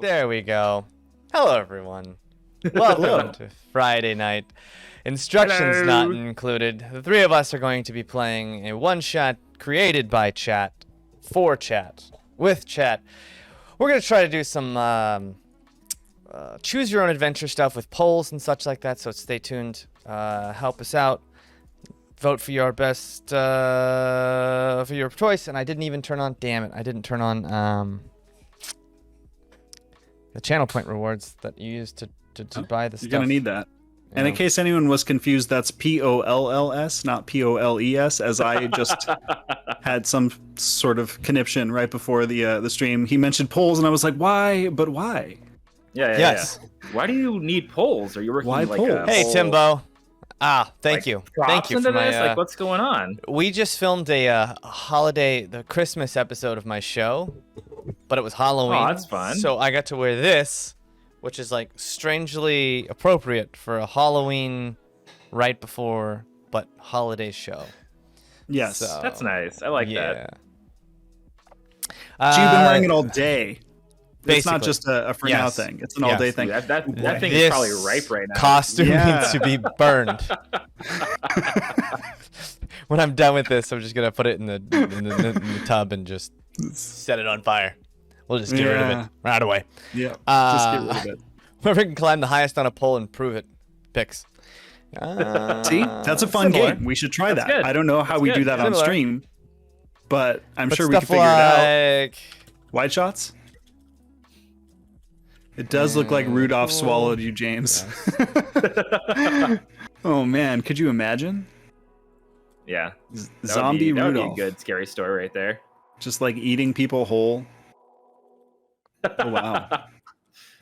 go. There we go. Hello, everyone. Welcome to Friday night. Instructions not included. The three of us are going to be playing a one-shot created by chat, for chat, with chat. We're going to try to do some choose your own adventure stuff with polls and such like that, so stay tuned. Help us out. Vote for your best, for your choice. And I didn't even turn on, damn it, I didn't turn on the channel point rewards that you use to buy the stuff. You're going to need that. Yeah. And in case anyone was confused, that's P-O-L-L-S, not P-O-L-E-S, as I just had some sort of conniption right before the stream. He mentioned polls, and I was like, why? But why? Yeah. Why do you need polls? Are you working Why like polls? a Hey, whole, Timbo. Thank like, you. props Thank you into for my, this? Like, what's going on? we just filmed a holiday, the Christmas episode of my show, but it was Halloween. Oh, that's fun. So I got to wear this, which is like strangely appropriate for a Halloween right before but holiday show. Yes. So, That's nice. I like that. So you've been wearing it all day. It's not basically. just a for now thing. It's an all-day thing. Dude, that thing This is probably ripe right now. costume Yeah. needs to be burned. When I'm done with this, I'm just gonna put it in the tub and just set it on fire. We'll just get rid of it right away. Yeah. Just get rid of it. Whoever can climb the highest on a pole and prove it picks. See, that's a fun similar. game. We should try That's that. good. I don't know how That's we good. do that on Similar. stream, but I'm But sure we can stuff figure it out. like White shots? It does look like Rudolph swallowed you, James. Oh man, could you imagine? Yeah. Zombie that would Rudolph. be a good scary story right there. Just like eating people whole. Oh wow.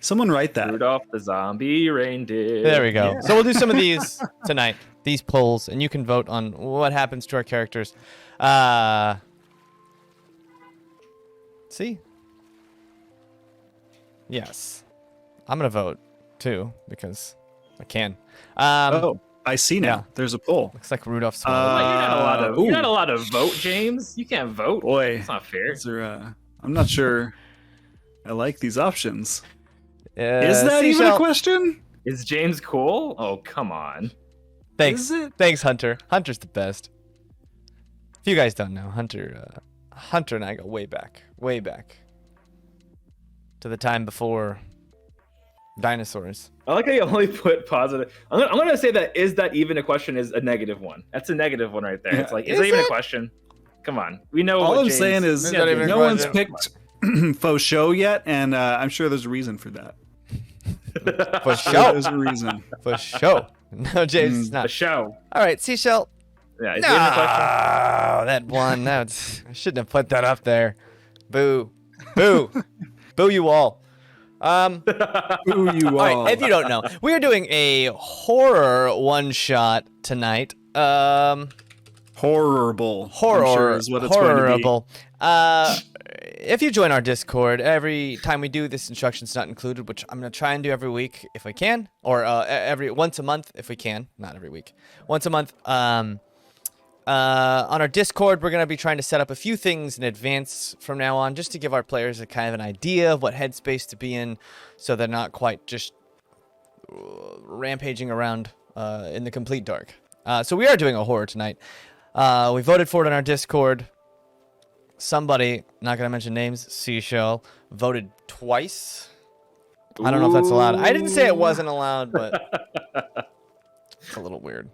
Someone write that. Rudolph the zombie reindeer. There we go. Yeah. So we'll do some of these tonight, these polls, and you can vote on what happens to our characters. See? Yes. I'm going to vote, too, because I can. Oh, I see now. yeah. There's a poll. Looks like Rudolph's Well, you're not ooh. allowed to vote, James. You can't vote. Boy, It's not fair. these are, I'm not sure I like these options. Is that even a question? Is James cool? Oh, come on. Thanks. Is it? Thanks, Hunter. Hunter's the best. If you guys don't know, Hunter and I go way back to the time before dinosaurs. I like how you only put positive. I'm gonna say that is that even a question is a negative one. That's a negative one right there. Yeah. It's like, is Is that even it? a question? Come on. We know All what I'm James, saying is Is that even a no one's question? picked faux show yet, and I'm sure there's a reason for that. For Sure, sure. there's a reason. For sure. No, James, it's the not. show. All right, Seashell. Yeah, is No, it even a question? that one. That's I shouldn't have put that up there. Boo. Boo. Boo you all. Who you All right, if you don't know, we are doing a horror one-shot tonight. Horrible. Horror, I'm sure is what it's going to be. horrible. If you join our Discord, every time we do this, instructions not included, which I'm gonna try and do every week if I can, or once a month if we can, not every week, once a month. On our Discord, we're gonna be trying to set up a few things in advance from now on, just to give our players a kind of an idea of what headspace to be in, so they're not quite just rampaging around in the complete dark. So we are doing a horror tonight. We voted for it on our Discord. Somebody, not gonna mention names, Seashell, voted twice. I don't know if that's allowed. I didn't say it wasn't allowed, but it's a little weird.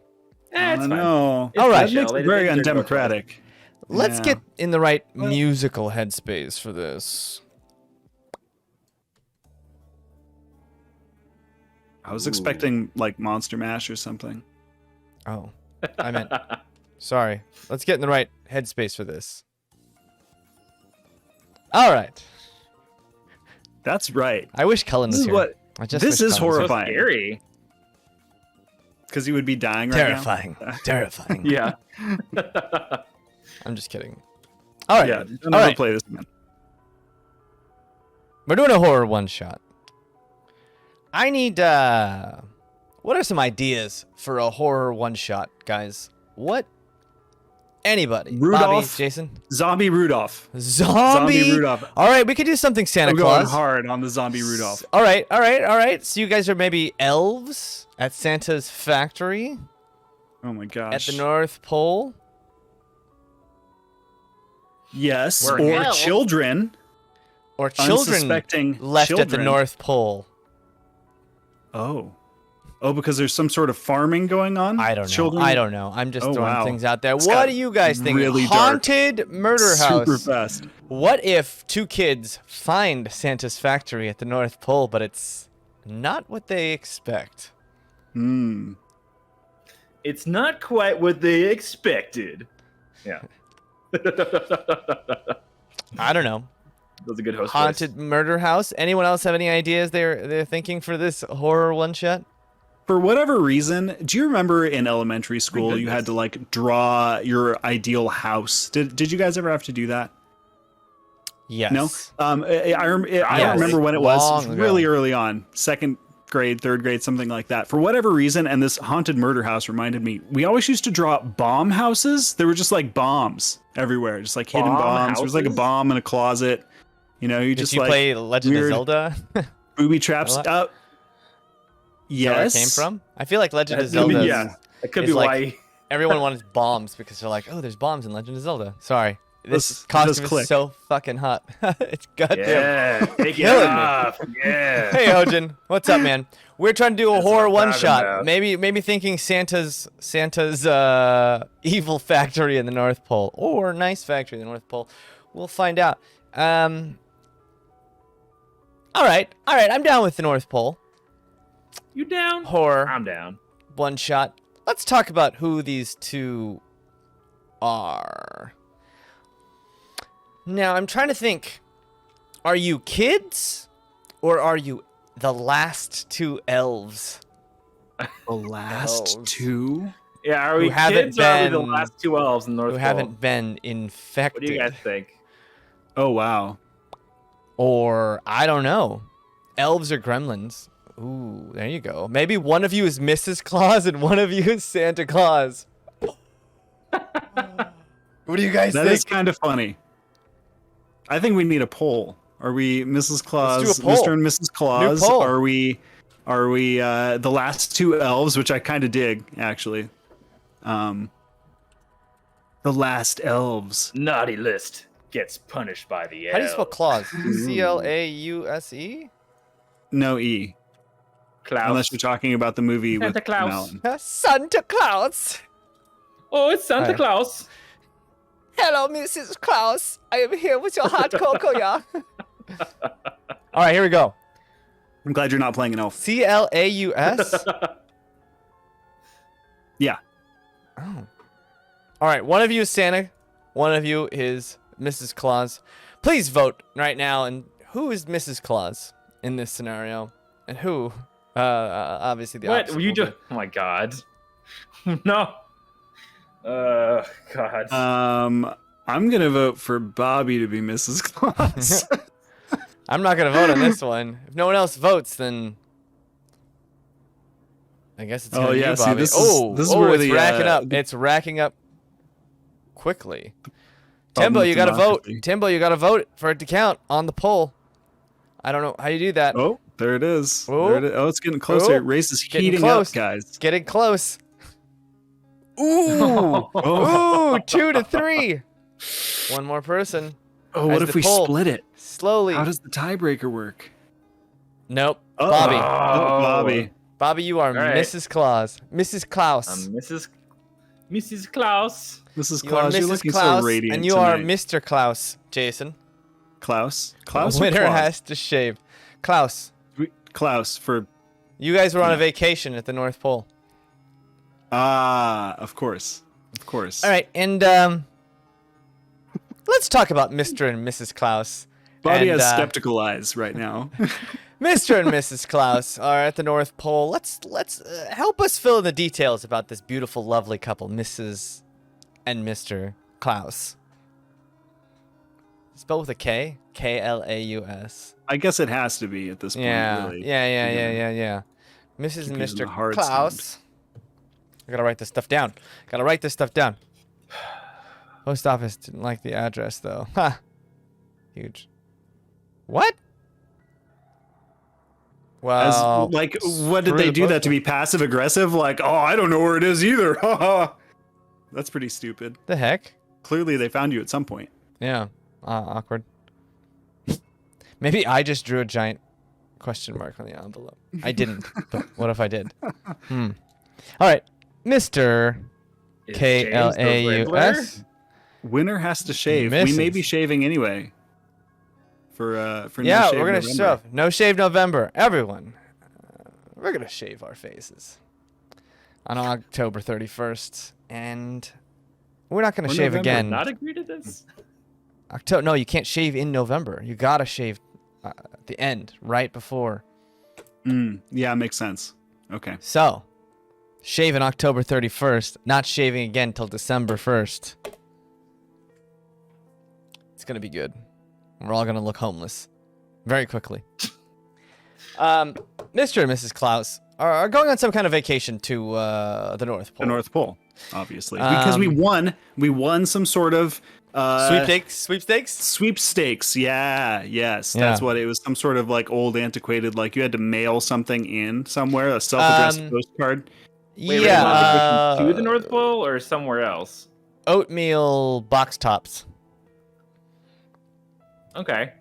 I It's don't fine. know. It's All right. That fine, makes Shell. it They very deserve to vote. undemocratic. Let's Yeah. get in the right musical headspace for this. I was expecting like Monster Mash or something. Oh, I meant. Sorry. Let's get in the right headspace for this. All right. That's right. I wish Cullen was This is here. what. I just This wish is Cullen was So horrifying. scary. Because he would be dying right Terrifying. Terrifying. Yeah. I'm just kidding. All now. right. Yeah. All Don't ever right. play this again. We're doing a horror one shot. I need what are some ideas for a horror one shot, guys? What Anybody? Rudolph. Bobby, Jason? Zombie Rudolph. Zombie Rudolph. All right, we could do something Santa I'm Claus. going hard on the zombie Rudolph. All right. So you guys are maybe elves at Santa's factory Oh my gosh. at the North Pole, Yes, We're or elves. children. or children Unsuspecting left at the children. North Pole. Oh, because there's some sort of farming going on? I don't know. Children? I don't know. I'm just Oh, throwing wow. things out there. It's What got do you guys think? really dark. Haunted murder house. Super fast. What if two kids find Santa's factory at the North Pole, but it's not what they expect? Hmm. It's not quite what they expected. Yeah. I don't know. That was a good host Haunted murder house. Anyone else have any ideas they're thinking for this horror one shot? For whatever reason, do you remember in elementary school you had goodness. to like draw your ideal house? Did you guys ever have to do that? Yes. No. I don't Yes. remember when it was. Long It was ago. really early on, second grade, third grade, something like that. For whatever reason, and this haunted murder house reminded me. We always used to draw bomb houses. There were just like bombs everywhere, just like hidden Bomb bombs. There was like a houses? bomb in a closet. You know, you Did just you like play Legend weird- of Zelda? booby traps. Is that where Yes. it came from? I feel like Legend of That's- I mean, Zelda. yeah. That could It's be like- why. Everyone wanted bombs because they're like, oh, there's bombs in Legend of Zelda. Sorry. This It does costume is click. so fucking hot. It's goddamn. Yeah. Take it Killing me. off. Yeah. Hey Hojin, what's up, man? We're trying to do a That's what horror I'm one talking shot. about. Maybe thinking Santa's evil factory in the North Pole or nice factory in the North Pole. We'll find out. All right. I'm down with the North Pole You down? horror I'm down. one shot. Let's talk about who these two are. Now, I'm trying to think. Are you kids or are you the last two elves? The last Elves. two. Yeah, are Who we haven't kids or are we the been- last two elves in the North Who Pole? haven't been infected? What do you guys think? Oh wow. Or, I don't know. Elves or gremlins. Ooh, there you go. Maybe one of you is Mrs. Claus and one of you is Santa Claus. What do you guys That think? is kind of funny. I think we need a poll. Are we Mrs. Claus, Let's do a poll. Mr. and Mrs. Claus? poll. Are we the last two elves, which I kind of dig actually. The last elves. Naughty list gets punished by the elves. How do you spell Claus? C-L-A-U-S-E? No E. Klaus? Unless you're talking about the movie with Santa Claus. Alan. Santa Claus. Oh, it's Santa Hi. Claus. Hello, Mrs. Claus. I am here with your hot cocoa, yeah. All right, here we go. I'm glad you're not playing an elf. C-L-A-U-S? Yeah. Oh. All right, one of you is Santa, one of you is Mrs. Claus. Please vote right now. And who is Mrs. Claus in this scenario? And who? Obviously the What? opposite Were you will be- just? Oh my God. No. God. I'm gonna vote for Bobby to be Mrs. Claus. I'm not gonna vote on this one. If no one else votes, then I guess it's gonna Oh, be yeah, you, see, Bobby. this is where it's the, racking up. the- It's racking up quickly. Problem Timbo, with you gotta vote. democracy. Timbo, you gotta vote for it to count on the poll. I don't know how you do that. Oh, there it is. Oh. There it is. Oh, it's getting closer. Oh. Race is Getting heating close. up, guys. Getting close. Ooh, Oh, ooh, 2-3. One more person. oh what As if the we poll- split it? Slowly. How does the tiebreaker work? Nope. Oh, Bobby. Oh, Bobby. Bobby, you are All right. Mrs. Claus. Mrs. Klaus. Mrs. Klaus. Mrs. You are Claus, you're Mrs. looking Klaus, so radiant and you are tonight. Mr. Klaus, Jason. Klaus? Klaus or Winner Klaus? has to shave. Klaus, Klaus for... you guys were on a Yeah. vacation at the North Pole. Ah, of course. Of course. All right, and let's talk about Mr. and Mrs. Klaus. Bobby And, has skeptical eyes right now. Mr. and Mrs. Klaus are at the North Pole. Let's help us fill in the details about this beautiful, lovely couple, Mrs. and Mr. Klaus. Spelled with a K, K-L-A-U-S. I guess it has to be at this point, Yeah, really. yeah. Mrs. and Keep using the Mr. hard Klaus. I gotta write this stuff down. Post office didn't like the address, though. Ha! Huge. What? Well, Like, what did screw they the do that post to be passive aggressive? Like, oh, I don't know where it is either. That's pretty stupid. the heck? Clearly, they found you at some point. Yeah. Awkward. Maybe I just drew a giant question mark on the envelope. I didn't, but what if I did? All right. Mr. Is Jaymes the Klaus. Winner has to shave. Misses. We may be shaving anyway. For Yeah, no shave we're gonna November. shave. No shave November. Everyone, we're gonna shave our faces on October 31st, and we're not gonna Or shave November. again. Not agree to this? October? No, you can't shave in November. You gotta shave at the end, right before. Yeah, makes sense. Okay. So, shave on October 31st. Not shaving again till December 1st. It's gonna be good. We're all gonna look homeless very quickly. Mr. and Mrs. Klaus are going on some kind of vacation to the North Pole. The North Pole, obviously, because we won some sort of sweepstakes. Yeah, yes, that's Yeah. what it was. Some sort of like old antiquated, like you had to mail something in somewhere, a self-addressed postcard. Wait, Yeah, to the North Pole or somewhere else? oatmeal box tops. Okay.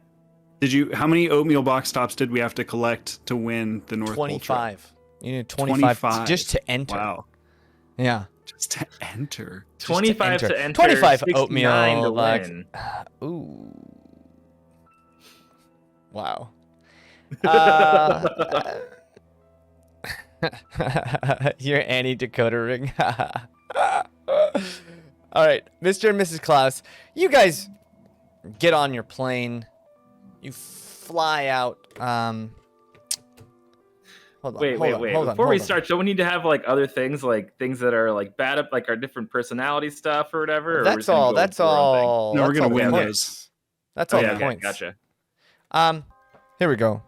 How many oatmeal box tops did we have to collect to win the North Pole trip? 25. You need 25 just to enter. Wow. Yeah. Just to enter. 25 to enter. 25 69 oatmeal to box. win. Ooh. Wow. Your Annie Dakota ring. All right, Mr. and Mrs. Klaus, you guys get on your plane. You fly out. Hold on. Wait. Before we start, don't we need to have like other things, like things that are like bad up, like our different personality stuff or whatever? Or we're just That's gonna all. go That's for our own thing? all. No, we're that's gonna all the win points. those. That's all yeah, the Okay, points. gotcha. Here we go.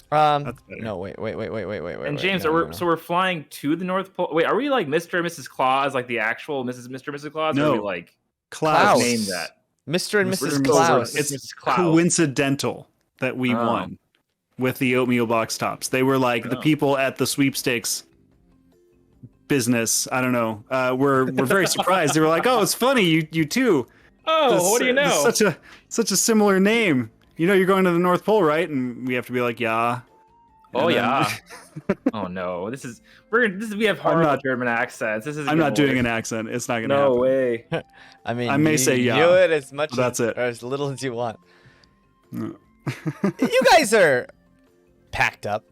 That's better. No, wait. And James, no. so we're flying to the North Pole. Wait, are we like Mr. and Mrs. Claus, like the actual Mr. and Mrs. Claus? No. Or are we like Klaus. name that? Mr. and Mr. Mrs. and Mrs. Klaus. It's It's Klaus. coincidental that we Oh. won with the oatmeal box tops. They were like the Oh. people at the sweepstakes business. I don't know. We're very surprised. They were like, "Oh, it's funny. You too. Oh, This- what do you know? this is such a similar name. You know, you're going to the North Pole, right?" And we have to be like, "Yeah." Oh And then- yeah. Oh no. We have horrible not- German accents. This is. I'm not doing an accent. It's not gonna No happen. way. I mean, I may you say yeah, do it as much but that's as, it. or as little as you want. No. You guys are packed up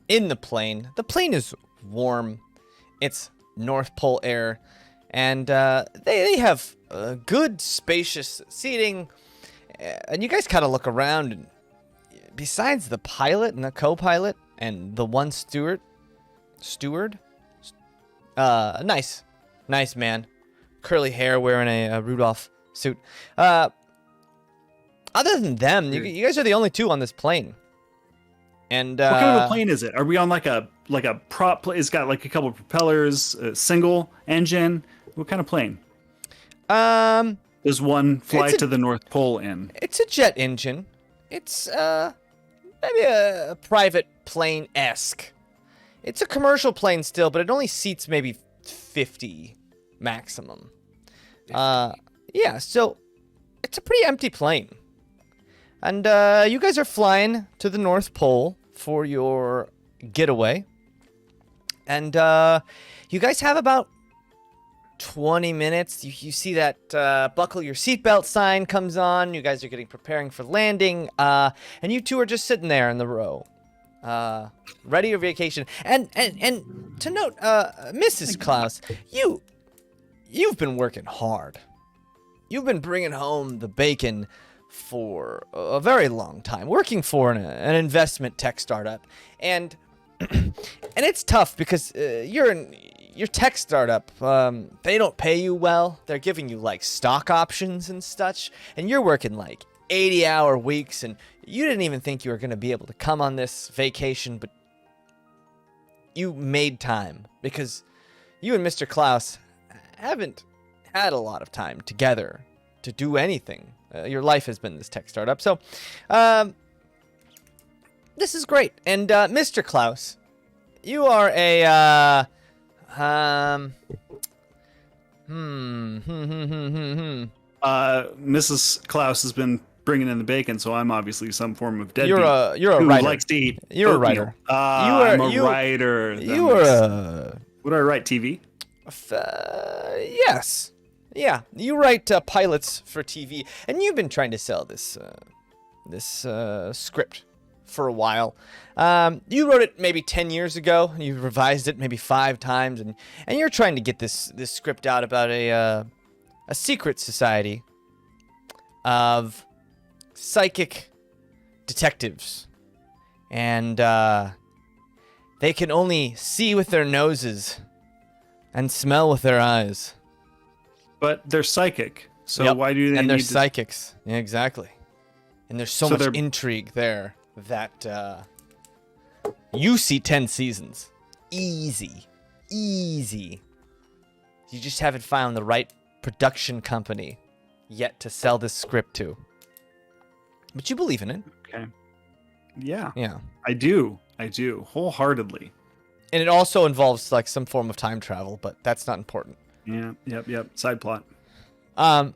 in the plane. The plane is warm. It's North Pole air, and they have good, spacious seating. And you guys kind of look around, and besides the pilot and the co-pilot and the one steward, nice man, curly hair, wearing a Rudolph suit. Other than them, you guys are the only two on this plane. And What kind of a plane is it? Are we on like a prop plane? It's got like a couple of propellers, a single engine. What kind of plane? Does one fly It's a- to the North Pole in? It's a jet engine. It's maybe a private plane-esque. It's a commercial plane still, but it only seats maybe 50 maximum. Yeah, so it's a pretty empty plane. And you guys are flying to the North Pole for your getaway. And you guys have about 20 minutes. You see that buckle your seatbelt sign comes on. You guys are getting preparing for landing. And you two are just sitting there in the row. Ready your vacation. And to note, Mrs. Klaus, you've been working hard. You've been bringing home the bacon for a very long time, working for an investment tech startup, and it's tough because your tech startup, they don't pay you well. They're giving you like stock options and such, and you're working like 80-hour weeks, and you didn't even think you were going to be able to come on this vacation, but you made time because you and Mr. Klaus haven't had a lot of time together to do anything. Your life has been this tech startup. So, this is great. And Mr. Klause, you are a Mrs. Klause has been bringing in the bacon, so I'm obviously some form of deadbeat. You're a who writer. likes to eat You're a oatmeal. writer. I'm a writer. You are a... What do I write, TV? Yes. Yeah, you write pilots for TV, and you've been trying to sell this script for a while. You wrote it maybe 10 years ago. You revised it maybe 5 times, and you're trying to get this script out about a secret society of psychic detectives, and they can only see with their noses and smell with their eyes. But they're psychic, so Yep. why do they and they're need psychics. Yeah, exactly. And there's so much intrigue there that you see 10 seasons. Easy. You just haven't found the right production company yet to sell this script to. But you believe in it. Okay. Yeah. Yeah. I do. Wholeheartedly. And it also involves like some form of time travel, but that's not important. Yeah. Yep. Side plot. So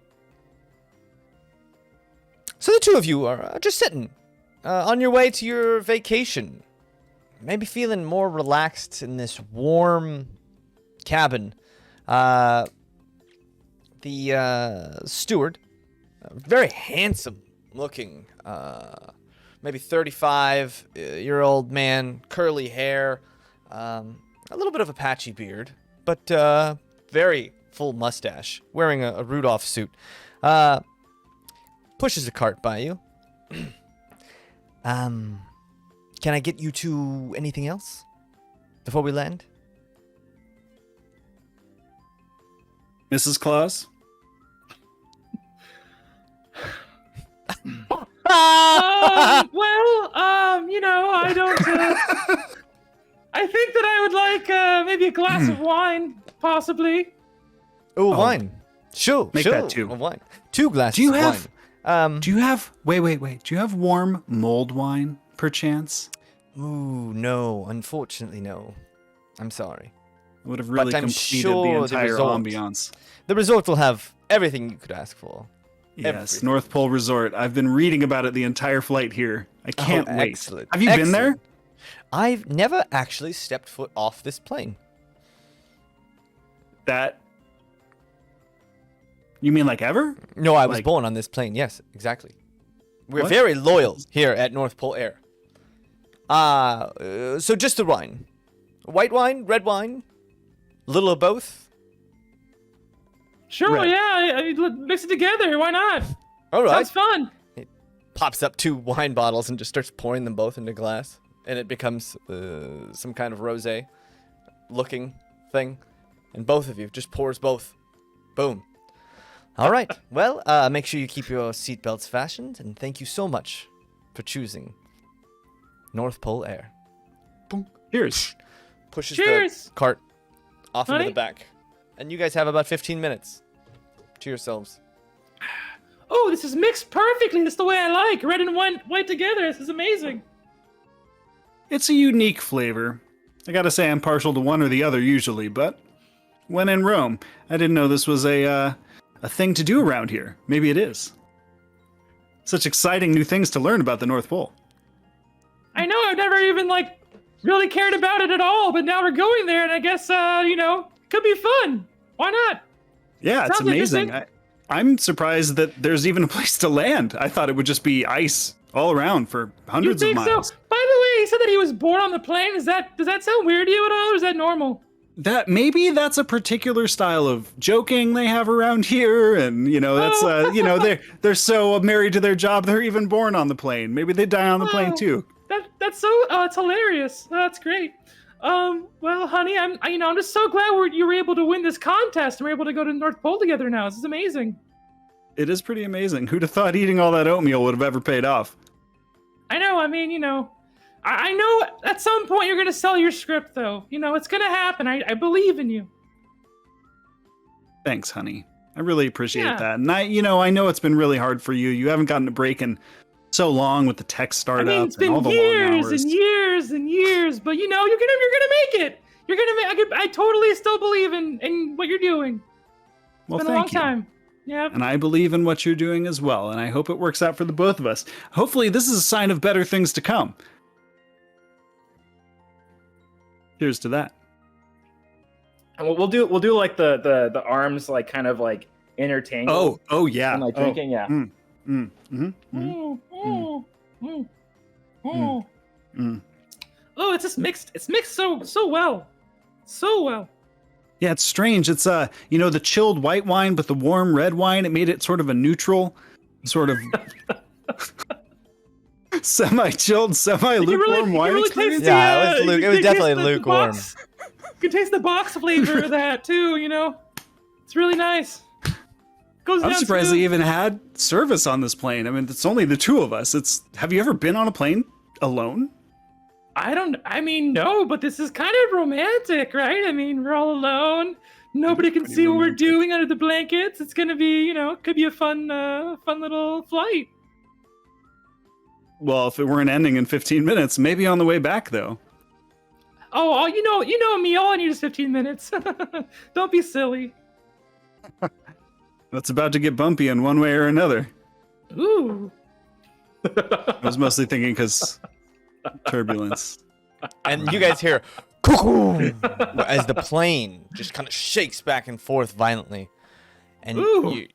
the two of you are just sitting on your way to your vacation. Maybe feeling more relaxed in this warm cabin. The steward, very handsome looking, maybe 35-year-old man, curly hair, a little bit of a patchy beard, but very full mustache, wearing a Rudolph suit, pushes a cart by you. Can I get you to anything else before we land? Mrs. Claus? I don't. I think that I would like maybe a glass of wine, possibly. Oh, wine. Sure. Make that 2. Wine. 2 glasses Do you of have- wine. Do you have... Wait. Do you have warm mulled wine, perchance? Ooh, no. Unfortunately, no. I'm sorry. It would have really I'm completed sure the the entire result- ambiance. The resort will have everything you could ask for. Yes, Everything. North Pole Resort. I've been reading about it the entire flight here. I can't wait. Excellent. Have you been there? Excellent. I've never actually stepped foot off this plane. That... You mean like ever? No, I was Like- born on this plane. Yes, exactly. We're What? very loyal here at North Pole Air. So just the wine. White wine, red wine, little of both. Sure, Right. yeah, mix it together. Why not? All right. Sounds fun. Pops up 2 wine bottles and just starts pouring them both into glass, and it becomes some kind of rosé looking thing, and both of you just pours both. Boom. All right. Well, make sure you keep your seatbelts fastened, and thank you so much for choosing North Pole Air. Cheers. Pushes Cheers. the cart off into Honey? the back, and you guys have about 15 minutes to yourselves. Oh, this is mixed perfectly. That's the way I like. Red and white together. This is amazing. It's a unique flavor. I gotta say I'm partial to one or the other usually, but when in Rome, I didn't know this was a thing to do around here. Maybe it is. Such exciting new things to learn about the North Pole. I know. I've never even really cared about it at all, but now we're going there, and I guess could be fun. Why not? Yeah, it's Sounds amazing. interesting. I'm surprised that there's even a place to land. I thought it would just be ice all around for hundreds You of think miles. so? By the way, he said that he was born on the plane. Does that sound weird to you at all, or is that normal? That maybe that's a particular style of joking they have around here, and that's they're so married to their job they're even born on the plane. Maybe they die on the plane Oh. too. That's so it's hilarious. That's great. Well, honey, I'm just so glad you were able to win this contest and we're able to go to the North Pole together now. This is amazing. It is pretty amazing. Who'd have thought eating all that oatmeal would have ever paid off? I know. I mean, I know at some point you're gonna sell your script, though. It's gonna happen. I believe in you. Thanks, honey. I really appreciate Yeah. that. And I know it's been really hard for you. You haven't gotten a break in so long with the tech startup I mean, it's and all been the long years hours. and years and years, but you're gonna make it. You're gonna make. I totally still believe in what you're doing. It's Well, been a long thank you. time. Yeah. And I believe in what you're doing as well. And I hope it works out for the both of us. Hopefully, this is a sign of better things to come. Cheers to that. And we'll do like the arms like kind of like intertangled. Oh yeah. And like drinking, yeah. Mm, mm, mm, mm. Oh, it's just mixed. It's mixed so well, so well. Yeah, it's strange. It's the chilled white wine, but the warm red wine, it made it sort of a neutral, sort of semi-chilled, semi-lukewarm wine really experience. taste Yeah, it was you it was can definitely taste the lukewarm. box. You can taste the box flavor of that too. It's really nice. Goes I'm down surprised smooth. they even had service on this plane. I mean, it's only the two of us. Have you ever been on a plane alone? I mean, no, but this is kind of romantic, right? I mean, we're all alone. Nobody can pretty see what we're romantic. doing under the blankets. It's gonna be, could be a fun little flight. Well, if it weren't ending in 15 minutes, maybe on the way back though. Oh, you know me. All I need is 15 minutes. Don't be silly. That's about to get bumpy in one way or another. Ooh. I was mostly thinking because turbulence. And you guys hear cuckoo as the plane just kind of shakes back and forth violently. And Ooh.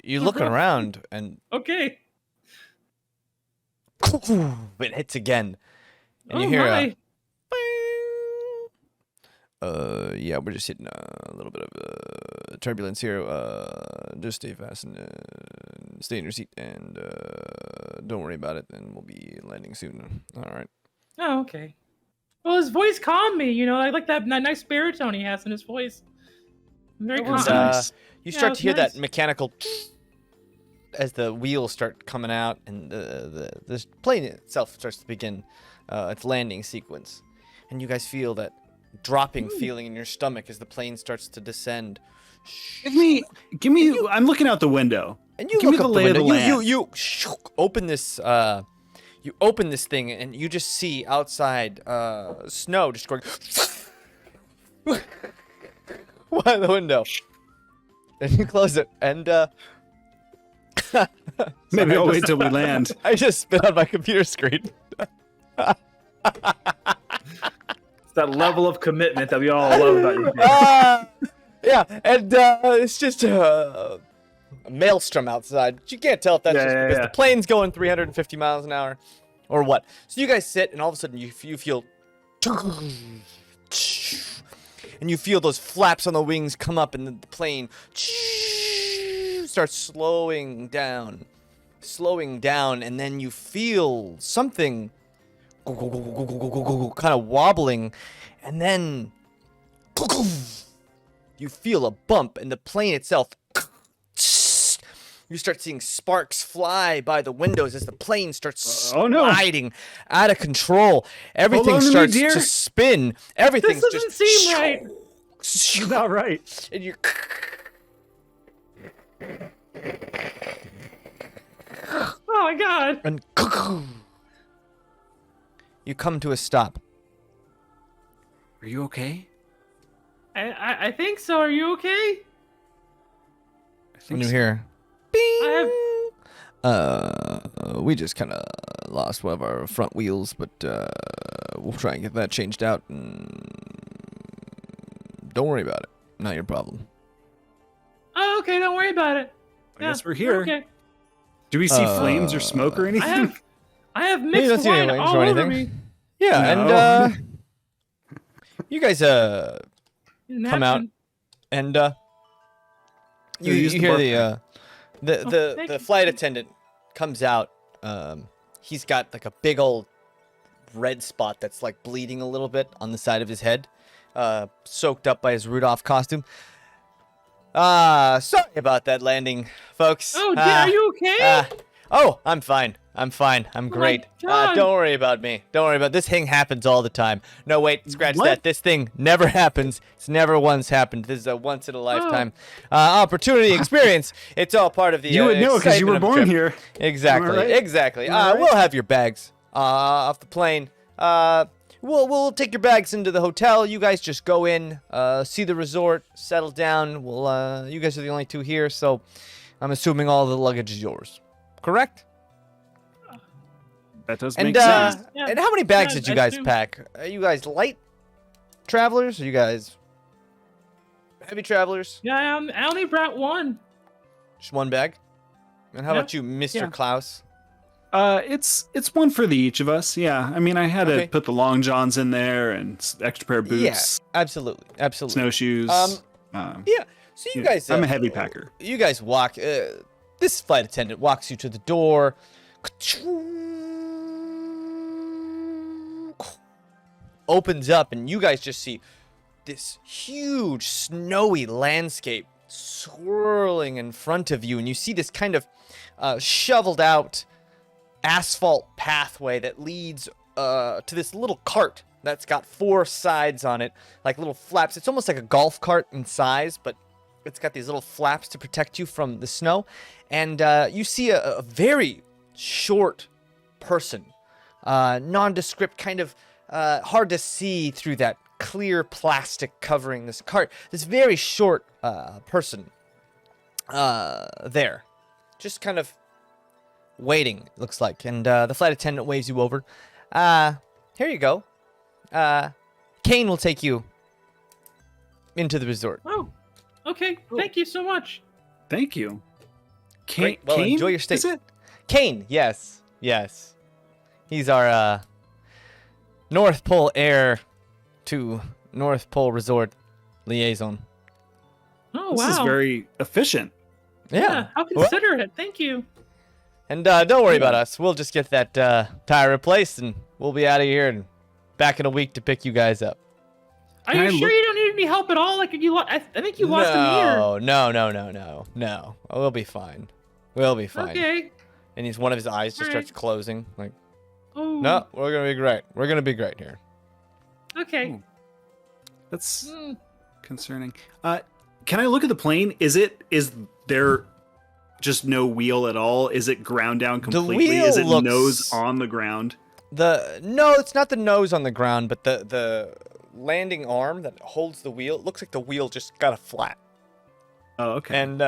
you looking around and Okay. cuckoo, it hits again. And you Oh hear my. yeah, we're just hitting a little bit of turbulence here. Just stay fast and stay in your seat and don't worry about it, and we'll be landing soon. All right. Oh, okay. Well, his voice calmed me. I like that nice baritone he has in his voice. Very That was calming. nice. You Yeah, start it's to hear nice. that mechanical as the wheels start coming out, and the plane itself starts to begin its landing sequence, and you guys feel that dropping feeling in your stomach as the plane starts to descend. Give me. I'm looking out the window. And you Give me look the up lay of the the window. land. You open this. You open this thing, and you just see outside snow just going by the window. And you close it, and Maybe I'll wait till we land. I just spit on my computer screen. It's that level of commitment that we all love about you. Yeah, and it's just a maelstrom outside. You can't tell if that's Yeah, just yeah, because yeah. the plane's going 350 miles an hour or what. So you guys sit, and all of a sudden you feel... And you feel those flaps on the wings come up, and the plane starts slowing down, and then you feel something kind of wobbling, and then you feel a bump, and the plane itself, you start seeing sparks fly by the windows as the plane starts Oh, no. sliding out of control. Everything on to me, starts dear. to spin. Everything's This doesn't just seem right. Not right. and you Oh my god. and you come to a stop. Are you okay? I think so. Are you okay? I When think you so. hear, I have. we just kind of lost one of our front wheels, but we'll try and get that changed out. And don't worry about it. Not your problem. Oh, okay. Don't worry about it. I guess we're here. Okay. Do we see flames or smoke or anything? I have you don't mixed see any wine wings all or over anything. me. Yeah, No. and you guys come out, and you use the hear barf the thank you. flight attendant comes out. He's got like a big old red spot that's like bleeding a little bit on the side of his head, soaked up by his Rudolph costume. Sorry about that landing, folks. Oh, dear, are you okay? Oh, I'm fine. I'm fine. I'm great. God. Don't worry about me. Don't worry about this. Thing happens all the time. No, wait, scratch What? that. This thing never happens. It's never once happened. This is a once in a lifetime opportunity experience. It's all part of the. You would know because you were excitement of the born trip. here. Exactly. Am I right? Exactly. Am I right? We'll have your bags off the plane. We'll take your bags into the hotel. You guys just go in, see the resort, settle down. We'll you guys are the only two here, so I'm assuming all the luggage is yours. Correct? That does And make sense. Yeah. and how many bags Yeah, did you I guys assume. pack? Are you guys light travelers? Are you guys heavy travelers? Yeah, I only brought one. Just one bag? And how Yeah. about you, Mr. Yeah. Klause? It's one for the each of us. Yeah, I mean, I had Okay. to put the long johns in there and extra pair of boots, Yeah, absolutely. Absolutely. snowshoes. Yeah. So you Yeah, guys I'm a heavy packer. You guys walk this flight attendant walks you to the door. Opens up and you guys just see this huge snowy landscape swirling in front of you, and you see this kind of shoveled out asphalt pathway that leads to this little cart that's got 4 sides on it, like little flaps. It's almost like a golf cart in size, but it's got these little flaps to protect you from the snow. And you see a very short person, nondescript, kind of hard to see through that clear plastic covering this cart. This very short person there, just kind of waiting, it looks like. And the flight attendant waves you over. Here you go. Kane will take you into the resort. Oh, okay. Thank you so much. Thank you. Great. Well, Kane, enjoy your stay. is it? Kane, yes. He's our North Pole heir to North Pole Resort liaison. Oh, This wow. is very efficient. Yeah, how considerate. Thank you. And don't worry about us. We'll just get that tire replaced, and we'll be out of here and back in a week to pick you guys up. Are Can you I sure look- you don't need any help at all? Like I think you lost a meter. No. We'll be fine. We'll be fine. Okay. And one of his eyes just Alright. starts closing. Like, Oh. no, we're gonna be great. We're gonna be great here. Okay. Oh. That's Hmm. concerning. Can I look at the plane? Is there just no wheel at all? Is it ground down completely? wheel Is it looks- nose on the ground? No, it's not the nose on the ground, but the landing arm that holds the wheel. It looks like the wheel just got a flat. Oh, okay. And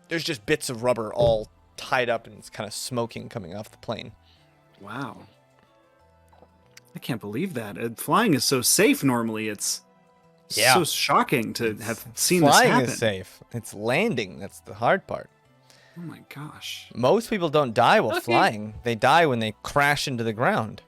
there's just bits of rubber all tied up, and it's kind of smoking coming off the plane. Wow. I can't believe that. Flying is so safe normally. It's Yeah. so shocking to have seen this Flying happen. is safe. It's landing that's the hard part. Oh my gosh. Most people don't die while Okay. flying. They die when they crash into the ground.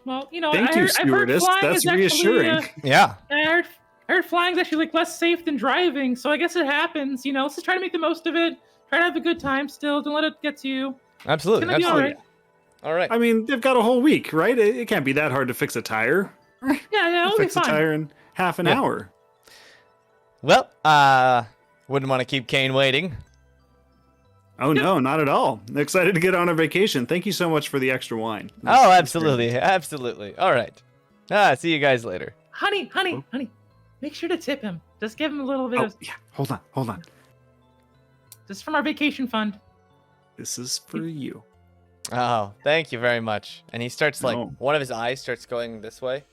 Well, you know, Thank I you, heard, I've heard stewardess. flying That's is actually, reassuring. Yeah. I heard flying is actually like less safe than driving, so I guess it happens. You know, let's just try to make the most of it. Try to have a good time still. Don't let it get to you. Absolutely. It's gonna be Absolutely. all right. All right. I mean, they've got a whole week, right? It can't be that hard to fix a tire. Yeah, it'll be Fix a fine. tire in half an Yeah. hour. Well, wouldn't want to keep Kane waiting. Oh no, not at all. Excited to get on a vacation. Thank you so much for the extra wine. Oh, That's great. absolutely. Absolutely. All right. See you guys later. Honey, make sure to tip him. Just give him a little bit Oh of, yeah, hold on. just from our vacation fund. This is for you. Oh, thank you very much. And he starts like, Oh. one of his eyes starts going this way,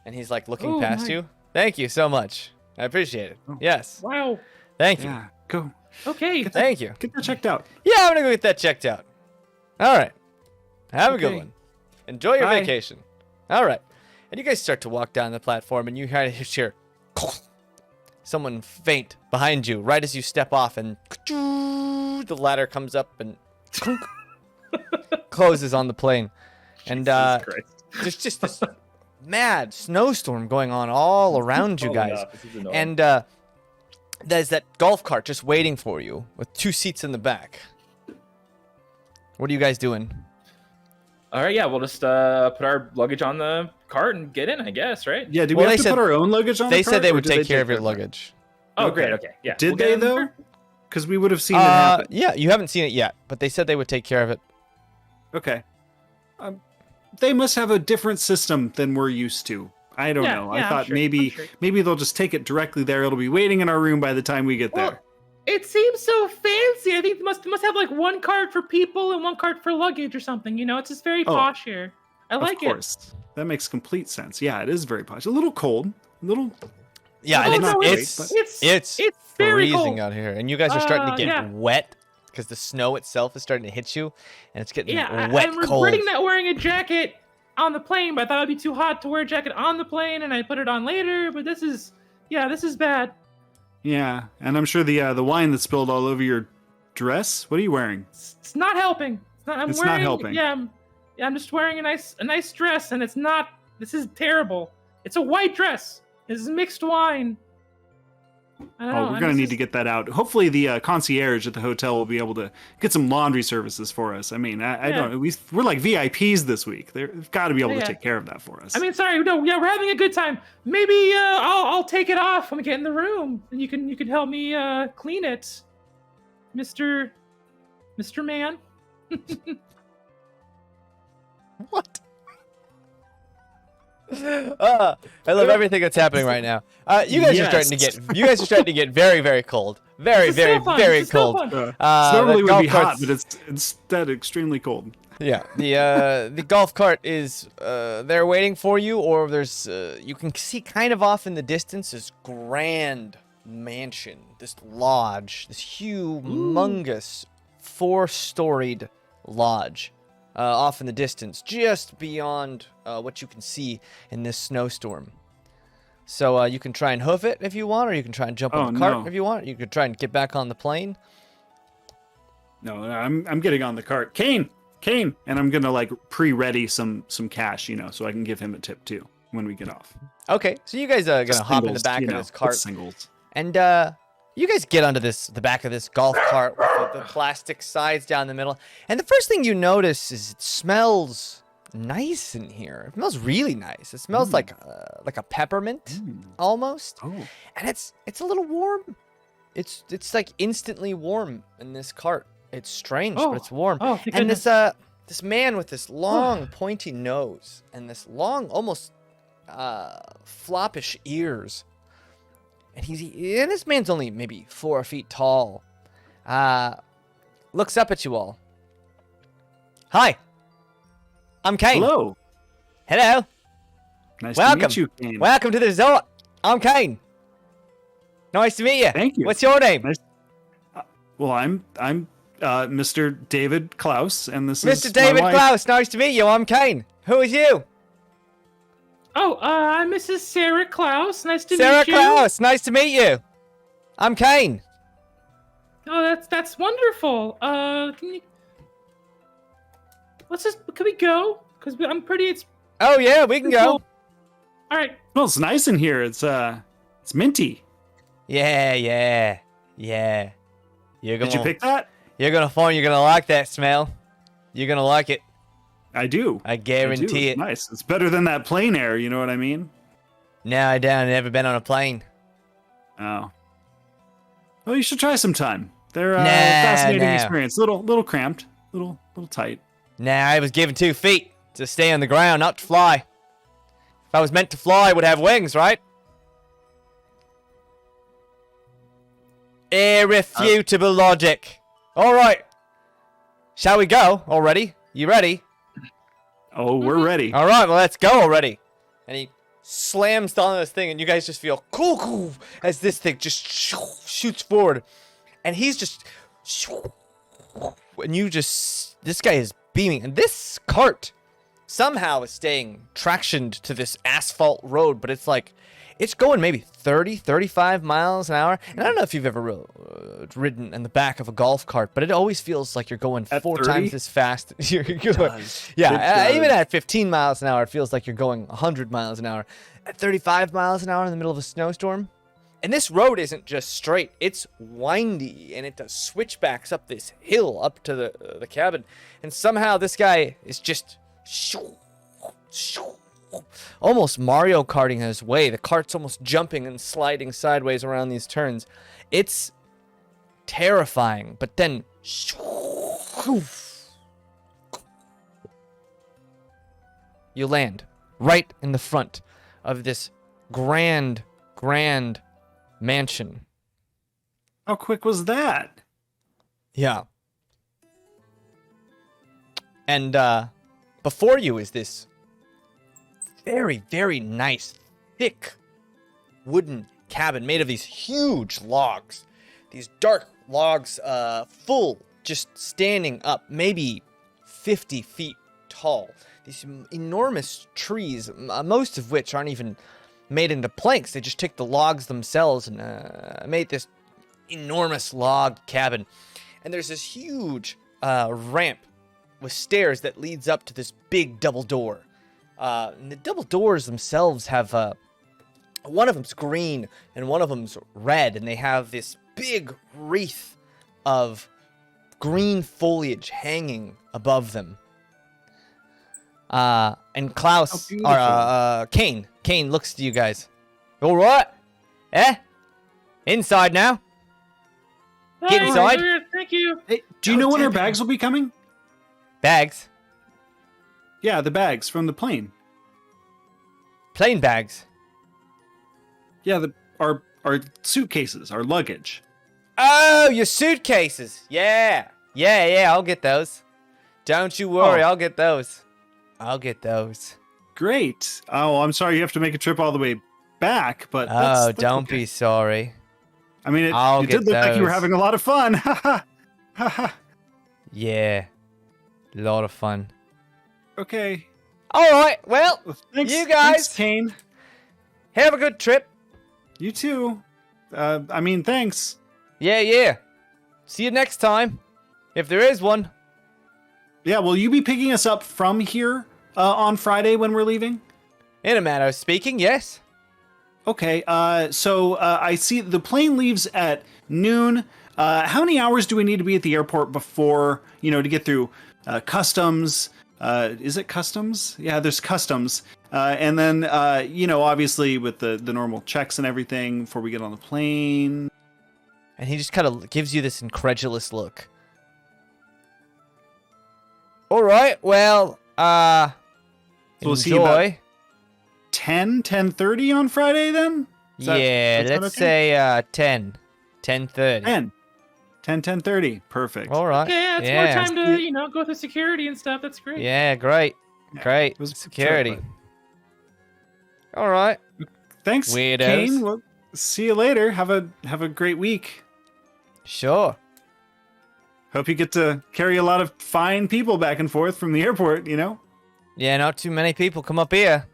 and he's like looking Oh, past nice. you. Thank you so much. I appreciate it. Oh. Yes. Wow. Thank you. Yeah, go Okay. Thank you. get that checked out. Yeah, I'm gonna go get that checked out. All right. Have a good Okay. one. Enjoy your Bye. vacation. All right. And you guys start to walk down the platform, and you hear someone faint behind you right as you step off, and the ladder comes up and closes on the plane. And Jesus Christ. there's just this mad snowstorm going on all around you Oh, guys. no, this is annoying. And there's that golf cart just waiting for you with 2 seats in the back. What are you guys doing? All right, yeah, we'll just put our luggage on the cart and get in, I guess, right? Yeah, do Well, we they have to said- put our own luggage on They the said cart, they or would do take care of your of that? luggage. Oh, Okay. great. Okay, yeah. Did we'll get they in the though? car. Because we would have seen it happen. Yeah, you haven't seen it yet, but they said they would take care of it. Okay. They must have a different system than we're used to. I don't know. I thought maybe they'll just take it directly there. It'll be waiting in our room by the time we get there. It seems so fancy. I think they must have like one cart for people and one cart for luggage or something. You know, it's just very posh here. I like it. Of course. That makes complete sense. Yeah, it is very posh. A little cold. A little... Yeah, and it's very freezing cold out here. And you guys are starting to get wet because the snow itself is starting to hit you. And it's getting wet I'm cold. regretting not wearing a jacket on the plane, but I thought it'd be too hot to wear a jacket on the plane, and I put it on later. But this is bad. Yeah, and I'm sure the wine that spilled all over your dress. What are you wearing? It's not helping. It's not helping. Yeah, I'm just wearing a nice dress, and it's not. This is terrible. It's a white dress. This is mixed wine. I don't know. We're gonna need to get that out. Hopefully, the concierge at the hotel will be able to get some laundry services for us. I mean, I don't know. We're like VIPs this week. They've got to be able to take care of that for us. I mean, sorry, no, yeah, we're having a good time. Maybe I'll take it off when we get in the room, and you can help me clean it, Mr. Man. What? I love everything that's happening right now. You guys are starting to get very, very cold. Very cold. It's normally would be hot, but it's instead extremely cold. Yeah, the golf cart is there waiting for you, or there's you can see kind of off in the distance this grand mansion, this lodge, this humongous 4-storied lodge. Off in the distance, just beyond what you can see in this snowstorm. So you can try and hoof it if you want, or you can try and jump on the cart if you want. You could try and get back on the plane. No, I'm getting on the cart. Kane, and I'm gonna like pre-ready some cash, so I can give him a tip too when we get off. Okay, so you guys are gonna hop in the back of this cart, and you guys get onto the back of this golf cart with the plastic sides down the middle. And the first thing you notice is it smells nice in here. It smells really nice. It smells like a peppermint almost. Oh. And it's a little warm. It's like instantly warm in this cart. It's strange, but it's warm. Oh, and this man with this long pointy nose and this long almost floppish ears. And this man's only maybe 4 feet tall. Looks up at you all. Hi. I'm Kane. Hello. Hello. Nice to meet you, Kane. Welcome to the resort. I'm Kane. Nice to meet you. Thank you. What's your name? Nice. Well, I'm Mr. David Klause, and this is Mr. David my wife. Klause. Nice to meet you. I'm Kane. Who is you? Oh, I'm Mrs. Sarah Klause. Nice to meet Sarah you. Klause. Nice to meet you. I'm Kane. Oh, that's wonderful. Can we go? Because I'm pretty. Oh yeah, we can go. Cool. All right. Well, it's nice in here. It's minty. Yeah. Did you pick that? You're gonna like that smell. You're gonna like it. I do. I guarantee it. Nice. It's better than that plane air. You know what I mean? No, I don't. I've never been on a plane. Oh. Well, you should try sometime. They're fascinating experience. Little cramped, little tight. Nah, I was given 2 feet to stay on the ground, not to fly. If I was meant to fly, I would have wings, right? Irrefutable logic. All right. Shall we go already? You ready? Oh, we're ready. All right, well, let's go already. And he slams down this thing, and you guys just feel cool as this thing just shoots forward. And he's just... And this guy is beaming. And this cart somehow is staying tractioned to this asphalt road, but it's going maybe 30, 35 miles an hour. And I don't know if you've ever ridden in the back of a golf cart, but it always feels like you're going at 4 30? times as fast. Even at 15 miles an hour, it feels like you're going 100 miles an hour. At 35 miles an hour in the middle of a snowstorm. And this road isn't just straight, it's windy, and it does switchbacks up this hill up to the cabin. And somehow this guy is just almost Mario Karting his way. The cart's almost jumping and sliding sideways around these turns. It's terrifying, but then you land right in the front of this grand mansion. How quick was that? Yeah. And before you is this very, very nice, thick wooden cabin made of these huge logs. These dark logs, full, just standing up, maybe 50 feet tall. These enormous trees, most of which aren't even made into planks. They just took the logs themselves and made this enormous log cabin. And there's this huge ramp with stairs that leads up to this big double door. And the double doors themselves have one of them's green and one of them's red, and they have this big wreath of green foliage hanging above them. And Klause, or Kane looks to you guys. All right? Eh? Inside now? Get inside. Thank you. Hey, do you know when our bags will be coming? Bags? Yeah, the bags from the plane. Plane bags? Yeah, our suitcases, our luggage. Oh, your suitcases. Yeah, I'll get those. Don't you worry, I'll get those. Great. Oh, I'm sorry you have to make a trip all the way back, but that's don't okay. be sorry. I mean, I'll it get did look like you were those. having a lot of fun. Ha ha. Yeah, a lot of fun. Okay. All right, well, Thanks, you guys thanks, Kane. have a good trip. You too. Thanks. Yeah. See you next time, if there is one. Yeah, will you be picking us up from here on Friday when we're leaving? In a manner of speaking, yes. Okay, so I see the plane leaves at noon. How many hours do we need to be at the airport before, to get through customs? Is it customs? Yeah, there's customs. And then, obviously with the normal checks and everything before we get on the plane. And he just kind of gives you this incredulous look. All right, well, So we'll see you enjoy. 10:30 on Friday then? Yeah, let's say 10:30. 10:30. Perfect. All right. Okay, yeah, it's more time to, go through security and stuff. That's great. Yeah, great. Yeah, Great. it was Security. good, All right. Thanks, Weirdos. Kane. We'll see you later. Have a great week. Sure. Hope you get to carry a lot of fine people back and forth from the airport, Yeah, not too many people come up here.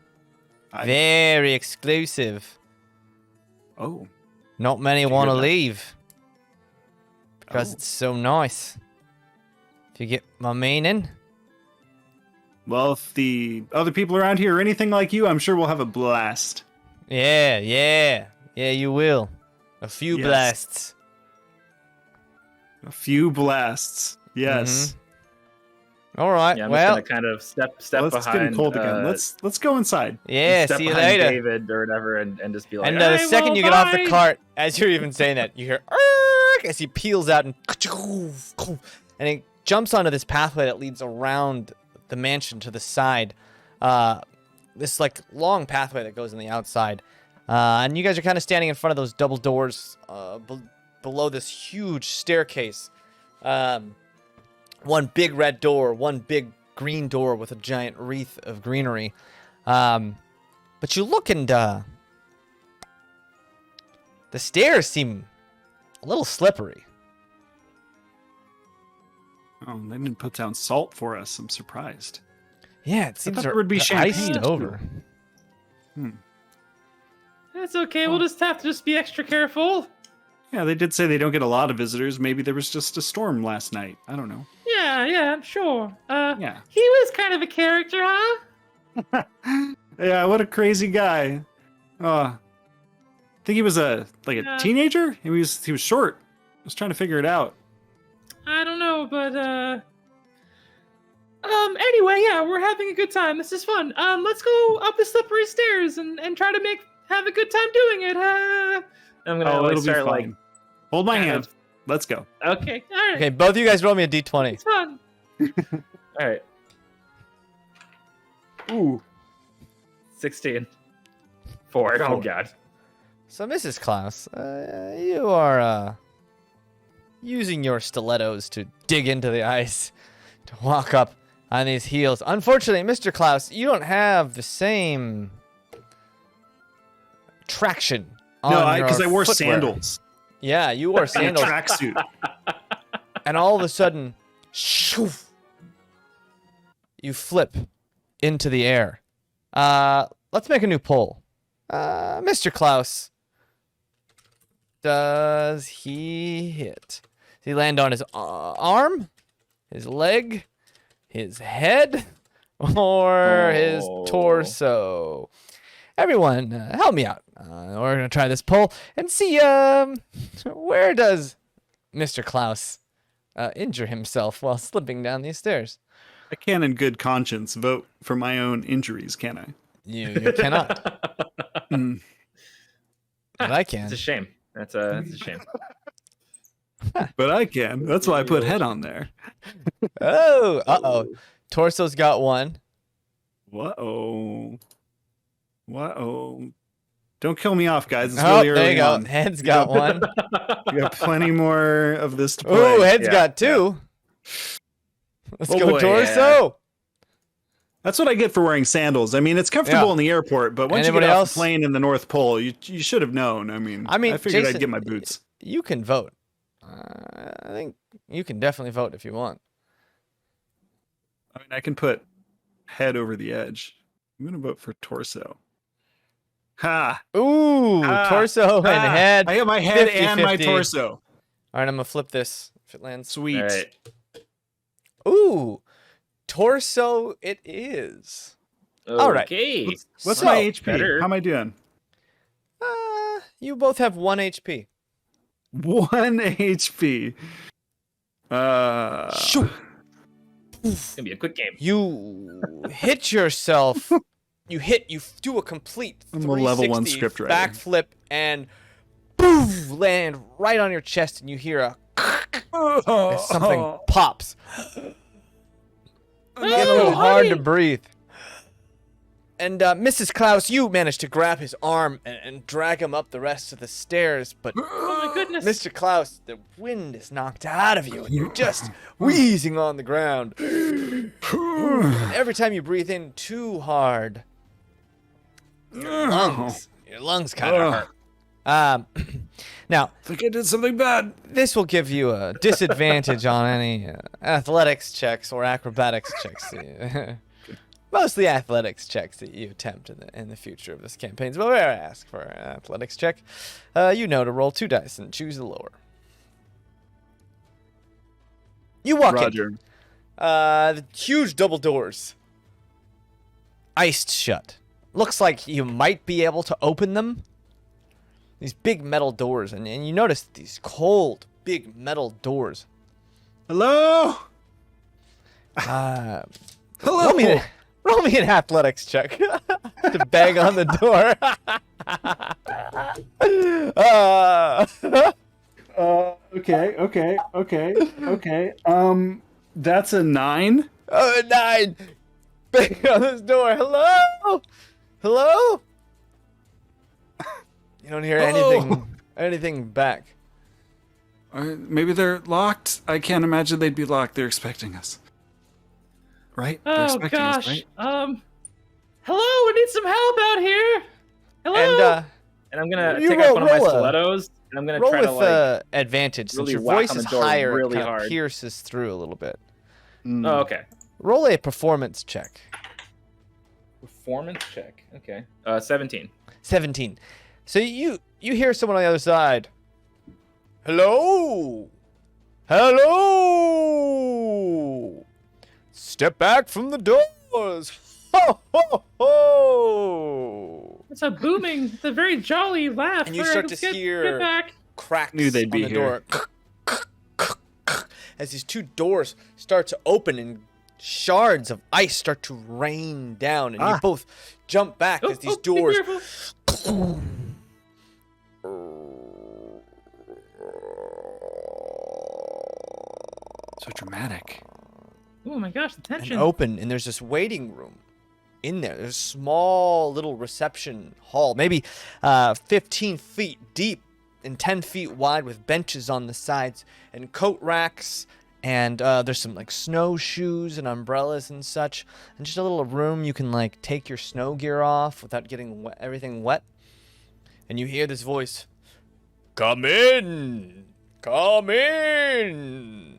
Very exclusive. Oh. Not many Did you want to hear that? leave. Because it's so nice. If you get my meaning. Well, if the other people around here are anything like you, I'm sure we'll have a blast. Yeah, you will. A few Yes. blasts. A few blasts. Yes. All right, Yeah, I'm well, just gonna kind of step Well, it's behind. getting cold again. Let's go inside. yeah, step see you behind later. David or whatever, and just be like, And "Hey, the second you get off the bye." cart, as you're even saying that, you hear "Arrgh," as he peels out and he jumps onto this pathway that leads around the mansion to the side. This like long pathway that goes on the outside. And you guys are kind of standing in front of those double doors below this huge staircase. One big red door, one big green door with a giant wreath of greenery. But you look and the stairs seem a little slippery. Oh, they didn't put down salt for us. I'm surprised. Yeah, it seems thought there would be they're iced champagne, too. over. That's okay. We'll just have to be extra careful. Yeah, they did say they don't get a lot of visitors. Maybe there was just a storm last night. I don't know. Yeah, I'm sure. Yeah. He was kind of a character, huh? Yeah, what a crazy guy. I think he was a Yeah. teenager. He was short. I was trying to figure it out. I don't know, but anyway, yeah, we're having a good time. This is fun. Let's go up the slippery stairs and try to have a good time doing it. I'm gonna it'll be start like fine. Hold my kind hand. of Let's go. Okay. All right. Okay, both of you guys roll me a d20. It's fun. All right. Ooh. 16. 4. Oh, God. So, Mrs. Klaus, you are using your stilettos to dig into the ice, to walk up on these heels. Unfortunately, Mr. Klaus, you don't have the same traction on No, because your I wore footwear. sandals. Yeah, you wore And a sandals. tracksuit. And all of a sudden, shoof, you flip into the air. Let's make a new poll. Mr. Klaus, does he hit? Does he land on his arm, his leg, his head, or his torso? Everyone, help me out. We're going to try this poll and see where does Mr. Klaus injure himself while slipping down these stairs. I can, in good conscience, vote for my own injuries, can I? You cannot. Mm. But I can. It's a shame. That's a shame. But I can. That's why I put head on there. Oh, uh-oh. Torso's got one. Whoa. Whoa. Don't kill me off, guys. It's Oh, really early there you go. on. Head's got one. We got plenty more of this to play. Oh, head's Yeah, got two. Let's Oh, go boy, torso. That's what I get for wearing sandals. I mean, it's comfortable Yeah. in the airport, but once Anybody you get off else? the plane in the North Pole, you should have known. I mean, I figured Jason, I'd get my boots. You can vote. I think you can definitely vote if you want. I mean, I can put head over the edge. I'm going to vote for torso. Ha! Ooh, Ah, torso and Ah, head. I have my head and my 50-50. torso. All right, I'm going to flip this if it lands. Sweet. All right. Ooh, torso it is. All right. Okay. What's So, my HP? better. How am I doing? You both have 1 HP. 1 HP. Shoo. It's gonna be a quick game. You hit yourself. You do a complete I'm a level 1 360 script writer. backflip and boof, land right on your chest, and you hear as something pops. It's a little hard to breathe. And Mrs. Klaus, you managed to grab his arm and drag him up the rest of the stairs, but Oh my goodness. Mr. Klaus, the wind is knocked out of you, and you're just wheezing on the ground. And every time you breathe in too hard, your lungs kind of hurt. Now, I think I did something bad. this will give you a disadvantage on any athletics checks or acrobatics checks. Mostly athletics checks that you attempt in the future of this campaign. So whenever I ask for an athletics check, you know to roll 2 dice and choose the lower. You walk Roger. in. The huge double doors. Iced shut. Looks like you might be able to open them. These big metal doors. And you notice these cold, big metal doors. Hello? Hello. Hello? Roll me an athletics check to bang on the door. Okay. That's a 9. 9. Bang on this door. Hello? Hello? You don't hear anything back. Maybe they're locked. I can't imagine they'd be locked. They're expecting us. Right? They're Oh expecting us, gosh. right? Hello, we need some help out here. Hello. And And I'm gonna You take out one of my roll a- stilettos, and I'm gonna roll try with to like. advantage since really your whack voice on is the door higher. really It kind of hard. pierces through a little bit. Mm. Oh, okay. Roll a performance check. Performance check. Okay. 17. 17. So you hear someone on the other side. Hello? Hello? Step back from the doors. Ho, ho, ho. It's a booming, it's a very jolly laugh. And you All right, start let's to get hear back. Cracks Knew they'd on be the here. door. As these two doors start to open and shards of ice start to rain down, and you both jump back as these Be doors careful. So dramatic. Oh my gosh, the tension. And open, and there's this waiting room in there. There's a small little reception hall, maybe 15 feet deep and 10 feet wide, with benches on the sides and coat racks. And there's some like snowshoes and umbrellas and such, and just a little room you can like take your snow gear off without getting everything wet. And you hear this voice, "Come in, come in."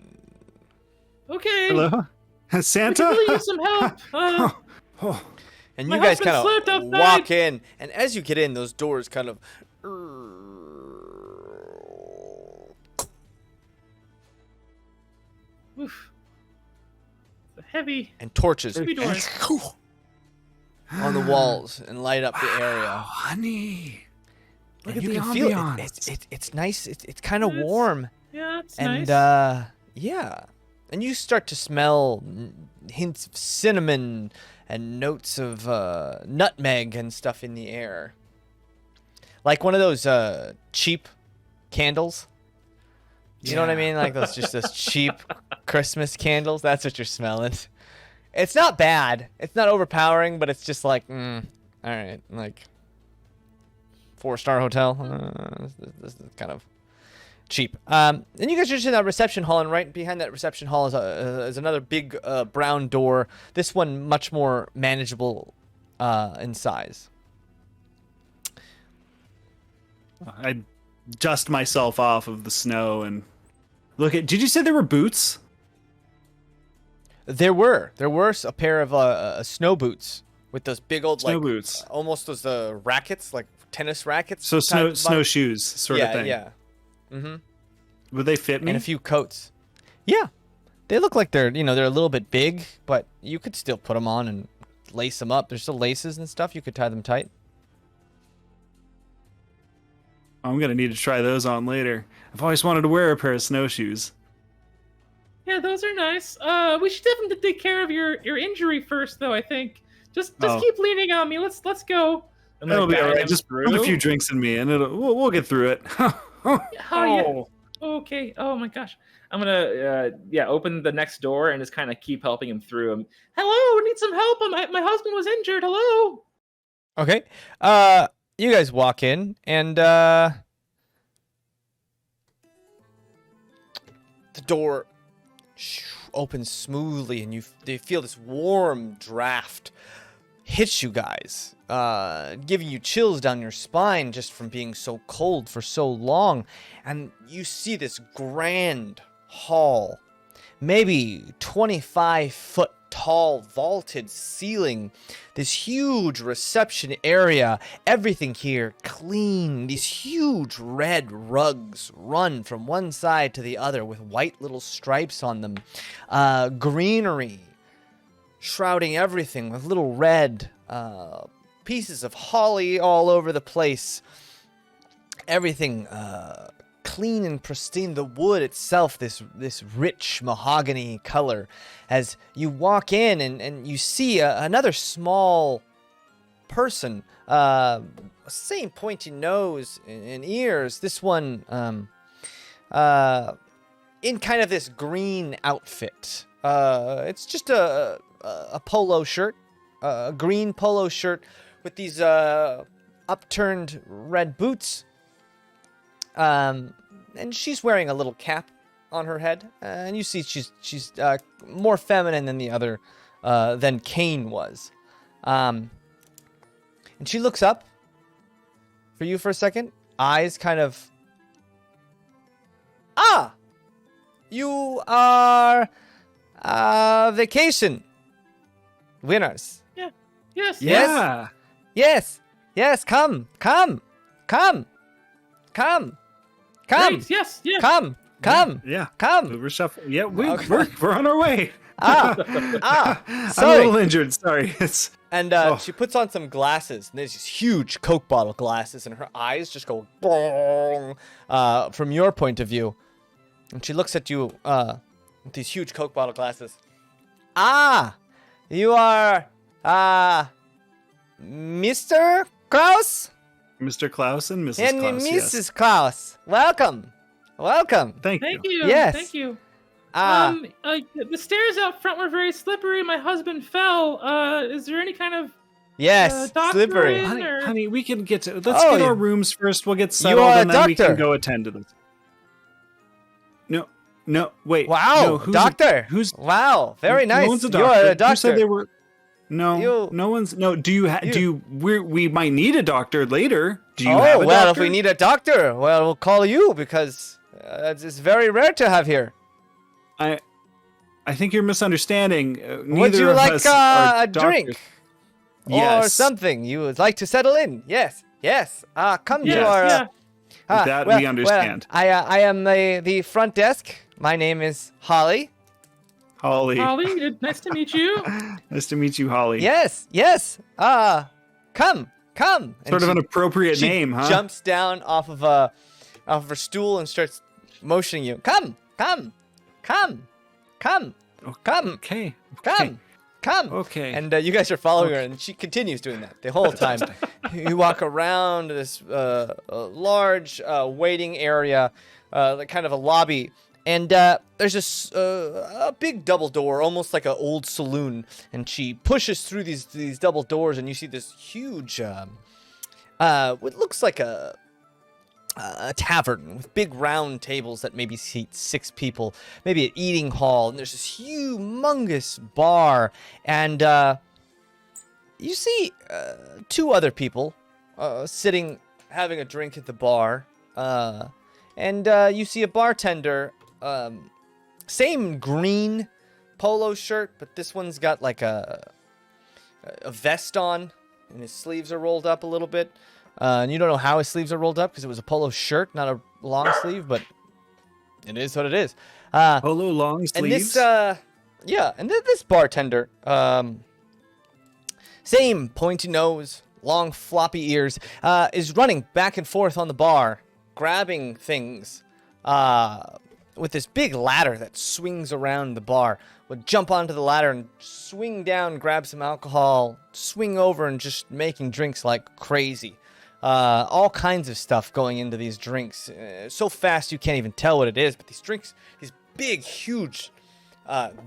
Okay. Hello? We Santa? could really use some help. Oh, And My you guys husband kind slept of outside. walk in, and as you get in, those doors kind of Oof. It's a heavy, and torches heavy doors. on the walls and light up the area. honey. Look And at you the can feel ambiance. it's nice. It's kind of It's- warm, Yeah, it's and nice. yeah, and you start to smell hints of cinnamon and notes of nutmeg and stuff in the air, like one of those cheap candles. You know what I mean? Like those cheap Christmas candles. That's what you're smelling. It's not bad. It's not overpowering, but it's just like, all right, like 4-star hotel. This is kind of cheap. And you guys are just in that reception hall, and right behind that reception hall is another big brown door. This one much more manageable in size. I dust myself off of the snow and look at. Did you say there were boots? There were a pair of snow boots with those big old Snow like boots. almost those rackets, like tennis rackets. So type of snowshoes sort of thing. Yeah. Mm-hmm. Would they fit me? And a few coats. Yeah, they look like they're a little bit big, but you could still put them on and lace them up. There's still laces and stuff. You could tie them tight. I'm gonna need to try those on later. I've always wanted to wear a pair of snowshoes. Yeah, those are nice. We should definitely take care of your injury first, though. I think. Just Oh. keep leaning on me. Let's go. I'm It'll gonna be guide alright. him Just through. put a few drinks in me, and we'll get through it. Oh, yeah. Oh. Okay. Oh my gosh. I'm gonna open the next door and just kind of keep helping him through him. Hello. Need some help. My husband was injured. Hello. Okay. You guys walk in, and the door opens smoothly, and you feel this warm draft hit you guys, giving you chills down your spine just from being so cold for so long. And you see this grand hall, maybe 25-foot tall vaulted ceiling, this huge reception area, everything here clean. These huge red rugs run from one side to the other with white little stripes on them, greenery shrouding everything with little red pieces of holly all over the place. Everything clean and pristine. The wood itself, this rich mahogany color. As you walk in and you see another small person, same pointy nose and ears. This one in kind of this green outfit. It's just a polo shirt, a green polo shirt with these upturned red boots. And she's wearing a little cap on her head, and you see she's more feminine than the other, than Kane was. And she looks up for you for a second, eyes kind of. Ah, you are vacation winners. Yes. Yes. Yeah. Yes, come. Great. Yes. Come. Yeah. Come. We're shuffling. Yeah, Okay. we're on our way. Sorry. I'm a little injured. Sorry. It's And she puts on some glasses, and there's these huge Coke bottle glasses, and her eyes just go bong, from your point of view. And she looks at you with these huge Coke bottle glasses. Ah, you are Mr. Klaus Mr. Klause and Mrs. and Klause. Mrs. Yes. Klaus. Welcome. Thank Thank you. you. Yes. Thank you. The stairs out front were very slippery. My husband fell. Is there any kind of Yes, doctor slippery. in, or- Honey, we can get to. Let's Oh, get yeah. our rooms first. We'll get settled, are a and then we can doctor. go attend to this. No, wait. Wow, no, who's doctor. who's wow, very nice. No one's a You doctor. are a doctor. Who said they were? No, You- no one's. No, do you? You- Do you? We might need a doctor later. Do you oh, have a well, doctor? if we need a doctor, well, we'll call you because it's very rare to have here. I think you're misunderstanding. Would Neither you of like us are a drink doctors. or Yes. something? You would like to settle in? Yes, yes. Come to Yes, our. yeah. That we understand. I am the front desk. My name is Holly. Holly. Holly, nice to meet you. Nice to meet you, Holly. Yes, yes. Come. And Sort of she- an appropriate she name, huh? jumps down off of her stool and starts motioning you. Come. Okay. Come. Okay. And you guys are following her, and she continues doing that the whole time. You walk around this large waiting area, like kind of a lobby, and there's a big double door, almost like an old saloon. And she pushes through these double doors, and you see this huge, what looks like a tavern with big round tables that maybe seat 6 people, maybe an eating hall, and there's this humongous bar, and you see 2 other people sitting having a drink at the bar, and you see a bartender, same green polo shirt, but this one's got like a vest on, and his sleeves are rolled up a little bit. And you don't know how his sleeves are rolled up because it was a polo shirt, not a long sleeve, but it is what it is. Polo long And sleeves. this bartender, same pointy nose, long floppy ears, is running back and forth on the bar, grabbing things with this big ladder that swings around the bar. Would jump onto the ladder and swing down, grab some alcohol, swing over, and just making drinks like crazy. All kinds of stuff going into these drinks. So fast you can't even tell what it is, but these drinks, these big, huge,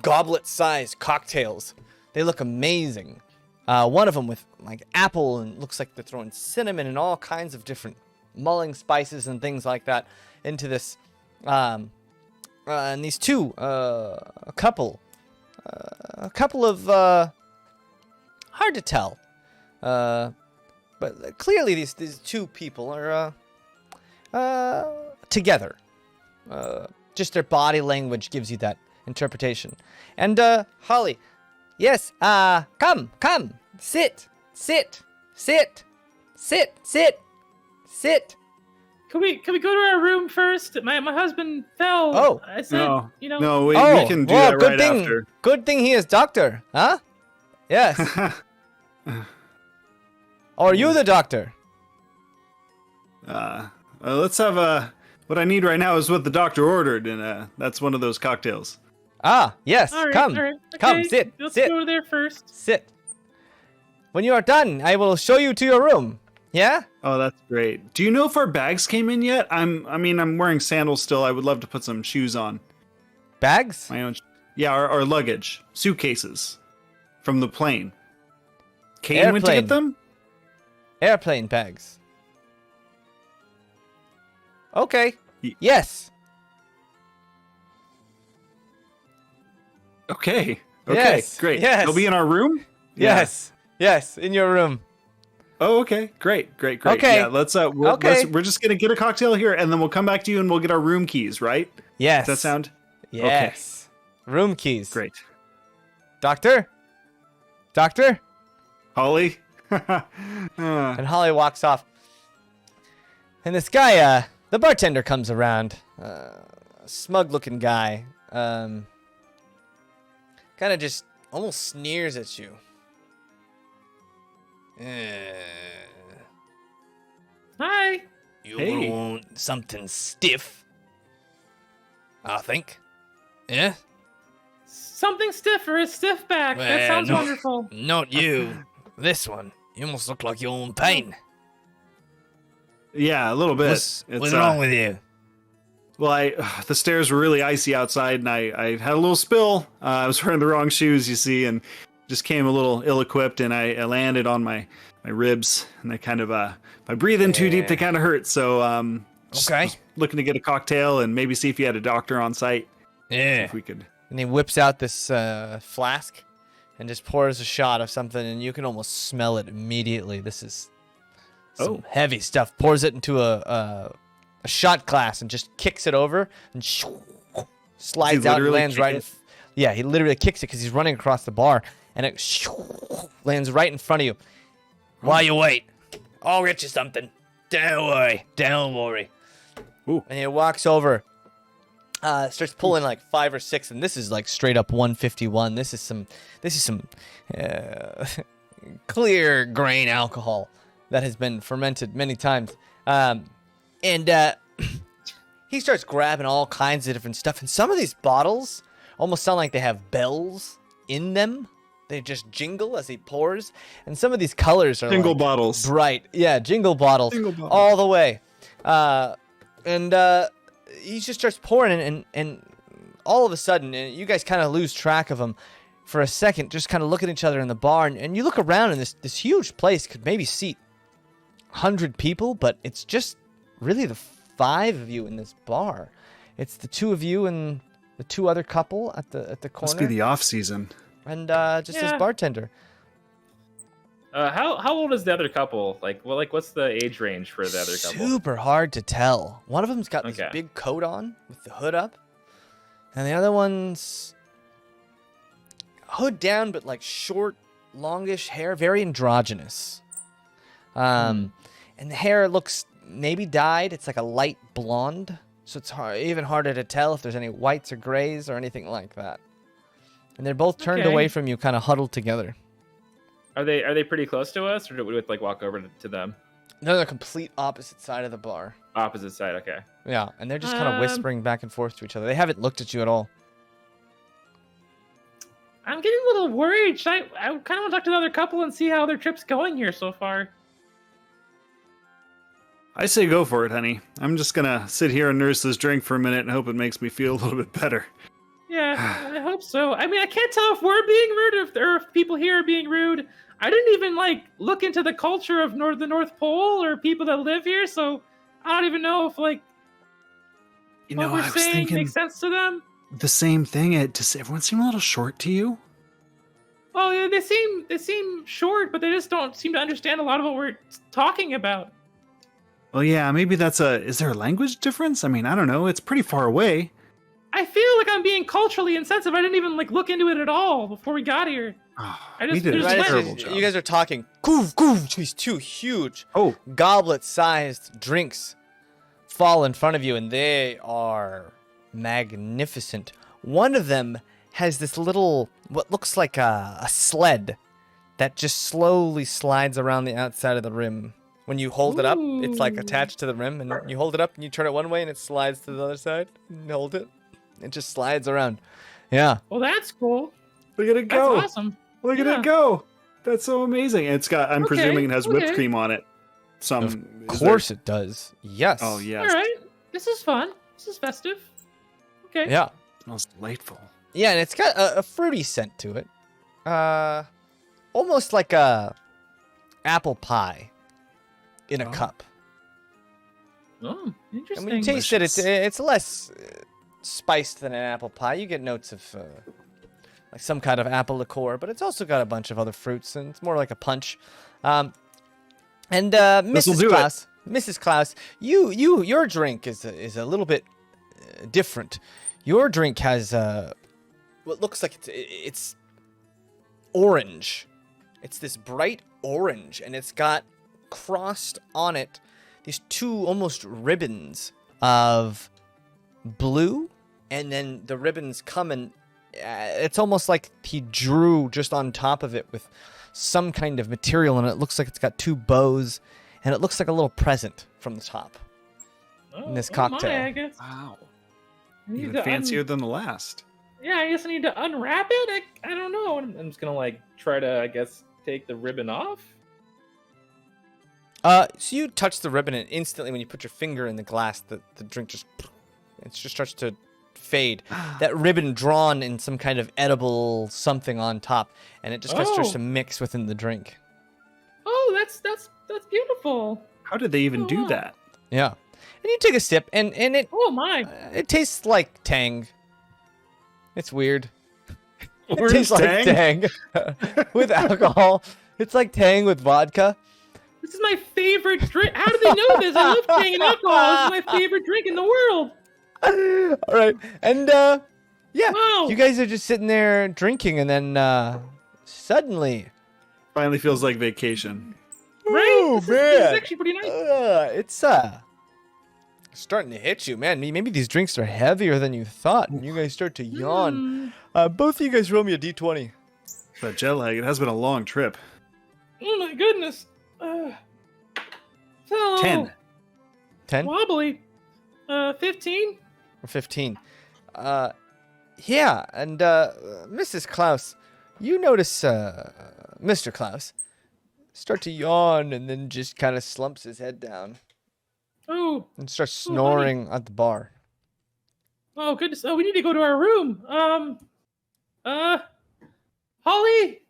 goblet-sized cocktails, they look amazing. One of them with like apple, and looks like they're throwing cinnamon and all kinds of different mulling spices and things like that into this. And these 2, a couple of hard to tell. But clearly these 2 people are together. Just their body language gives you that interpretation. And Holly, yes, come, sit. Can we go to our room first? My husband fell. Oh. I said, no, we Oh, can do well, that good right thing, after. Good thing he is doctor, huh? Yes. Or are you the doctor? Let's have what I need right now is what the doctor ordered, and that's one of those cocktails. Ah, yes. all right, Come, all right. come, Okay, sit, Let's sit. go there first. Sit. When you are done, I will show you to your room. Yeah? Oh, that's great. Do you know if our bags came in yet? I'm wearing sandals still. I would love to put some shoes on. Bags? My own. Yeah, our luggage, suitcases, from the plane. Kane went to Airplane. get them. Airplane bags. Okay. Y- Yes. Okay. Okay. Yes, Great. yes. They'll be in our room. Yeah. Yes. Yes. In your room. Oh, okay. Great. Okay. Yeah. Okay. We're just gonna get a cocktail here, and then we'll come back to you, and we'll get our room keys. Right? Yes. Does that sound Yes. Room keys. great? Doctor? Holly. And Holly walks off. And this guy, the bartender comes around. A smug-looking guy. Kind of just almost sneers at you. Hi. You Hey. want something stiff? I think. Yeah? Something stiff or a stiff back. That sounds no. wonderful. Not you. This one. You almost look like you're in pain. Yeah, a little bit. What's wrong with you? Well, the stairs were really icy outside, and I had a little spill. I was wearing the wrong shoes, you see, and just came a little ill-equipped, and I landed on my ribs, and they kind of if I breathe in too deep, they kind of hurt. So just looking to get a cocktail and maybe see if you had a doctor on site. Yeah. If we could. And he whips out this flask and just pours a shot of something, and you can almost smell it immediately. This is some heavy stuff. Pours it into a shot glass and just kicks it over and slides out and lands right. Yeah, he literally kicks it because he's running across the bar, and it lands right in front of you. While you wait, I'll get you something. Don't worry. Ooh. And he walks over. Starts pulling like 5 or 6, and this is like straight up 151. This is some clear grain alcohol that has been fermented many times. And he starts grabbing all kinds of different stuff, and some of these bottles almost sound like they have bells in them. They just jingle as he pours, and some of these colors are Jingle like bottles. bright. Yeah, jingle bottles all the way. He just starts pouring, and all of a sudden, you guys kind of lose track of him for a second, just kind of look at each other in the bar, and you look around, and this huge place could maybe seat 100 people, but it's just really the 5 of you in this bar. It's the 2 of you and the 2 other couple at the corner. Must be the off season. And just this bartender. How old is the other couple? What's the age range for the other couple? Super hard to tell. One of them's got this big coat on with the hood up, and the other one's hood down, but like short, longish hair, very androgynous. And the hair looks maybe dyed. It's like a light blonde, so it's even harder to tell if there's any whites or grays or anything like that. And they're both turned away from you, kind of huddled together. Are they pretty close to us, or do we walk over to them? They're the complete opposite side of the bar. Opposite side, okay. Yeah, and they're just kind of whispering back and forth to each other. They haven't looked at you at all. I'm getting a little worried. I kind of want to talk to the other couple and see how their trip's going here so far. I say go for it, honey. I'm just gonna sit here and nurse this drink for a minute and hope it makes me feel a little bit better. Yeah, I hope so. I mean, I can't tell if we're being rude or if people here are being rude. I didn't even look into the culture of the North Pole or people that live here, so I don't even know if what we're saying makes sense to them. The same thing. Does everyone seem a little short to you? Oh, yeah, they seem short, but they just don't seem to understand a lot of what we're talking about. Well, yeah, maybe is there a language difference? I mean, I don't know. It's pretty far away. I feel like I'm being culturally insensitive. I didn't even look into it at all before we got here. We did a terrible job. job. You guys are talking. These 2 huge goblet-sized drinks fall in front of you, and they are magnificent. One of them has this little, what looks like a sled that just slowly slides around the outside of the rim. When you hold it up, it's attached to the rim, and you hold it up and you turn it one way and it slides to the other side. And hold it. It just slides around. Yeah. Well, that's cool. Look at it go. That's awesome. Look at it go. That's so amazing. It's got, I'm presuming it has whipped cream on it. Of course it does. Yes. Oh, yes. All right. This is fun. This is festive. Okay. Yeah. It smells delightful. Yeah, and it's got a fruity scent to it. Almost like a apple pie in a cup. Oh, interesting. And when you taste it, it's less spiced than an apple pie. You get notes of some kind of apple liqueur, but it's also got a bunch of other fruits, and it's more like a punch. Mrs. Klause, your drink is a little bit different. Your drink has what looks like it's orange. It's this bright orange, and it's got crossed on it these 2 almost ribbons of blue, and then the ribbons come and it's almost like he drew just on top of it with some kind of material, and it looks like it's got 2 bows, and it looks like a little present from the top in this cocktail. I guess. Wow. I Even fancier than the last. Yeah, I guess I need to unwrap it. I don't know. I'm just gonna try to take the ribbon off. So you touch the ribbon, and instantly when you put your finger in the glass, the drink just it just starts to fade. That ribbon drawn in some kind of edible something on top, and it just kind of starts to mix within the drink. Oh, that's beautiful. How did they even do wow. that? Yeah, and you take a sip, and it Oh my. it tastes like Tang. It's weird. It Orange tastes like Tang with alcohol. It's like Tang with vodka. This is my favorite drink. How do they know this? I love Tang and alcohol. This is my favorite drink in the world. All right, and yeah, Wow. you guys are just sitting there drinking, and then suddenly, Finally feels like vacation. Right? oh This man, is actually pretty nice. it's starting to hit you, man. Maybe these drinks are heavier than you thought, and you guys start to yawn. Both of you guys roll me a d20. That jet lag, it has been a long trip. Oh my goodness. So 10. 10 wobbly. 15. or 15. Yeah, and Mrs. Klause, you notice Mr. Klause start to yawn and then just kind of slumps his head down Oh. and starts snoring at the bar. Oh goodness. Oh, we need to go to our room. Holly.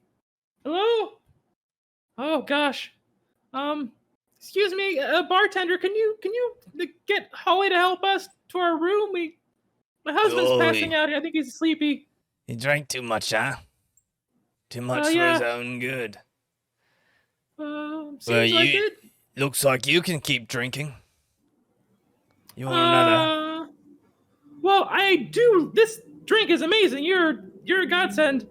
Hello. Oh gosh. Excuse me, bartender. Can you get Holly to help us to our room? My husband's Holly. passing out here. I think he's sleepy. He drank too much, huh? Too much for his own good. Seems like it. Looks like you can keep drinking. You Well, I do. This drink is amazing. You're a godsend.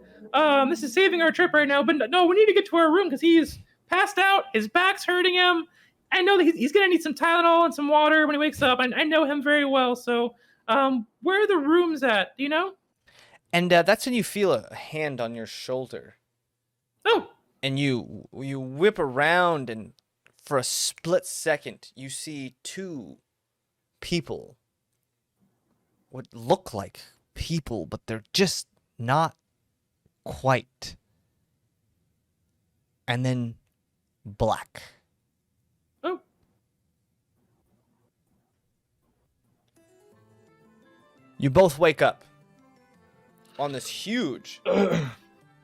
This is saving our trip right now. But no, we need to get to our room because he's passed out. His back's hurting him. I know that he's gonna need some Tylenol and some water when he wakes up. I know him very well. So, where are the rooms at? Do you know? And that's when you feel a hand on your shoulder. Oh. And you whip around, and for a split second, you see two people. What look like people, but they're just not quite. And then black. Oh. You both wake up on this huge,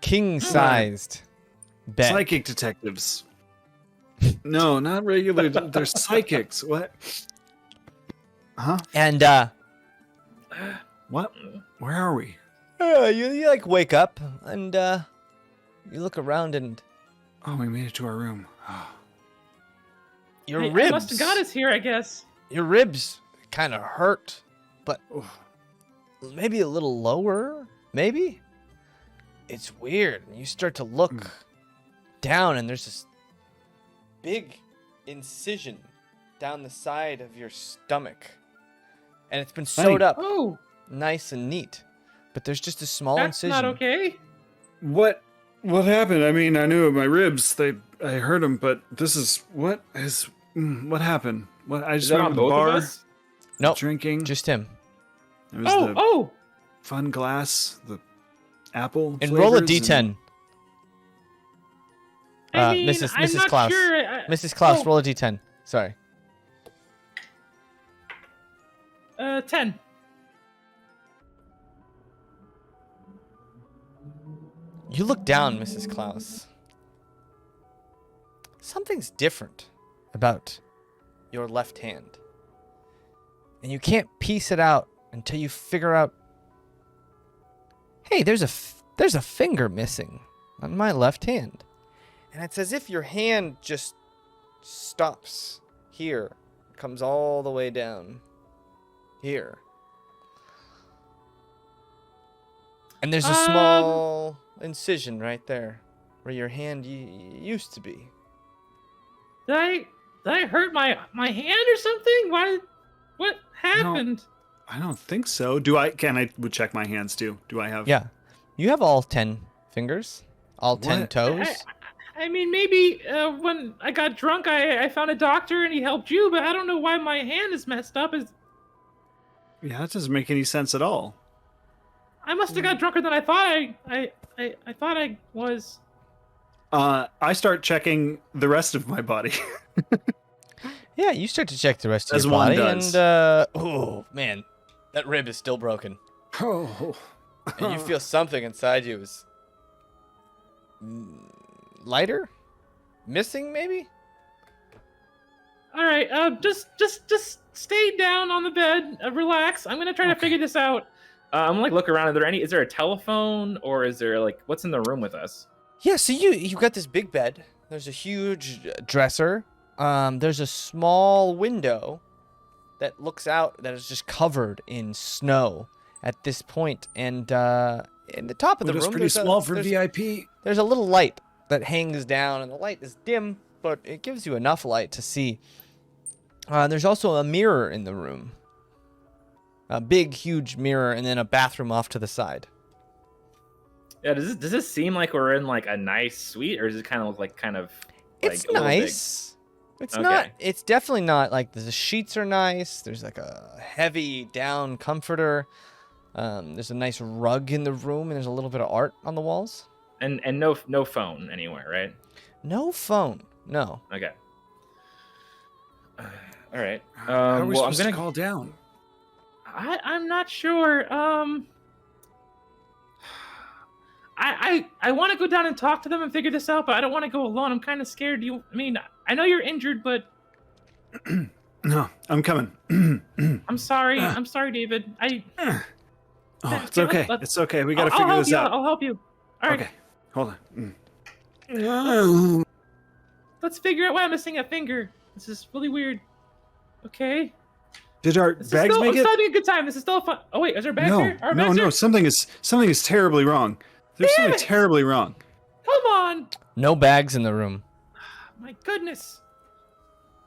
king-sized bed. Psychic detectives. No, not regular. They're psychics. What? Huh? And What? Where are we? you like wake up and you look around and Oh, we made it to our room. your I ribs. must have got us here, I guess. Your ribs kind of hurt, but maybe a little lower. Maybe it's weird. You start to look down, and there's this big incision down the side of your stomach, and it's been sewed up Oh, nice and neat. But there's just a small that's incision. not okay. What happened? I mean, I knew my ribs. I heard them, but this is what happened? What I just Is that went on to the both bar of us? Nope, drinking. just him. There was the Oh, fun glass, the apple. And roll a flavors, d10. I mean, Mrs. I'm not Klaus. sure. Mrs. Klaus, Oh. roll a d10. Sorry. 10. You look down, Mrs. Klaus. Something's different about your left hand. And you can't piece it out until you figure out, hey, there's a finger missing on my left hand. And it's as if your hand just stops here, comes all the way down here. And there's a small incision right there where your hand used to be. Did I hurt my hand or something? Why? What happened? I don't think so. Can I would check my hands too? Do I have? Yeah. You have all 10 fingers, all 10 What? toes. I mean, maybe when I got drunk, I found a doctor and he helped you, but I don't know why my hand is messed up. Yeah, that doesn't make any sense at all. I must have got drunker than I thought I thought I was. I start checking the rest of my body. Yeah, you start to check the rest of As your one body, does. and oh man, That rib is still broken. Oh. And you feel something inside you is lighter? Missing, maybe? All right, just stay down on the bed. Relax. I'm gonna try to figure this out. I'm like look around. Is there a telephone or is there like what's in the room with us? Yeah, so you got this big bed. There's a huge dresser. There's a small window that looks out that is just covered in snow at this point. And in the top of the room, pretty small for VIP. There's a little light that hangs down, and the light is dim, but it gives you enough light to see. There's also a mirror in the room. A big, huge mirror, and then a bathroom off to the side. Yeah, does this seem like we're in like a nice suite, or does it kind of look like It's a little nice. It's Okay. not. It's definitely not like the sheets are nice. There's like a heavy down comforter. There's a nice rug in the room, and there's a little bit of art on the walls. And no phone anywhere, right? No phone. No. Okay. All right. How are we well, I'm supposed gonna to call down? I'm not sure. I want to go down and talk to them and figure this out, but I don't want to go alone. I'm kind of scared. I know you're injured, but No, I'm coming. I'm sorry. I'm sorry, David. Oh, it's Okay, okay. let's- It's okay. We gotta I'll figure help this you. out. I'll help you. All right. Okay, hold on. Let's figure out why I'm missing a finger. This is really weird. Okay. Did our This is bags still, make I'm it? still having a good time. This is still fun. Oh wait, is there a bag No, here? Are no, bags no. here? Something is terribly wrong. There's Damn something it! terribly wrong. Come on. No bags in the room. My goodness.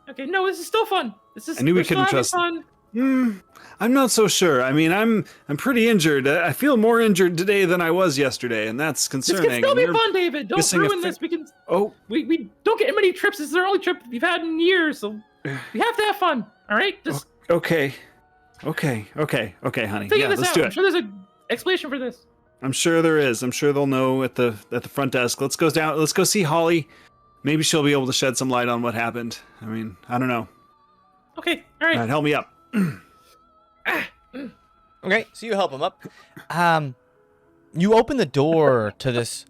Okay, no, this is still fun. I knew we we're still couldn't having trust- fun. I'm not so sure. I mean, I'm pretty injured. I feel more injured today than I was yesterday, and that's This concerning. can still And be you're fun, David. Don't missing a ruin fi- this. Oh, We don't get many trips. This is our only trip we've had in years, so we have to have fun. All right, just okay, honey. figure Yeah, this let's out. do I'm it. sure there's an explanation for this. I'm sure there is. I'm sure they'll know at the front desk. Let's go down. Let's go see Holly. Maybe she'll be able to shed some light on what happened. I mean, I don't know. Okay, all All right. right, help me up. Okay, so you help him up. You open the door to this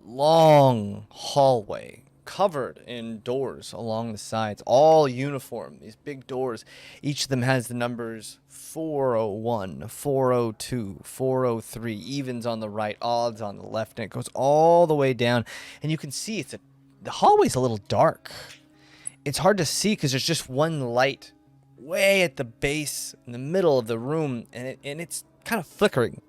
long hallway covered in doors along the sides, all uniform. These big doors. Each of them has the numbers 401, 402, 403, evens on the right, odds on the left, and it goes all the way down. And you can see the hallway's a little dark. It's hard to see because there's just one light way at the base in the middle of the room, and it's kind of flickering.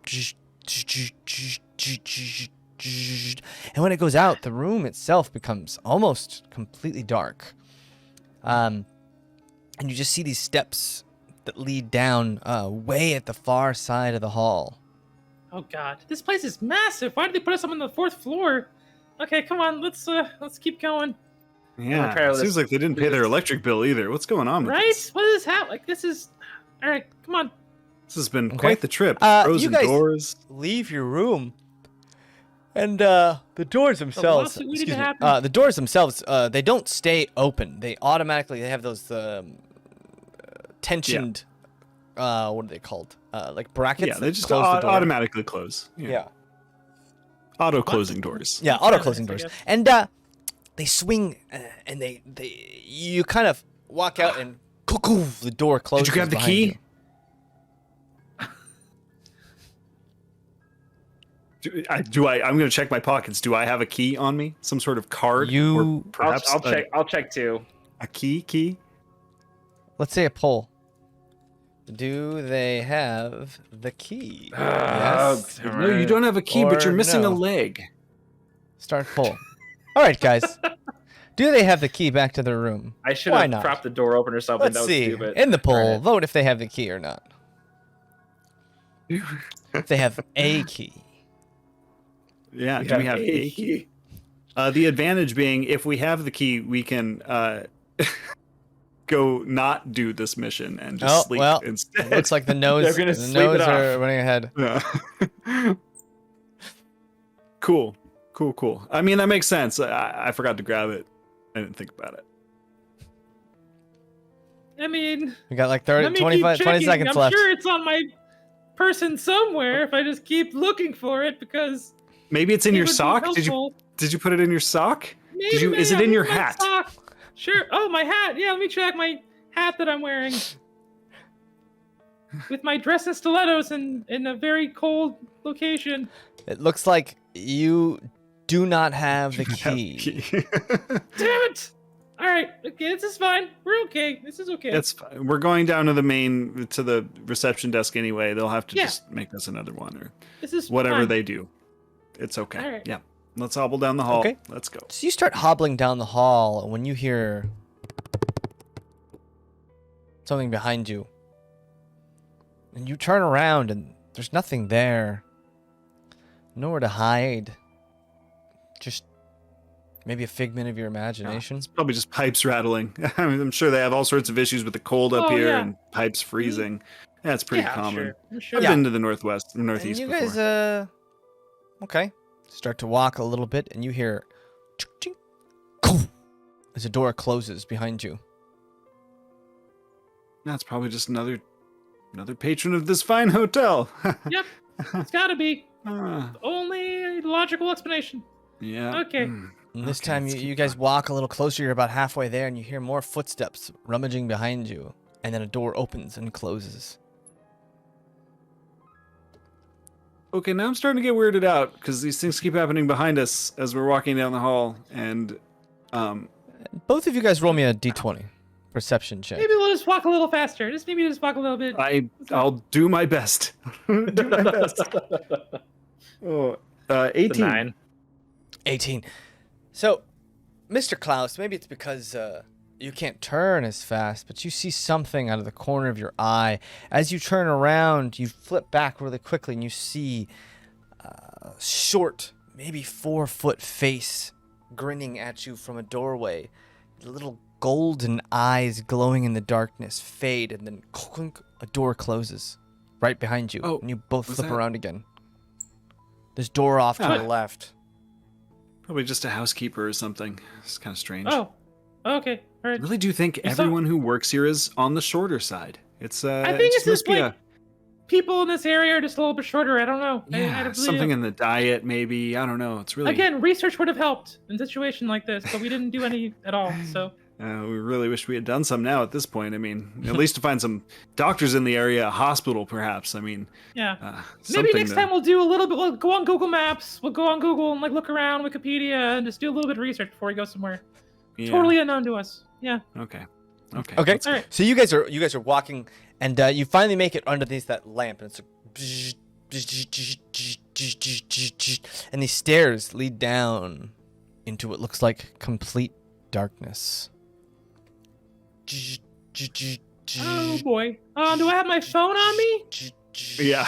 And when it goes out, the room itself becomes almost completely dark. And you just see these steps that lead down way at the far side of the hall. Oh God, this place is massive. Why did they put us up on the 4th floor? Okay, come on, let's keep going. Yeah, try it this- seems like they didn't pay their electric bill either. What's going on with Right? this? What is happening? Like this is. All right, come on. This has been Okay. quite the trip. You Frozen guys- doors. Leave your room. And the doors themselves, lawsuit waiting to excuse me, happen. the doors themselves, they don't stay open. They have those tensioned, what are they called? Like brackets. Yeah, they just close the door. automatically close. Yeah. Auto closing doors. Yeah, Makes auto sense, closing I doors. guess. And they swing, and you kind of walk out, and the door closes. Did you grab the behind key? you. I'm going to check my pockets. Do I have a key on me? Some sort of card? You- or perhaps I'll check. I'll check too. a key? Let's say a poll. Do they have the key? Oh, Yes. No, you don't have a key, but Or you're missing no. a leg. Start poll. All right, guys. Do they have the key back to their room? I should Why have not? propped the door open or something. Let's that was see. stupid. In the poll, Darn it. vote if they have the key or not. If they have a key. Yeah, do we have a key? The advantage being, if we have the key, we can go not do this mission and just Oh, sleep well, instead. Looks like the nose. They're gonna the sleep nose it off. are running ahead. Yeah. Cool. I mean, that makes sense. I forgot to grab it. I didn't think about it. I mean, We got like let 30, me 25, keep 20 checking. seconds I'm left. sure it's on my person somewhere if I just keep looking for it because Maybe it's in it your would be sock. helpful. Did you put it in your sock? Maybe, Is it in your hat? Sock. Sure. Oh, my hat. Yeah, let me check my hat that I'm wearing. With my dress and stilettos in a very cold location. It looks like you do not have the key. Damn it! All right. Okay, this is fine. We're okay. This is okay. It's fine. We're going down to the reception desk anyway. They'll have to just make us another one or This is whatever fine. they do. It's okay. All right. Yeah. Let's hobble down the hall. Okay. Let's go. So you start hobbling down the hall, and when you hear something behind you, and you turn around, and there's nothing there. Nowhere to hide. Just maybe a figment of your imagination. It's probably just pipes rattling. I mean, I'm sure they have all sorts of issues with the cold up here yeah. and pipes freezing. That's pretty Yeah, common. I'm sure. I've been to the northwest, northeast And you before. guys, okay, start to walk a little bit, and you hear, ching, ching, as a door closes behind you. That's probably just another patron of this fine hotel. Yep. It's gotta be. Ah, Only logical explanation. yeah. Okay. Hmm. And this Okay, time, let's you keep guys going. walk a little closer. You're about halfway there, and you hear more footsteps rummaging behind you. And then a door opens and closes. Okay, now I'm starting to get weirded out because these things keep happening behind us as we're walking down the hall, and Both of you guys roll me a d20 perception check. Maybe we'll just walk a little faster. Maybe just walk a little bit. I'll do my best. Do my best. Oh, 18. 9. 18. So, Mr. Klause, maybe it's because you can't turn as fast, but you see something out of the corner of your eye. As you turn around, you flip back really quickly, and you see a short, maybe 4-foot face grinning at you from a doorway. The little golden eyes glowing in the darkness fade, and then clunk, a door closes right behind you, Oh, and you both was flip that- around again. This door off to Ah. the left. Probably just a housekeeper or something. It's kind of strange. Oh. Okay. All I right. really do think You saw- everyone who works here is on the shorter side. It's I think it's must just be like people in this area are just a little bit shorter. I don't know. I yeah, don't something really, in the diet maybe. I don't know. It's really Again, research would have helped in a situation like this, but we didn't do any at all. So we really wish we had done some now at this point. I mean, at least to find some doctors in the area, a hospital perhaps. I mean, yeah. Maybe something next time we'll do a little bit. We'll go on Google Maps. We'll go on Google and like look around Wikipedia and just do a little bit of research before we go somewhere. yeah. Totally unknown to us. Yeah. Okay. Okay. let's All go. right. So you guys are walking, and you finally make it underneath that lamp, and it's and these stairs lead down into what looks like complete darkness. Oh boy. Do I have my phone on me? Yeah.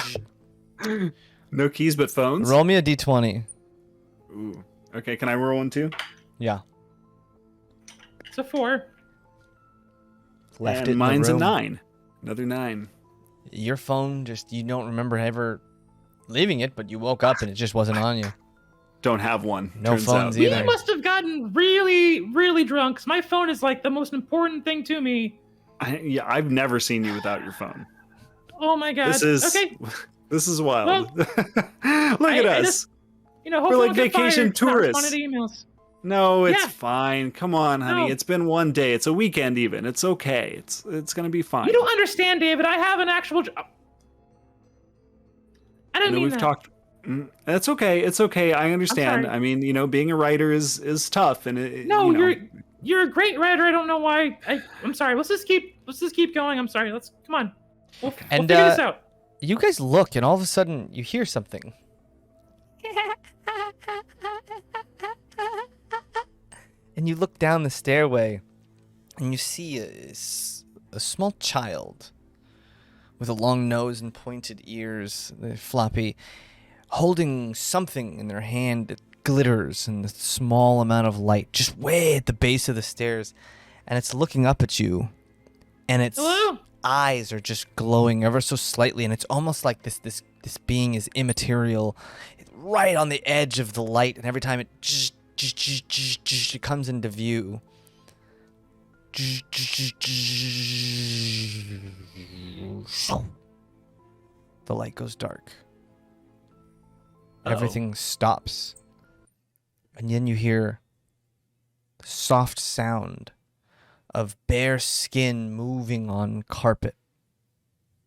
No keys but phones. Roll me a d20. Ooh. Okay, can I roll one too? Yeah. It's a 4. Left And it in mine's the a room. 9. Another 9. Your phone you don't remember ever leaving it, but you woke up and it just wasn't on you. Don't have one. No turns phones out. either. We must have gotten really, really drunk. 'Cause my phone is like the most important thing to me. I've never seen you without your phone. Oh my god. This is Okay. This is wild. Look I at us. just- Hope We're I like don't get vacation fired for not tourists. responding to emails. No, it's Yeah. fine. Come on, honey. No. It's been one day. It's a weekend even. It's okay. It's gonna be fine. You don't understand, David. I have an actual job. I I didn't know mean we've that. talked. That's okay. It's okay. I understand. sorry. I mean, being a writer is tough, and No, you know, you're a great writer. I don't know why. I'm sorry. Let's just keep going. I'm sorry. Come on. We'll And, figure this out. You guys look, and all of a sudden you hear something. And you look down the stairway, and you see a small child with a long nose and pointed ears, they're floppy, holding something in their hand that glitters in a small amount of light, just way at the base of the stairs. And it's looking up at you, and its Hello? eyes are just glowing ever so slightly, and it's almost like this being is immaterial, right on the edge of the light, and every time it comes into view, The light goes dark. Uh-oh. Everything stops. And then you hear the soft sound of bare skin moving on carpet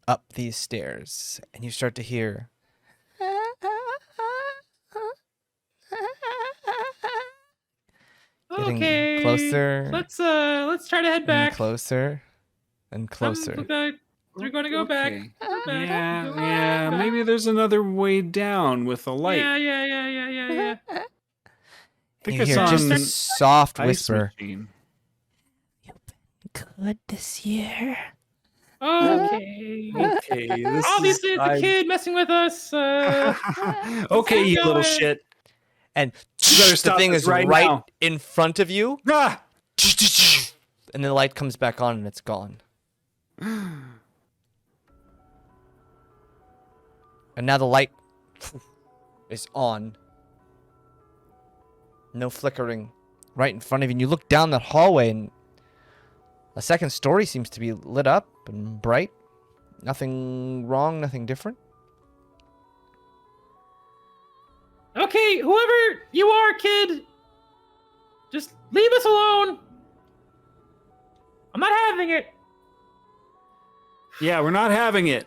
up these stairs. And you start to hear getting Okay. closer. Let's try to head And back. closer and closer. We're going to go back. Okay. Go back. Yeah, Go yeah. back. Maybe there's another way down with a light. Yeah. I And think you it's hear on just a soft Ice whisper. Machine. Good this year. Okay. Okay, this Obviously, it's a kid messing with us. Okay, you Go little ahead. shit. And You better the stop thing this is right right now. in front of you. Ah! And the light comes back on and it's gone. And now the light is on. No flickering right in front of you. And you look down that hallway and a second story seems to be lit up and bright. Nothing wrong, nothing different. Okay, whoever you are, kid, just leave us alone. I'm not having it. Yeah, we're not having it.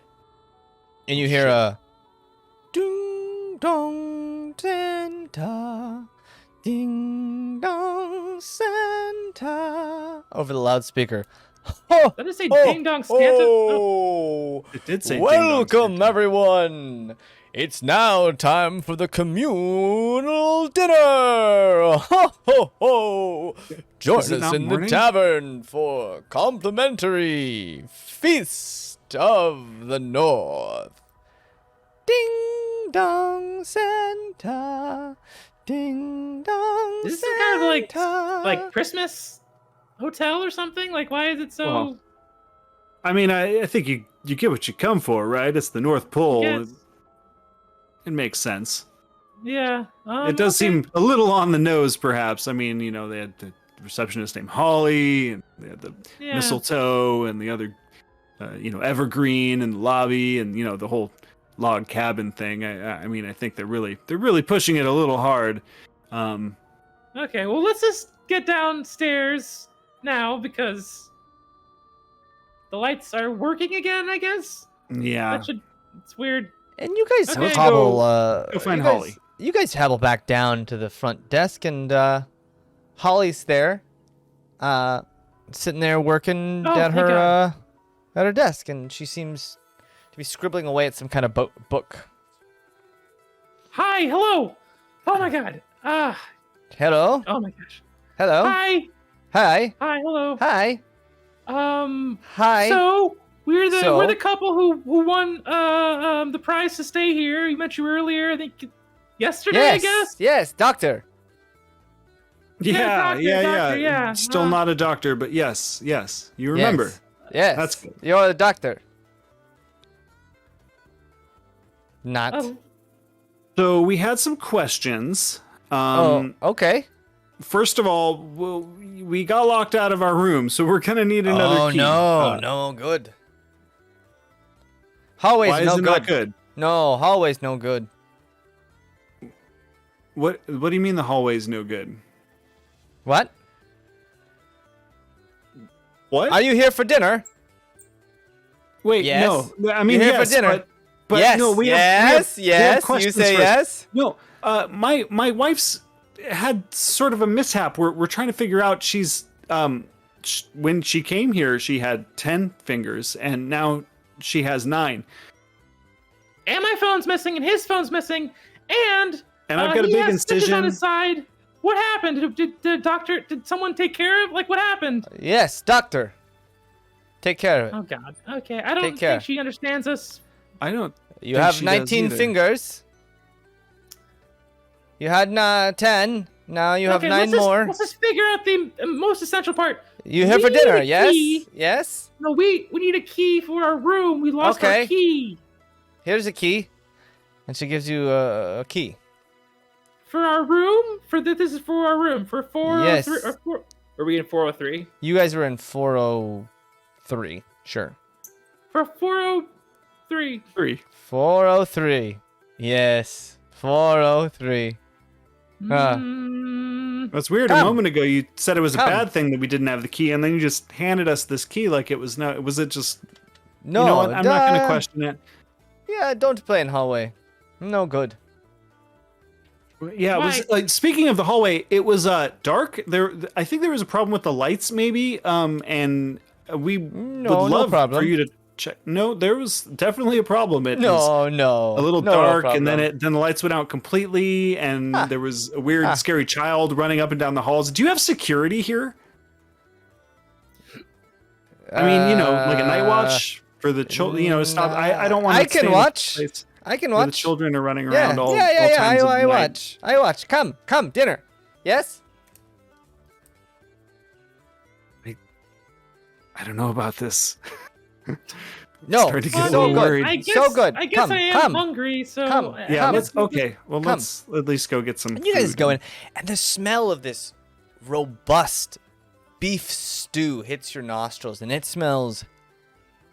And you hear a ding dong Santa, ding dong Santa over the loudspeaker. Oh, Did I say ding dong Santa? Oh. It did say ding dong welcome Santa. everyone. It's now time for the communal dinner. Ho ho ho! Join Is it us not in morning? the tavern for complimentary feast of the North. Ding dong Santa, ding dong Is this Santa. some kind of like Christmas hotel or something? Like, why is it so? Well, I mean, I think you get what you come for, right? It's the North Pole. Yes. It makes sense. Yeah. It does okay. seem a little on the nose, perhaps. I mean, you know, they had the receptionist named Holly, and they had the Yeah. mistletoe, and the other, evergreen in the lobby, and you know the whole log cabin thing. I mean, I think they're really pushing it a little hard. Okay. Well, let's just get downstairs now because the lights are working again. I guess. Yeah. It's weird. And you guys Okay. Let's hobble. go find you guys- Holly. You guys hobble back down to the front desk, and Holly's there, sitting there working Oh, at thank God. her desk, and she seems to be scribbling away at some kind of book. Hi. Hello. Oh my God. Hello. Oh my gosh. Hello. Hi. Hi. Hi. Hello. Hi. Hi. So we're So? the couple who won the prize to stay here. You mentioned earlier, I think yesterday, yes. I guess. Yes, doctor. Yeah, doctor, yeah. yeah. Still not a doctor, but yes. You remember. Yes. Yes. That's good. You're the doctor. Not. Oh, So we had some questions. Okay. First of all, we got locked out of our room, so we're gonna need another key. No good. Hallway's Why is no it good. not good? No, hallway's no good. What do you mean the hallway's no good? What? What? Are you here for dinner? Wait, Yes. no. I mean, You here for yes, dinner? but yes, no, we yes, have, we have yes. You questions say first. yes. No, my wife's had sort of a mishap. We're trying to figure out. She's when she came here, she had 10 fingers, and now she has 9. and my phone's missing, and his phone's missing, and I've got a he big has stitches on incision. his side. What happened? Did the doctor? Did someone take care of? Like, what happened? Yes, doctor. Take care of it. Oh God. Okay, I don't Take care. think she understands us. I don't. You think have she does 19 either. fingers. You had 10. Now you have Okay, 9 more. Let's just figure out the most essential part. You here we for need dinner? a Yes. key. Yes. No, we need a key for our room. We lost Okay. our key Here's a key, and she gives you a key. for our room. This is for our room for 403 Yes. or Were we in 403? You guys were in 403. Sure. For 403. 403. Yes. 403. That's weird. Come. A moment ago, you said it was Come. a bad thing that we didn't have the key, and then you just handed us this key like it was no. Was it just? No. You know what? I'm not going to question it. Yeah, don't play in hallway. No good. Yeah, it was Why? like speaking of the hallway, it was dark. I think there was a problem with the lights, maybe. And we No, would no love problem. for you to check. No, there was definitely a problem. It was No. a little No dark, and problem. then the lights went out completely, and there was a weird, scary child running up and down the halls. Do you have security here? I mean, you know, like a night watch for the children. You know, stop. I don't want to. I can watch. I can Where the watch. children are running Yeah, around all yeah. times of the I night. watch. I watch. Come, dinner. Yes. I don't know about this. No. Starting to get a So little good. worried. I guess, So good. I guess Come, I am come. hungry, so Come. Yeah, Come. let's. Okay, well, Come. let's at least go get some. And you guys food. go in, and the smell of this robust beef stew hits your nostrils, and it smells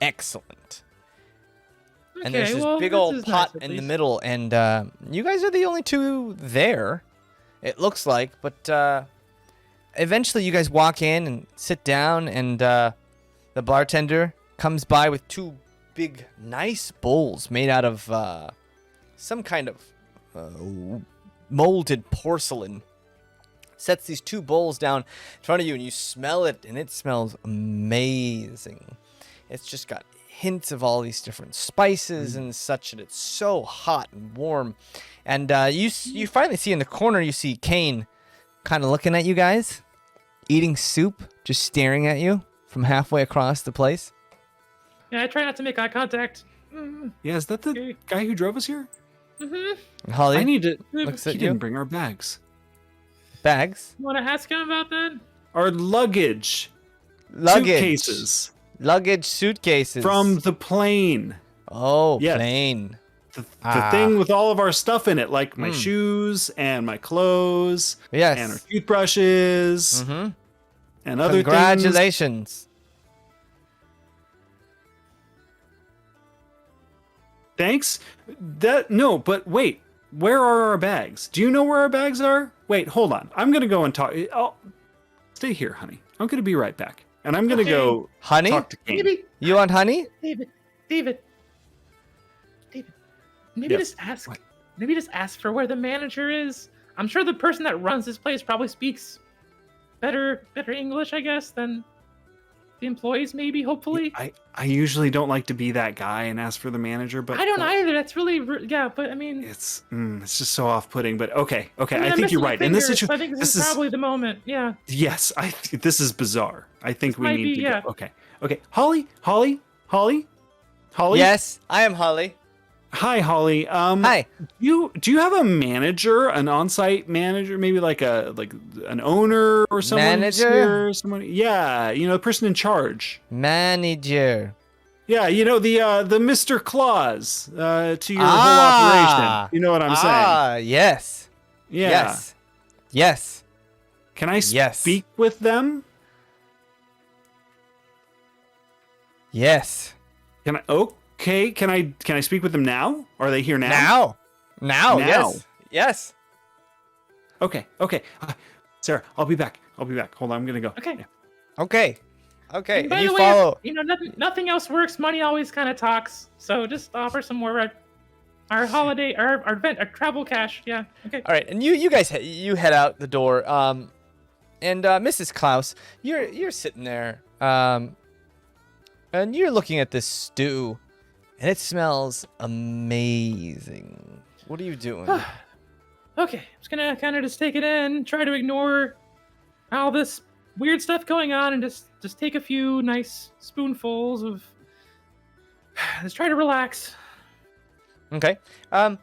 excellent. And there's Okay, this well, big this old is pot nice, at in the least. middle, and you guys are the only two there, it looks like. But eventually you guys walk in and sit down, and the bartender comes by with two big, nice bowls made out of some kind of molded porcelain. Sets these two bowls down in front of you, and you smell it, and it smells amazing. It's just got hints of all these different spices and such, and it's so hot and warm. And you finally see in the corner, you see Kane kind of looking at you guys, eating soup, just staring at you from halfway across the place. Yeah, I try not to make eye contact. Yeah, is that the Okay. guy who drove us here? Mm-hmm. And Holly I need to. looks He at didn't you. bring our bags. Bags. Want to ask him about that? Our luggage. Luggage. Suitcases Luggage suitcases. from the plane. Oh, Yes. plane. The thing with all of our stuff in it, like my shoes and my clothes Yes. and our toothbrushes Mm-hmm. and other things. Congratulations. Thanks. No, but wait. Where are our bags? Do you know where our bags are? Wait, hold on. I'm gonna go and talk. Stay here, honey. I'm gonna be right back, and I'm gonna Okay. go Honey? talk to Kane. Maybe, You want honey? David. Maybe Yes. just ask. Maybe just ask for where the manager is. I'm sure the person that runs this place probably speaks better English, I guess, than the employees. Maybe, hopefully. I usually don't like to be that guy and ask for the manager, but I don't either. That's really yeah. But I mean, It's just so off-putting. But okay, I, mean, I I'm think you're missing a right. In this finger, so situation, I think this is probably the moment. Yeah. yes, this is bizarre. I think we might need be, to yeah. go. Okay, Holly. Yes, I am Holly. Hi, Holly. Hi. Do you have a manager, an on-site manager, maybe like an owner or someone who's Manager? here, someone? Yeah, the person in charge. Manager. Yeah, the Mr. Claus to your whole operation. You know what I'm saying? Ah, yes. Yeah. Yes. Yes. Can I Yes. speak with them? Yes. Can I? Okay. Can I speak with them now? Are they here Now. Now. Yes. Yes. Okay. Sarah, I'll be back. Hold on, I'm gonna go. Okay. Yeah. Okay. Okay. And by And you the way, follow. nothing else works. Money always kind of talks. So just offer some more. Our holiday, our travel cash. Yeah. Okay. All right, and you guys you head out the door. And Mrs. Klaus, you're sitting there. And you're looking at this stew, and it smells amazing. What are you doing? Okay. I'm just gonna kind of just take it in, try to ignore all this weird stuff going on, and just take a few nice spoonfuls of. Just try to relax. Okay. Yeah,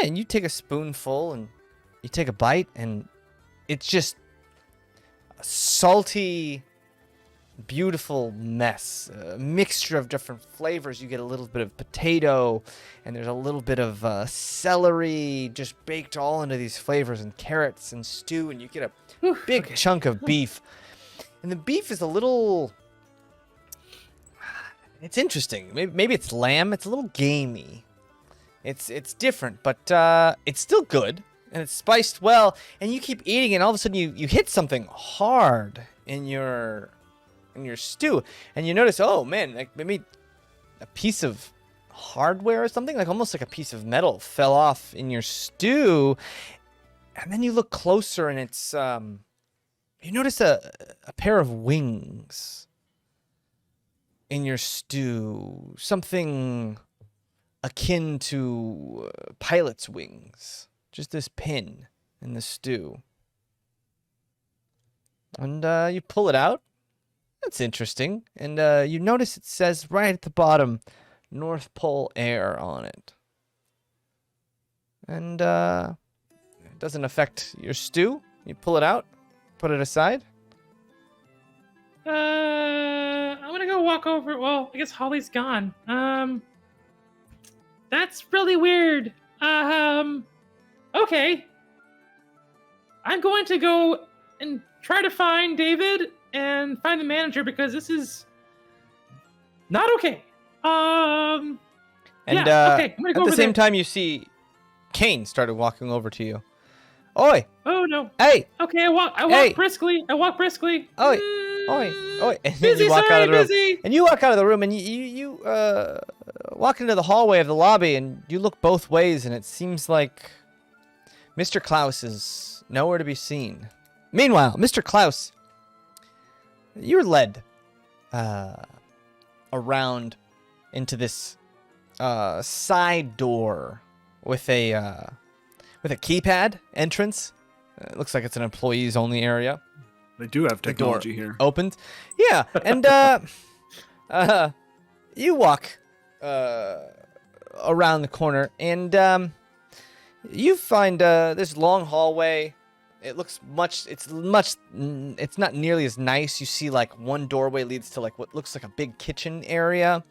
and you take a spoonful and you take a bite, and it's just a salty, beautiful mess, a mixture of different flavors. You get a little bit of potato, and there's a little bit of celery, just baked all into these flavors, and carrots and stew, and you get a big chunk of beef. And the beef is a little... It's interesting. Maybe it's lamb. It's a little gamey. It's different, but it's still good, and it's spiced well, and you keep eating, and all of a sudden you hit something hard in your stew, and you notice, oh man, like maybe a piece of hardware or something, like almost like a piece of metal fell off in your stew. And then you look closer, and it's you notice a pair of wings in your stew, something akin to pilot's wings, just this pin in the stew. And you pull it out. That's interesting. And you notice it says right at the bottom, North Pole Air on it. And it doesn't affect your stew. You pull it out, put it aside. I'm gonna go walk over. Well, I guess Holly's gone. That's really weird. Okay. I'm going to go and try to find David and find the manager, because this is not okay. And yeah, okay. I'm gonna go at the over same there. time, you see Kane started walking over to you. Oi! Oh no. Hey! Okay, I walk Hey. briskly. Oi! Oi! Oi! And then Busy, you walk sorry, out of the room. busy. And you walk out of the room, and you walk into the hallway of the lobby, and you look both ways, and it seems like Mr. Klause is nowhere to be seen. Meanwhile, Mr. Klause, you're led around into this side door with a keypad entrance. It looks like it's an employees only area. They do have technology here. Opens. Yeah, and you walk around the corner, and you find this long hallway. It looks it's not nearly as nice. You see, like, one doorway leads to, like, what looks like a big kitchen area,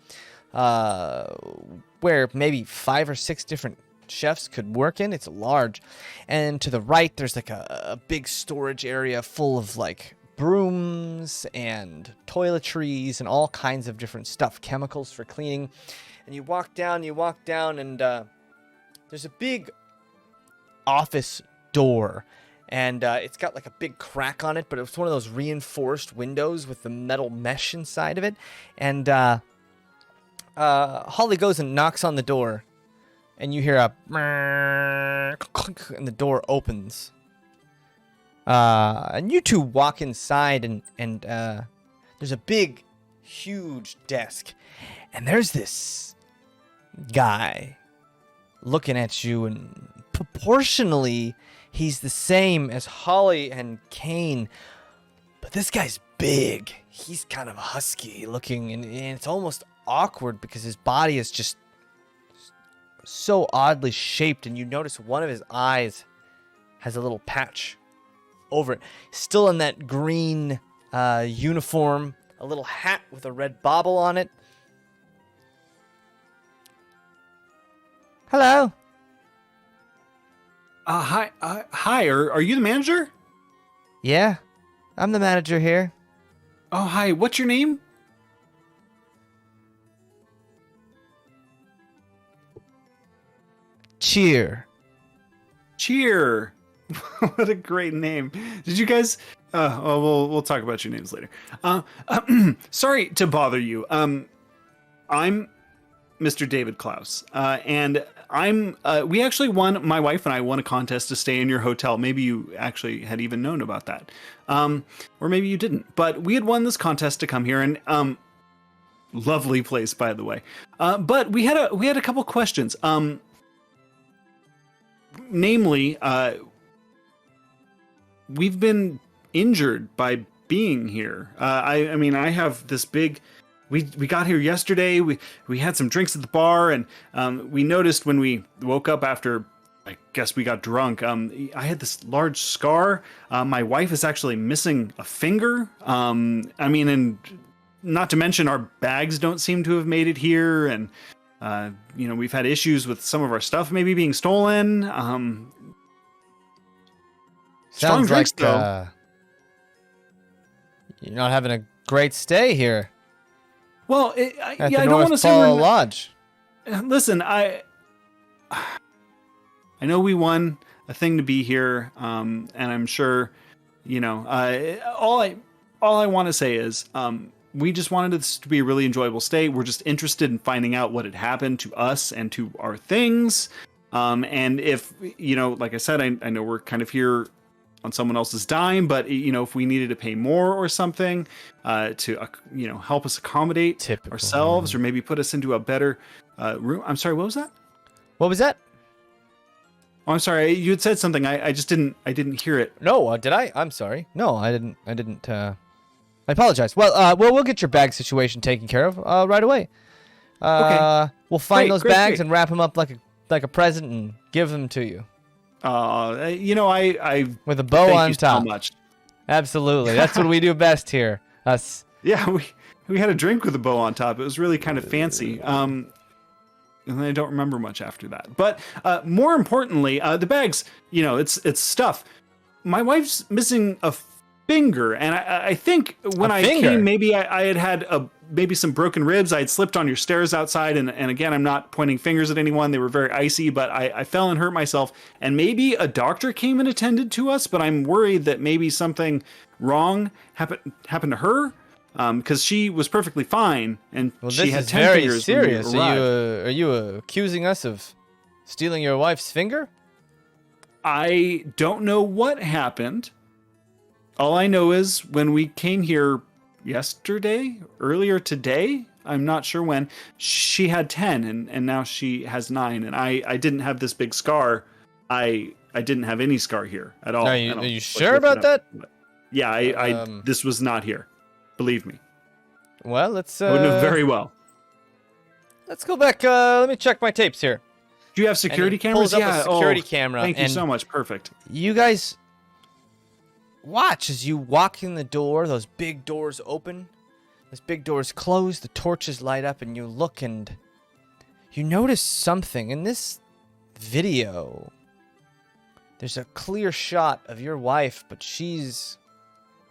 where maybe 5 or 6 different chefs could work in. It's large. And to the right, there's like a big storage area full of, like, brooms and toiletries and all kinds of different stuff, chemicals for cleaning. And you walk down, and there's a big office door, and it's got like a big crack on it, but it's one of those reinforced windows with the metal mesh inside of it. And Holly goes and knocks on the door, and you hear a clink, and the door opens. And you two walk inside, and there's a big, huge desk, and there's this guy looking at you, and proportionally, he's the same as Holly and Kane, but this guy's big. He's kind of husky looking, and it's almost awkward because his body is just so oddly shaped, and you notice one of his eyes has a little patch over it. Still in that green uniform, a little hat with a red bauble on it. Hello. Hi. Are you the manager? Yeah, I'm the manager here. Oh, hi. What's your name? Cheer. Cheer. What a great name. Did you guys... we'll talk about your names later. Sorry to bother you. I'm Mr. David Klause, and we actually won, my wife and I won a contest to stay in your hotel. Maybe you actually had even known about that. Or maybe you didn't, but we had won this contest to come here, and lovely place, by the way. But we had a couple questions. Namely, we've been injured by being here. I mean, I have this big... We got here yesterday. We had some drinks at the bar, and we noticed when we woke up after like guess we got drunk. I had this large scar. My wife is actually missing a finger. I mean, and not to mention our bags don't seem to have made it here, and you know, we've had issues with some of our stuff maybe being stolen. Strong Sounds drinks, like though. you're not having a great stay here Well, at yeah, the I don't want to North say Pole we're. Lodge. Listen, I know we won a thing to be here, and I'm sure, you know, all I want to say is, we just wanted this to be a really enjoyable stay. We're just interested in finding out what had happened to us and to our things, and if, you know, like I said, I know we're kind of here on someone else's dime, but, you know, if we needed to pay more or something to you know, help us accommodate Typical, ourselves, or maybe put us into a better room. I'm sorry, what was that? What was that? Oh, I'm sorry. You had said something. I just didn't. I didn't hear it. No, did I? I'm sorry. No, I didn't. I apologize. Well, we'll get your bag situation taken care of right away. Okay. We'll find Great, those great, bags great. and wrap them up like a present and give them to you You know, I with a bow thank on you top. so much. Absolutely, that's what we do best here. Us. Yeah, we had a drink with a bow on top. It was really kind of fancy. And I don't remember much after that. But more importantly, the bags. You know, it's stuff. My wife's missing a finger, and I think when I came, maybe I had maybe some broken ribs. I had slipped on your stairs outside, and again, I'm not pointing fingers at anyone. They were very icy, but I fell and hurt myself. And maybe a doctor came and attended to us, but I'm worried that maybe something wrong happened to her. Because she was perfectly fine, and she had 10 very fingers. When we serious. arrived. Are you accusing us of stealing your wife's finger? I don't know what happened. All I know is when we came here earlier today, I'm not sure when, she had 10 and now she has 9, and I didn't have this big scar. I didn't have any scar here at all. Are you sure about that? Yeah, this was not here. Believe me. Well, let's I would know very well. let's go back. Let me check my tapes here. Do you have security And he cameras? pulls up a security camera. Thank you and so much. Perfect. You guys watch as you walk in the door. Those big doors open. Those big doors close. The torches light up, and you look and you notice something in this video. There's a clear shot of your wife, but she's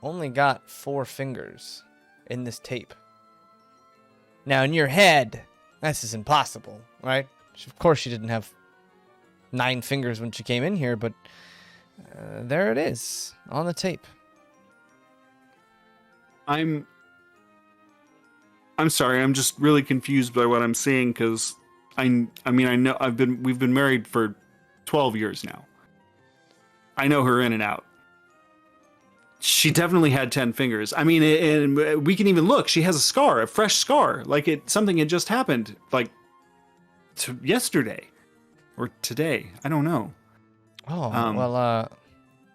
only got 4 fingers in this tape. Now, in your head, this is impossible, right? Of course, she didn't have 9 fingers when she came in here, but there it is on the tape. I'm sorry. I'm just really confused by what I'm seeing, because I mean, I know we've been married for 12 years now. I know her in and out. She definitely had 10 fingers. I mean, and we can even look. She has a scar, a fresh scar, like something had just happened, like yesterday or today. I don't know. Oh, well,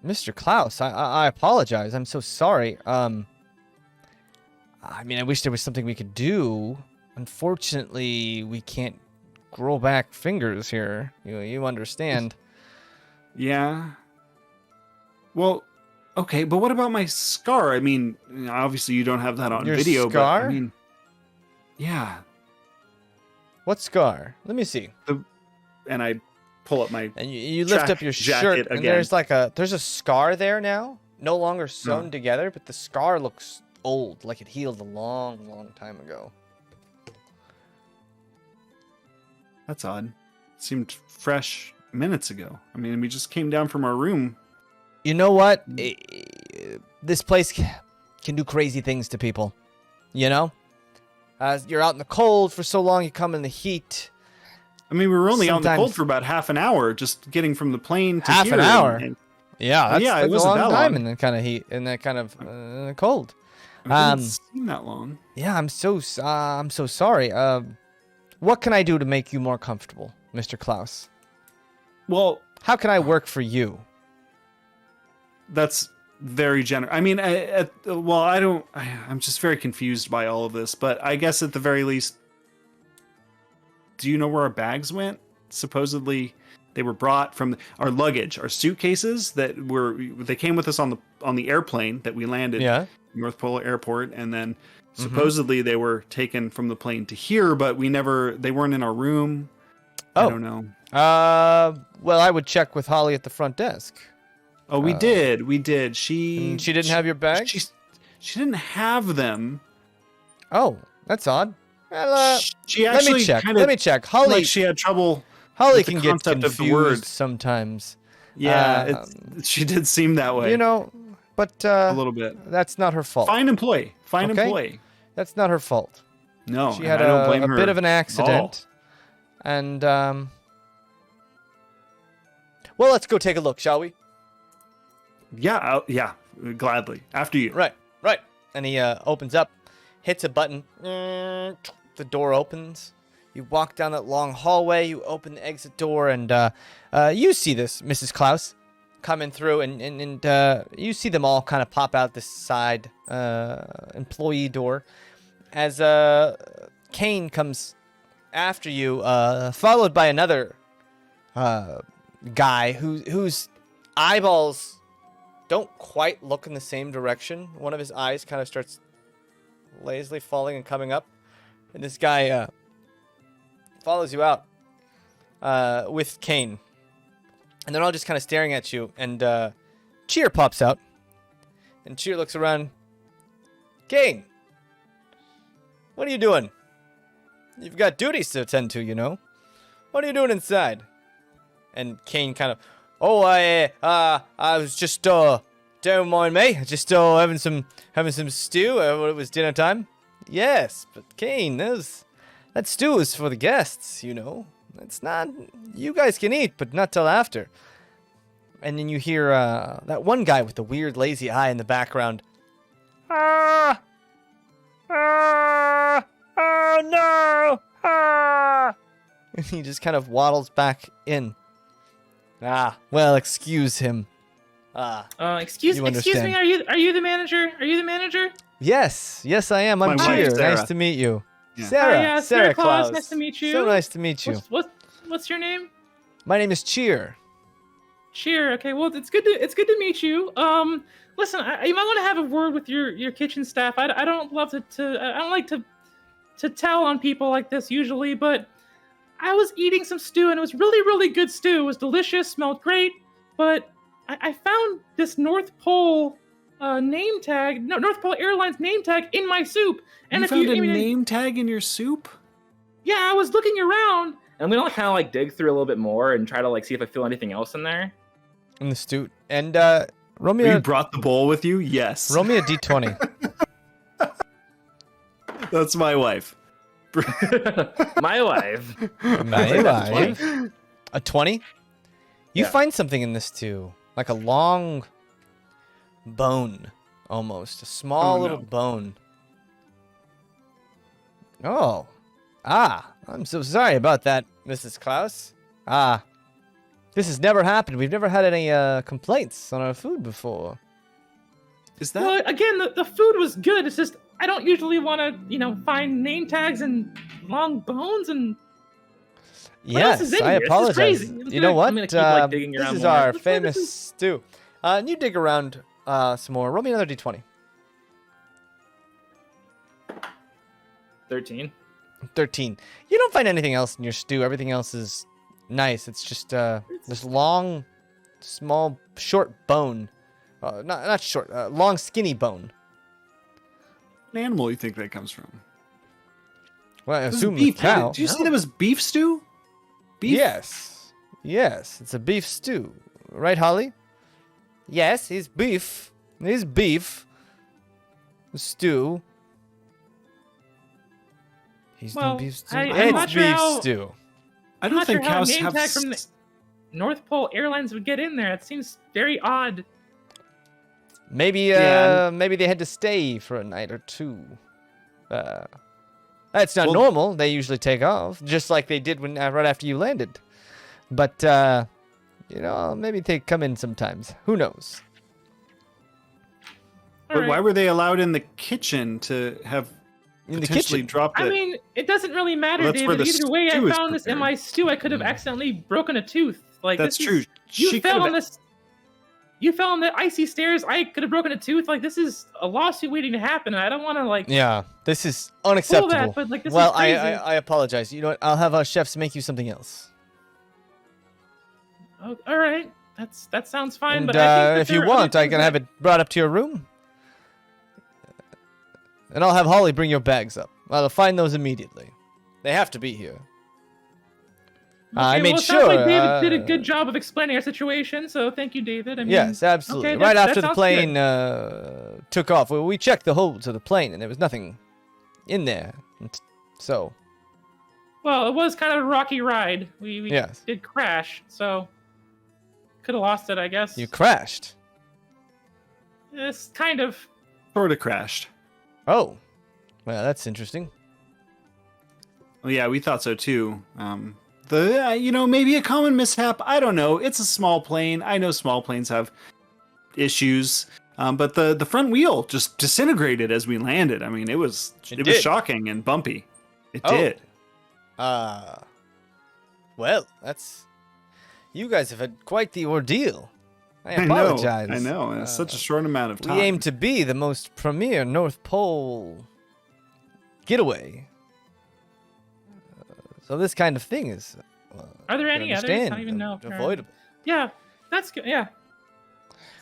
Mr. Klause, I apologize. I'm so sorry. I mean, I wish there was something we could do. Unfortunately, we can't grow back fingers here. You understand? Yeah. Well, okay, but what about my scar? I mean, obviously you don't have that on Your video, scar? but I mean, yeah. What scar? Let me see. And I pull up my And you lift up your shirt, and again. there's a scar there now, no longer sewn together, but the scar looks old, like it healed a long, long time ago. That's odd. Seemed fresh minutes ago. I mean, we just came down from our room. You know what? This place can do crazy things to people. You know? You're out in the cold for so long, you come in the heat. I mean, we were only out in the Sometimes- cold for about half an hour, just getting from the plane to Half here. an hour? and Yeah, it that's a wasn't long that time long. in that kind of heat, in that kind of cold. It didn't seem that long. Yeah, I'm so sorry. What can I do to make you more comfortable, Mr. Klause? Well, How can I work for you? that's very generous. I mean, I'm just very confused by all of this, but I guess at the very least, do you know where our bags went? Supposedly, They were brought from our luggage, our suitcases they came with us on the airplane that we landed Yeah. North Pole Airport, and then supposedly they were taken from the plane to here, but they weren't in our room. Oh. I don't know. Well, I would check with Holly at the front desk. Oh, we did. She didn't have your bag? She didn't have them. Oh, that's odd. Well, She let actually me check. kinda, Let me check. Holly, like she had trouble. Holly with the can get concept of the confused word. sometimes. Yeah, she did seem that way. You know, but a little bit. that's not her fault. Fine employee. Fine Okay. employee. That's not her fault. No, She and had I don't blame a her bit of an at all. accident. And well, let's go take a look, shall we? Yeah, gladly. After you. Right. And he opens up, hits a button. The door opens. You walk down that long hallway. You open the exit door, and you see this, Mrs. Klause, coming through, and you see them all kind of pop out this side employee door as Kane comes after you, followed by another guy whose eyeballs don't quite look in the same direction. One of his eyes kind of starts lazily falling and coming up, and this guy follows you out with Kane, and they're all just kind of staring at you, and Cheer pops out, and Cheer looks around. Kane, what are you doing? You've got duties to attend to, you know. What are you doing inside? And Kane kind of, I was just don't mind me, just having some stew. It was dinner time. Yes, but Kane, that stew is for the guests, you know. It's not, you guys can eat, but not till after. And then you hear that one guy with the weird lazy eye in the background. Oh no! And he just kind of waddles back in. Well, excuse him. Excuse me. understand. Are you the manager? Are you the manager? Yes, I am. I'm My wife, Cheer. Sarah. Nice to meet you. Yeah. Sarah, Sarah Claus. Klause. Nice to meet you. So nice to meet you. What's your name? My name is Cheer. Cheer. Okay. Well, it's good to meet you. Listen, you might want to have a word with your kitchen staff. I don't love I don't like to tell on people like this usually, but I was eating some stew and it was really, really good stew. It was delicious, smelled great, but I found this North Pole name tag, no, North Pole Airlines name tag in my soup. And You if found a I mean, name tag in your soup? yeah, I was looking around. I'm gonna kind of like dig through a little bit more and try to like see if I feel anything else in there. In the stew. And roll me You a brought the bowl with you? Yes. d20. That's my wife. My wife. My wife. A 20? You Yeah. find something in this too, like a long bone, almost a small Oh, little no. bone. Oh, I'm so sorry about that, Mrs. Klaus. This has never happened. We've never had any complaints on our food before. Is that Well, again, the food was good. It's just I don't usually want to, find name tags and long bones and. What else is Yes, in I here? This is apologize. crazy. You know what? I'm gonna keep, like, digging This around is more. our Let's say this famous stew. And you dig around some more. Roll me another d20. 13. 13. You don't find anything else in your stew. Everything else is nice. It's just this long, small, short bone. Not short. Long, skinny bone. an animal you think that comes from? Well, I This is assume the beef. cow. Did you say that was beef stew? Beef? Yes. It's a beef stew. Right, Holly? Yes, it's beef. It's beef. Stew. He's Well, done beef stew. I'm It's not sure beef how- stew. I I'm don't not think sure how a cows name have. tag from the North Pole Airlines would get in there. It seems very odd. Maybe Yeah. maybe they had to stay for a night or two. That's not Well- normal. They usually take off, just like they did when right after you landed. But maybe they come in sometimes. Who knows? All But why right. were they allowed in the kitchen to have In the potentially kitchen. dropped it? I mean, it doesn't really matter, Well, that's where David. the Either way, I stew is found this in prepared. my stew. I could have accidentally broken a tooth. Like That's this true. Is, you She fell could've- on this. You fell on the icy stairs. I could have broken a tooth. Like this is a lawsuit waiting to happen. I don't want to like. Yeah, this is Pull unacceptable. that, but like this well, is crazy. I apologize. You know what? I'll have our chefs make you something else. Oh, all right, that sounds fine. And but I think that if you there are other want, I things can have it brought up to your room. And I'll have Holly bring your bags up. I'll find those immediately. They have to be here. I made well, it sure. sounds like David did a good job of explaining our situation, so thank you, David. I mean, Yes, absolutely. okay, right that after the sounds plane good. took off, we checked the holds of the plane, and there was nothing in there. So. Well, it was kind of a rocky ride. We Yes. did crash, so could have lost it, I guess. You crashed. It's kind of. Sort of crashed. Oh. Well, that's interesting. Well, yeah, we thought so too. Maybe a common mishap. I don't know. It's a small plane. I know small planes have issues, but the front wheel just disintegrated as we landed. I mean, it was did. shocking and bumpy. It Oh. did. Well, that's. You guys have had quite the ordeal. I know. apologize. I know. And it's such a short amount of time. We aim to be the most premier North Pole getaway. So this kind of thing is. Are there I any others? I don't even know. Avoidable. Yeah, that's good. Yeah.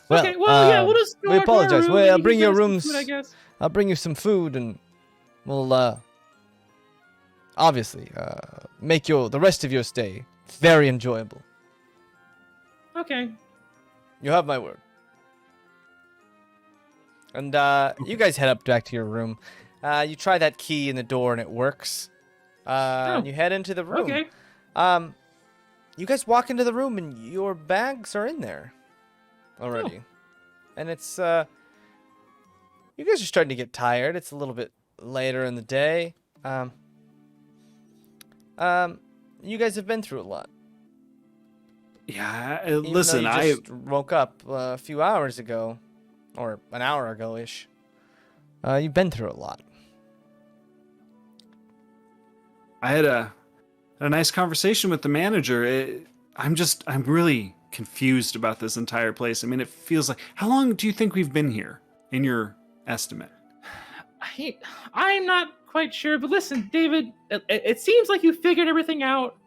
Well, okay. Well, yeah. We'll just. we go to our apologize. room Well, and I'll you bring can your get us some rooms. food, I guess. I'll bring you some food, and we'll obviously make the rest of your stay very enjoyable. Okay. You have my word. And you guys head up back to your room. You try that key in the door, and it works. And you head into the room. Okay. You guys walk into the room, and your bags are in there already. And it's you guys are starting to get tired. It's a little bit later in the day. You guys have been through a lot. Yeah. Even Listen, though I you just woke up a few hours ago, or an hour ago-ish. You've been through a lot. I had a nice conversation with the manager. I'm really confused about this entire place. I mean, it feels like, how long do you think we've been here in your estimate? I'm not quite sure, but listen, David, it seems like you figured everything out.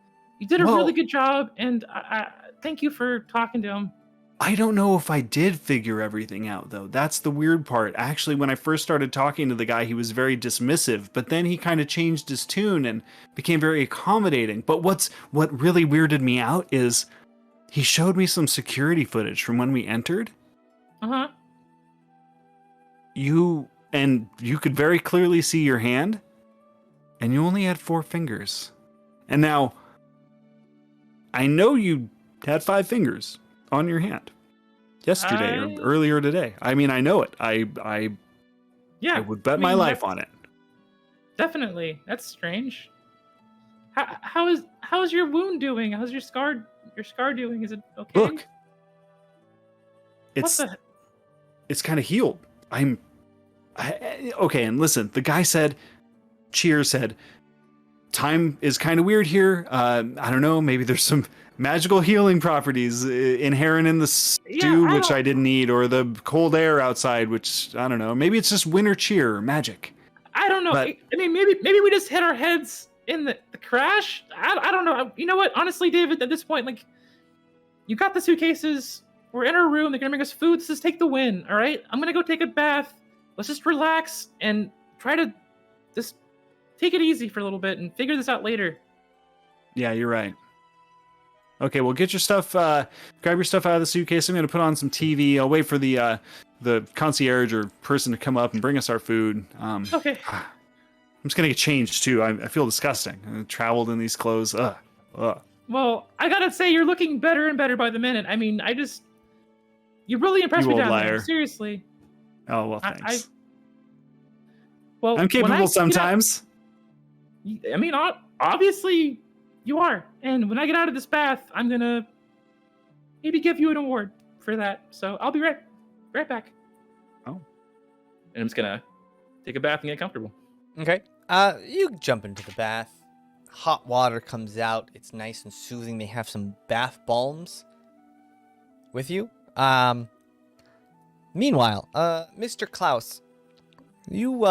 You did a really good job, and I thank you for talking to him. I don't know if I did figure everything out, though. That's the weird part. Actually, when I first started talking to the guy, he was very dismissive, but then he kind of changed his tune and became very accommodating. But what really weirded me out is he showed me some security footage from when we entered. Uh-huh. You could very clearly see your hand, and you only had 4 fingers. And now, I know you had 5 fingers on your hand yesterday or earlier today. I mean, I know it. I would bet my life on it. Definitely. That's strange. How's your wound doing? How's your scar doing? Is it okay? Look. It's kind of healed. Okay, and listen, the guy said, Cheers said, time is kind of weird here. I don't know, maybe there's some magical healing properties inherent in the stew, which I didn't need, or the cold air outside, which, I don't know. Maybe it's just winter cheer or magic. I don't know. But, I mean, maybe we just hit our heads in the crash. I don't know. You know what? Honestly, David, at this point, like, you got the suitcases. We're in our room. They're going to bring us food. Let's just take the win, all right? I'm going to go take a bath. Let's just relax and try to just take it easy for a little bit and figure this out later. Yeah, you're right. Okay, well, get your stuff, grab your stuff out of the suitcase. I'm going to put on some TV. I'll wait for the concierge or person to come up and bring us our food. Okay. I'm just going to get changed, too. I feel disgusting. I traveled in these clothes. Ugh. Well, I got to say, you're looking better and better by the minute. I mean, you really impressed me down there. Seriously. Oh, well, thanks. Well, I'm capable sometimes. I mean, obviously you are. And when I get out of this bath, I'm going to maybe give you an award for that. So I'll be right back. Oh. And I'm just going to take a bath and get comfortable. Okay. You jump into the bath. hot water comes out. It's nice and soothing. They have some bath balms with you. Meanwhile, Mr. Klause, you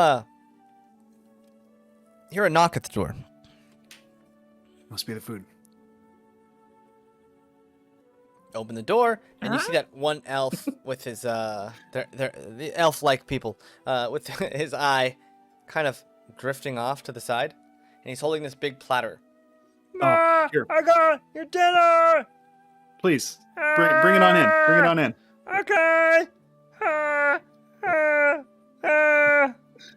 hear a knock at the door. Must be the food. Open the door, and you see that one elf with his they're the elf-like people with his eye kind of drifting off to the side, and he's holding this big platter. Oh, here. I got your dinner. Please, bring it on in. Bring it on in. Okay.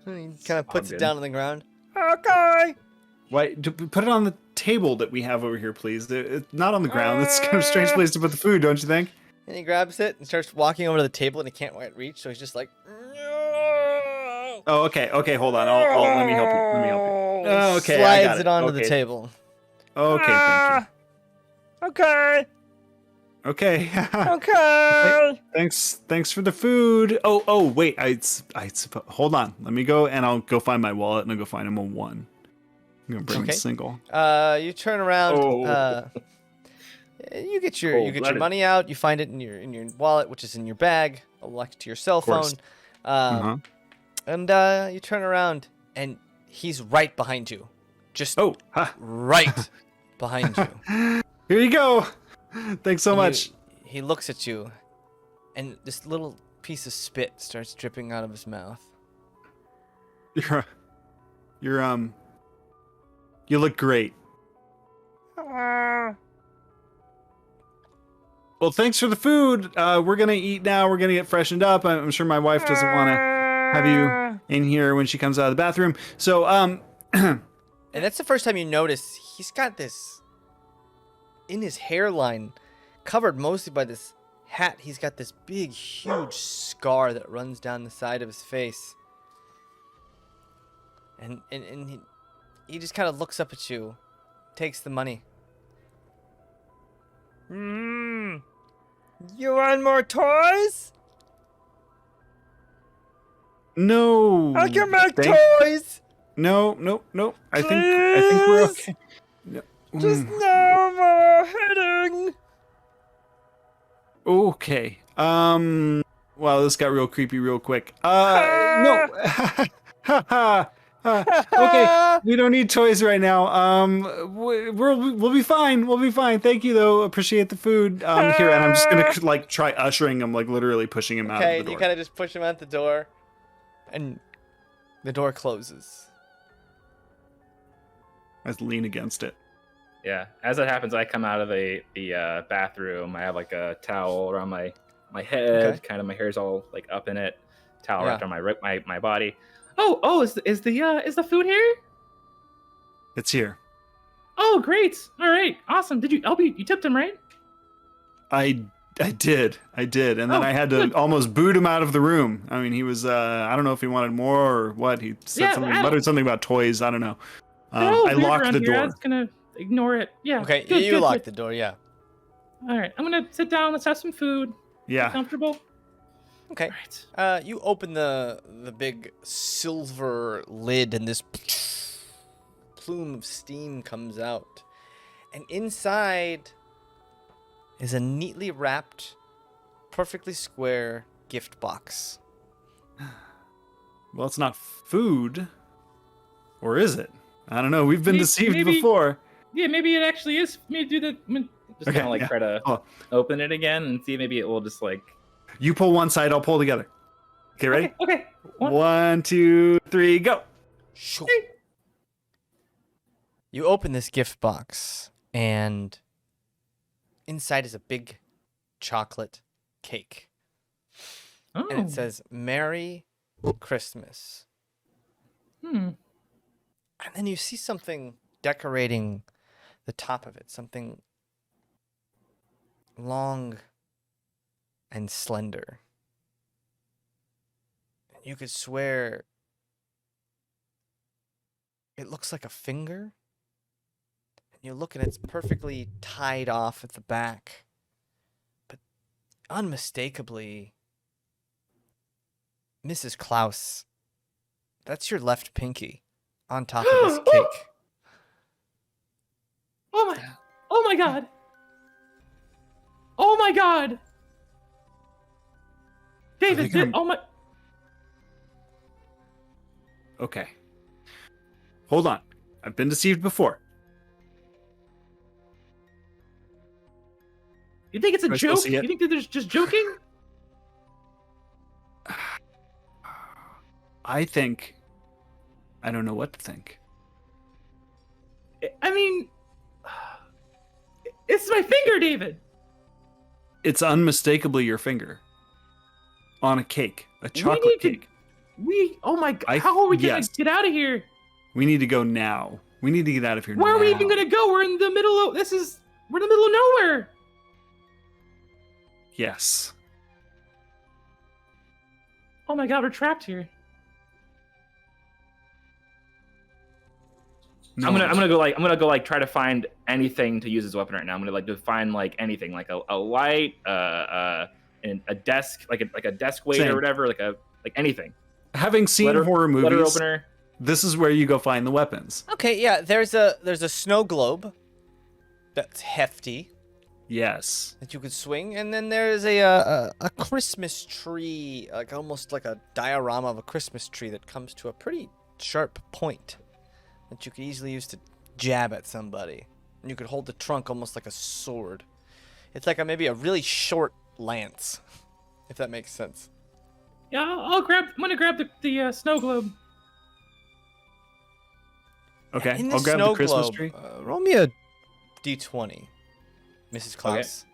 And he kind of puts it down on the ground. Okay. Why? Put it on the table that we have over here, please. It's not on the ground. That's kind of a strange place to put the food, don't you think? And he grabs it and starts walking over to the table, and he can't quite reach, so he's just like, Oh, okay. Okay, hold on. Let me help you. Let me help you. Oh, okay, I slides got it onto okay. the table. Okay, thank Okay. you. Okay. Okay. Thanks for the food. Oh, wait. Hold on. Let me go, and I'll go find my wallet, and I'll go find him a 1. I'm gonna bring a single. You turn around. Oh. You get your money out. You find it in your wallet, which is in your bag, next to your cell phone. And you turn around, and he's right behind you, just right behind you. Here you go. Thanks so much. He looks at you, and this little piece of spit starts dripping out of his mouth. You look great. Well, thanks for the food. We're gonna eat now. We're gonna get freshened up. I'm sure my wife doesn't want to have you in here when she comes out of the bathroom. So, And that's the first time you notice he's got this in his hairline, covered mostly by this hat. He's got this big, huge scar that runs down the side of his face. And he just kind of looks up at you, takes the money. You want more toys? no. I can make toys. No. I think we're okay. No. Just no more hitting. Okay. Wow, this got real creepy real quick. No. Okay, we don't need toys right now. We'll be fine. We'll be fine. Thank you though. Appreciate the food. Here, and I'm just gonna try ushering him, literally pushing him out of the door. You kind of just push him out the door, and the door closes. I just lean against it. Yeah. As that happens, I come out of the bathroom. I have like a towel around my head. Okay. Kind of my hair's all like up in it. Towel wrapped on my body. Is the food here? It's here. Oh, great. All right. Awesome. Did you tipped him, right? I did, and then I had to almost boot him out of the room. I mean, he was I don't know if he wanted more or what. He said muttered something about toys. I don't know. I locked the door. I was gonna ignore it. Yeah. Okay, good, you locked the door. Yeah. All right. I'm gonna sit down. Let's have some food. Yeah. Comfortable. Okay. All right. You open the big silver lid, and this plume of steam comes out, and inside is a neatly wrapped, perfectly square gift box. Well, it's not food, or is it? I don't know. We've been deceived before. Yeah, maybe it actually is. Maybe do the. Just kind of try to open it again and see maybe it will just like. You pull one side, I'll pull together. Okay, ready? Okay. 1, 2, 3, go. You open this gift box, and inside is a big chocolate cake. Oh. And it says, "Merry Christmas." Hmm. And then you see something decorating the top of it, something long and slender. You could swear it looks like a finger. And you look and it's perfectly tied off at the back. But unmistakably, Mrs. Klause, that's your left pinky on top of this cake. Oh my god. Oh my god. David, oh my. Okay. Hold on. I've been deceived before. You think it's a Do I still joke? see it? You think that they're just joking? I think... I don't know what to think. I mean, it's my finger, David. It's unmistakably your finger. On a cake. A chocolate cake. Oh my god, how are we gonna yes. get out of here? We need to go now. We need to get out of here now. Where are we even gonna go? We're in the middle of, we're in the middle of nowhere. Yes. Oh my god, we're trapped here. No, I'm gonna go like try to find anything to use as a weapon right now. I'm gonna like define like anything, like a light, and a desk, like a desk weight Same. or whatever, like anything. Having seen horror Letter movies, opener. this is where you go find the weapons. Okay, yeah, there's a snow globe that's hefty Yes. that you could swing, and then there's a Christmas tree, like almost like a diorama of a Christmas tree that comes to a pretty sharp point that you could easily use to jab at somebody. And you could hold the trunk almost like a sword. It's like maybe a really short lance, if that makes sense. Yeah, I'm gonna grab the snow globe. Okay, In I'll grab the snow Christmas globe, tree. Roll me a d20, Mrs. Klause.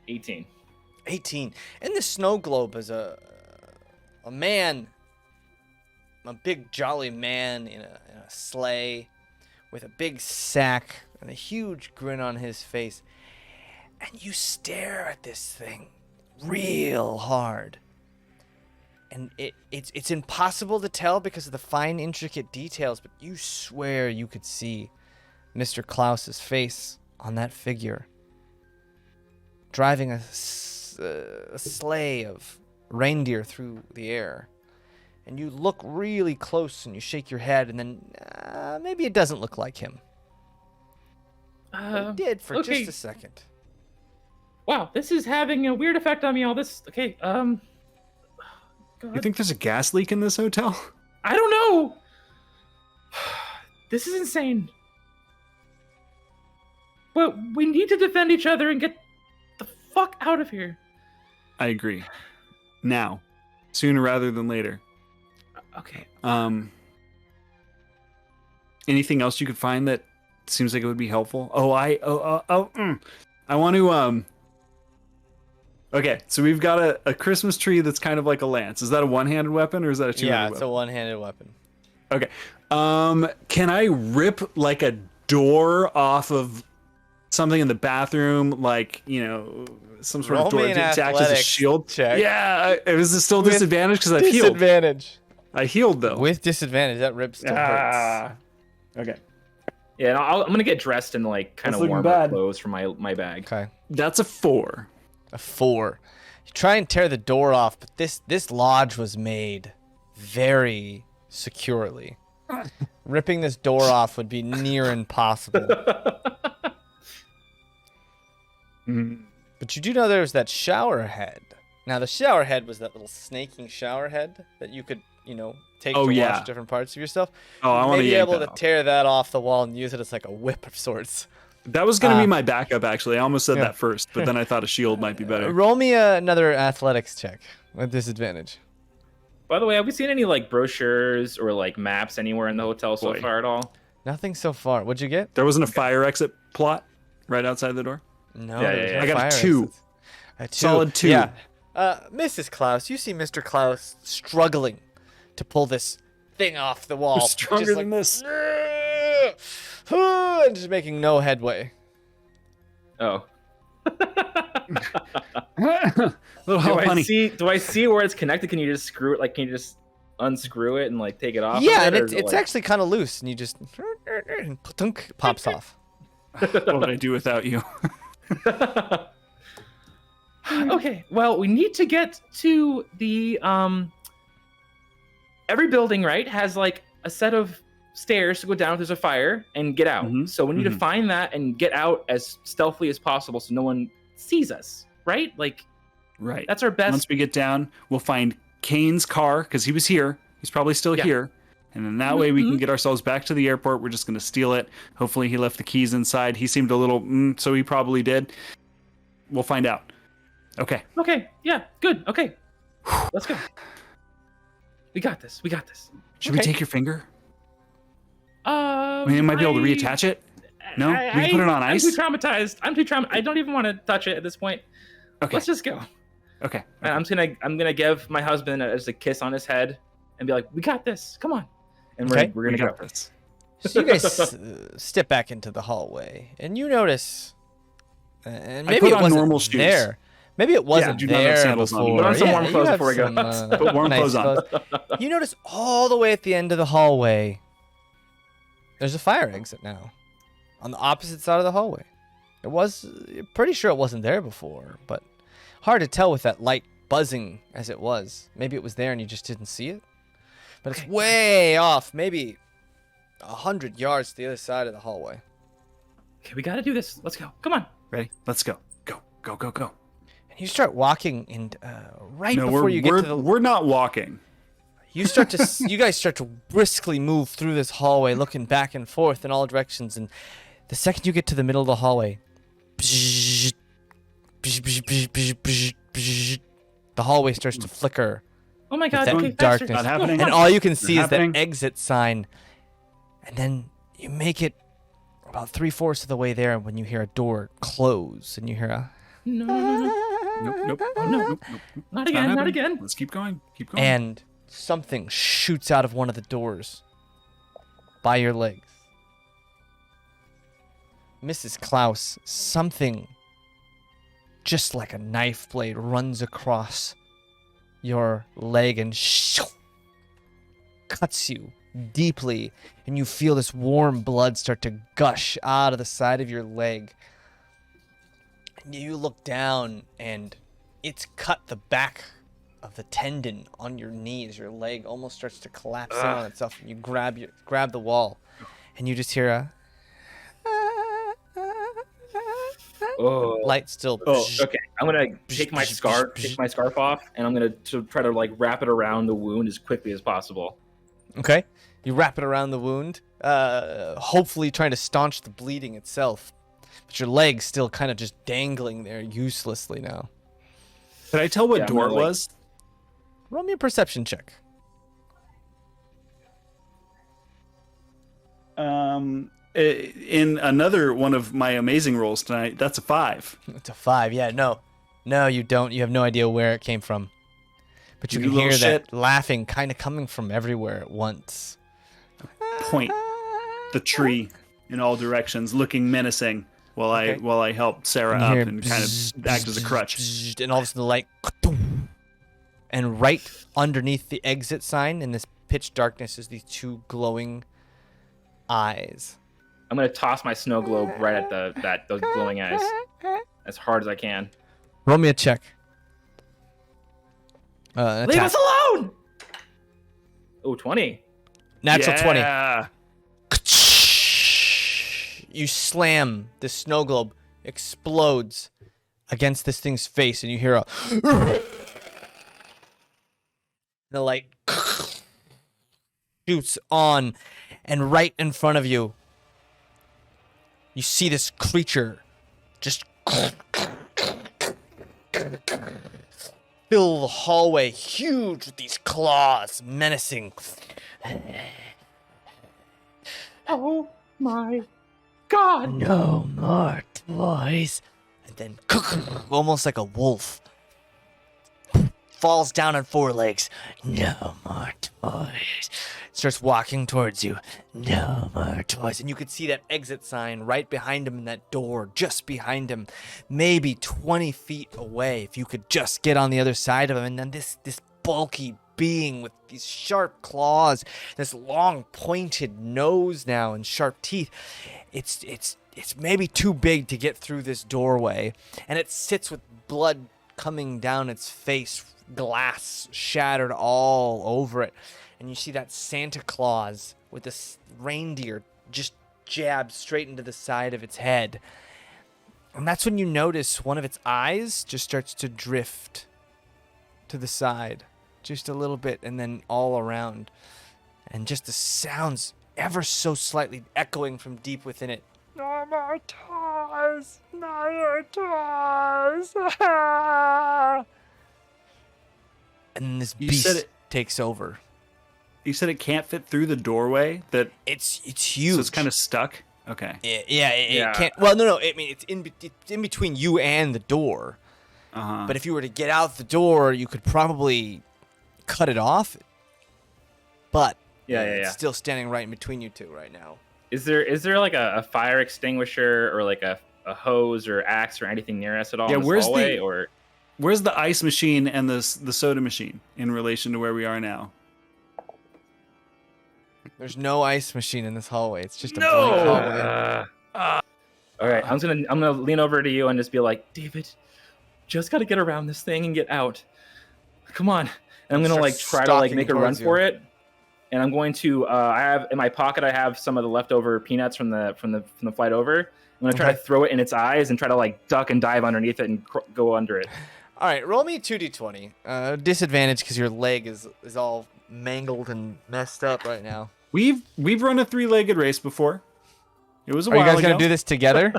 18. 18. In the snow globe is a man, a big jolly man in a sleigh with a big sack and a huge grin on his face. And you stare at this thing real hard. And it's impossible to tell because of the fine, intricate details, but you swear you could see Mr. Klause's face on that figure, driving a sleigh of reindeer through the air. And you look really close and you shake your head, and then maybe it doesn't look like him. But it did for okay. just a second. Wow, this is having a weird effect on me. All this. Okay. God. You think there's a gas leak in this hotel? I don't know. This is insane. But we need to defend each other and get the fuck out of here. I agree. Now, sooner rather than later. Okay. Anything else you could find that seems like it would be helpful? I want to Okay, so we've got a Christmas tree that's kind of like a lance. Is that a one-handed weapon or is that a two-handed Yeah, weapon? it's a one-handed weapon. Okay. Can I rip like a door off of something in the bathroom, like, some sort Roll of door me an to act as a athletics shield? check. Yeah, is it still disadvantage because I've healed? Disadvantage. I healed though. With disadvantage, that rip still hurts. Okay. Yeah, and I'm gonna get dressed in like kind That's of looking warmer bad. clothes from my bag. Okay. That's a 4. A 4. You try and tear the door off, but this lodge was made very securely. Ripping this door off would be near impossible. But you do know there's that shower head. Now, the shower head was that little snaking shower head that you could, take to wash different parts of yourself. Oh, I You want may to be able yank to that off. tear that off the wall and use it as like a whip of sorts. That was going to be my backup, actually. I almost said that first, but then I thought a shield might be better. Roll me another athletics check with disadvantage. By the way, have we seen any like brochures or like maps anywhere in the hotel so Boy. far at all? Nothing so far. What'd you get? There wasn't a fire exit plot right outside the door? No, Yeah, there's yeah, no I got a fire 2. exits. A 2. Solid 2. Yeah. Mrs. Klaus, you see Mr. Klaus struggling to pull this thing off the wall. You're stronger Just than this. and just making no headway. Oh. Little help, honey. Do I see where it's connected? Can you just screw it? Like, can you just unscrew it and like take it off? Yeah, of and it, or it's is it, it's like... actually kind of loose, and you just and tunk, pops off. What would I do without you? Okay, well, we need to get to the every building, right, has like a set of stairs to go down if there's a fire and get out. Mhm, So we need to mhm. find that and get out as stealthily as possible so no one sees us, right? Like, Right. that's our best. Once we get down, we'll find Kane's car because he was here. He's probably still Yeah. here. And then that way we can Mhm. get ourselves back to the airport. We're just going to steal it. Hopefully he left the keys inside. He seemed a little, so he probably did. We'll find out. Okay. Okay, yeah, good. Okay, let's go. We got this. We got this. Should we Okay. take your finger? I I mean, it might be able to reattach it. No? We can put it on ice? I'm too traumatized. I don't even want to touch it at this point. Okay. Let's just go. Okay. And I'm gonna give my husband just a kiss on his head and be like, "We got this. Come on." And Okay. we're We gonna got go. this. So you guys step back into the hallway, and you notice, and I maybe put it on wasn't normal shoes. there. Maybe it wasn't do not have there sandals on. before. Put on some warm you clothes have before we go. some, Put warm nice clothes on. You notice all the way at the end of the hallway, there's a fire exit now, on the opposite side of the hallway. You're pretty sure it wasn't there before, but hard to tell with that light buzzing as it was. Maybe it was there and you just didn't see it. But it's way off, maybe 100 yards to the other side of the hallway. Okay, we gotta do this. Let's go. Come on. Ready? Let's go. Go. Go. Go. Go. And you start walking, and right No, before you get to the, we're not walking. you guys start to briskly move through this hallway, looking back and forth in all directions. And the second you get to the middle of the hallway, the hallway starts to flicker. Oh my God. that Okay, darkness. faster. Not happening. And all you can see is happening. that exit sign. And then you make it about 3/4 of the way there when you hear a door close and you hear a... No, no, no, no. Nope. Nope. Oh, no. Nope. Nope. Not It's again. Not happening. again. Let's keep going. Keep going. And something shoots out of one of the doors by your legs. Mrs. Klause, something just like a knife blade runs across your leg and cuts you deeply, and you feel this warm blood start to gush out of the side of your leg. You look down, and it's cut the back of the tendon on your knees. Your leg almost starts to collapse in on itself, and you grab the wall, and you just hear a Oh. light still. Oh, okay. I'm gonna take my scarf off, and I'm gonna try to like wrap it around the wound as quickly as possible. Okay. You wrap it around the wound, hopefully trying to staunch the bleeding itself. But your leg's still kind of just dangling there uselessly now. Could I tell what Yeah, I'm door it gonna, like- was? Roll me a perception check. In another one of my amazing rolls tonight, that's a 5. It's a 5. Yeah, no. No, you don't. You have no idea where it came from. But you You can hear little that shit. laughing kind of coming from everywhere at once. Point the tree in all directions, looking menacing, while I help Sarah And you up hear and kind of act as a crutch. And all of a sudden the light, and right underneath the exit sign in this pitch darkness is these two glowing eyes. I'm gonna toss my snow globe right at those glowing eyes as hard as I can. Roll me a check. Leave Attack. us alone! Oh, 20. Natural 20. Yeah. You slam the snow globe, explodes against this thing's face, and you hear a. The light shoots on, and right in front of you, you see this creature just fill the hallway, huge with these claws, menacing. Oh my God! No more toys. And then, almost like a wolf, falls down on 4 legs. No more toys. Starts walking towards you. No more toys. And you could see that exit sign right behind him in that door, just behind him, maybe 20 feet away. If you could just get on the other side of him. And then this bulky being with these sharp claws, this long pointed nose now and sharp teeth. It's maybe too big to get through this doorway, and it sits with blood coming down its face, glass shattered all over it. And you see that Santa Claus with this reindeer just jabbed straight into the side of its head. And that's when you notice one of its eyes just starts to drift to the side, just a little bit, and then all around. And just the sounds ever so slightly echoing from deep within it. No more toys! No more toys! And this You said beast takes over. You said it can't fit through the doorway. That It's huge. so it's kind of stuck. Okay. It can't. Well, no. I mean, it's in between you and the door. Uh-huh. But if you were to get out the door, you could probably cut it off. But it's still standing right in between you two right now. Is there like a fire extinguisher or like a hose or axe or anything near us at all? Yeah, in this where's hallway, the- or Where's the ice machine and the soda machine in relation to where we are now? There's no ice machine in this hallway. It's just a no? blank hallway. All right, I'm gonna lean over to you and just be like, David, just gotta get around this thing and get out. Come on. And I'm gonna Start like try to like stalking make a run towards you. for it. And I'm going to I have in my pocket I have some of the leftover peanuts from the flight over. I'm gonna try to throw it in its eyes and try to like duck and dive underneath it and go under it. All right, roll me 2d20. Disadvantage because your leg is all mangled and messed up right now. We've run a 3-legged race before. It was a Are you while guys ago. gonna do this together?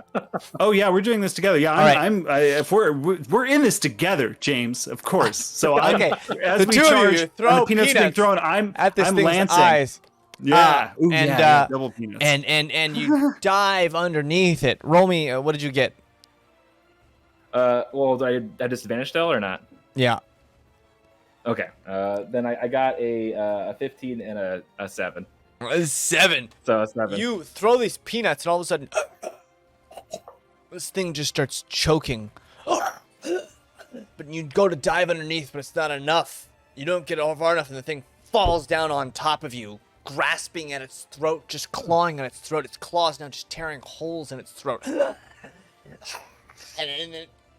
Oh yeah, we're doing this together. Yeah, if we're in this together, James, of course. So Okay, as the we two of charge, you and throw the peanuts being peanuts thrown. I'm at this thing's lancing. eyes. Yeah, Ooh, and yeah, double peanuts. and you dive underneath it. Roll me. What did you get? Well, did I disadvantage still or not? Yeah. Okay. Then I got a 15 and a 7. 7. So a 7. You throw these peanuts, and all of a sudden, this thing just starts choking. But you go to dive underneath, but it's not enough. You don't get far enough, and the thing falls down on top of you, grasping at its throat, just clawing at its throat. Its claws now just tearing holes in its throat.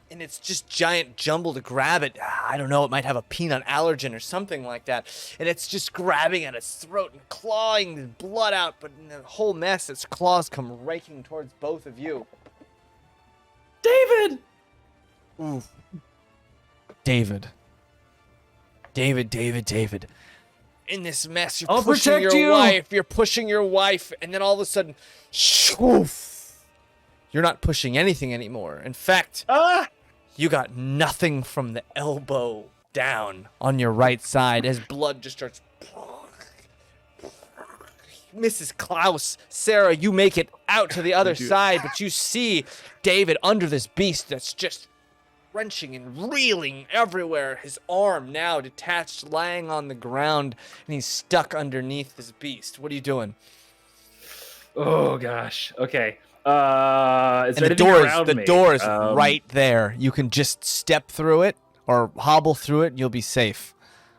And it's just giant jumble to grab it. I don't know, it might have a peanut allergen or something like that. And it's just grabbing at its throat and clawing the blood out, but in the whole mess, its claws come raking towards both of you. David! Ooh. David. In this mess, I'll you're pushing protect your you. wife. You're pushing your wife, and then all of a sudden, shoof, you're not pushing anything anymore. In fact, you got nothing from the elbow down on your right side as blood just starts. Mrs. Klause, Sarah, you make it out to the other side, but you see David under this beast that's just wrenching and reeling everywhere. His arm now detached, lying on the ground, and he's stuck underneath this beast. What are you doing? Oh gosh. Okay. Is And there the anything around me? door is right there. You can just step through it or hobble through it, and you'll be safe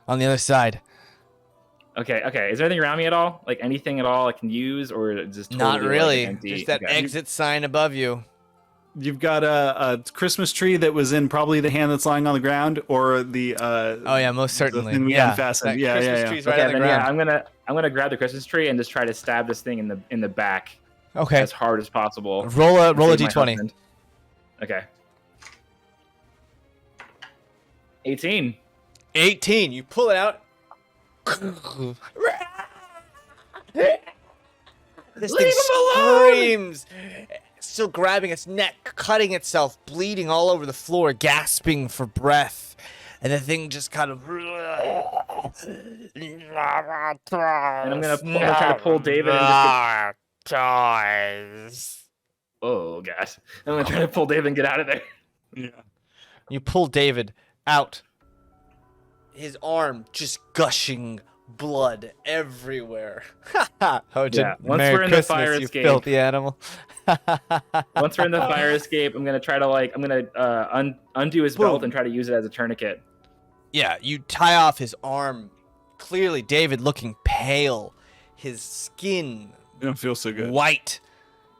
on the other side. Okay. Is there anything around me at all? Like anything at all I can use, or is this totally Not really. Like, empty? Just that Okay. exit sign above you. You've got a Christmas tree that was in probably the hand that's lying on the ground, or the Oh yeah, most certainly. thing we yeah, unfastened. that Yeah, Christmas yeah. tree's right Okay, on the then ground. I'm gonna grab the Christmas tree and just try to stab this thing in the back Okay. as hard as possible. Roll a Save my d20. husband. Okay. 18. 18. You pull it out. This thing screams, still grabbing its neck, cutting itself, bleeding all over the floor, gasping for breath. And the thing just kind of. And I'm gonna try to pull David and just Toys. oh gosh. I'm gonna try to pull David and get out of there. Yeah. You pull David out. His arm just gushing blood everywhere. Oh, Yeah, once Merry we're in the Christmas, fire you escape. filthy animal. Once we're in the fire escape, I'm gonna try to undo his belt Boom. and try to use it as a tourniquet. Yeah, you tie off his arm. Clearly, David looking pale. His skin You don't feel so good. white.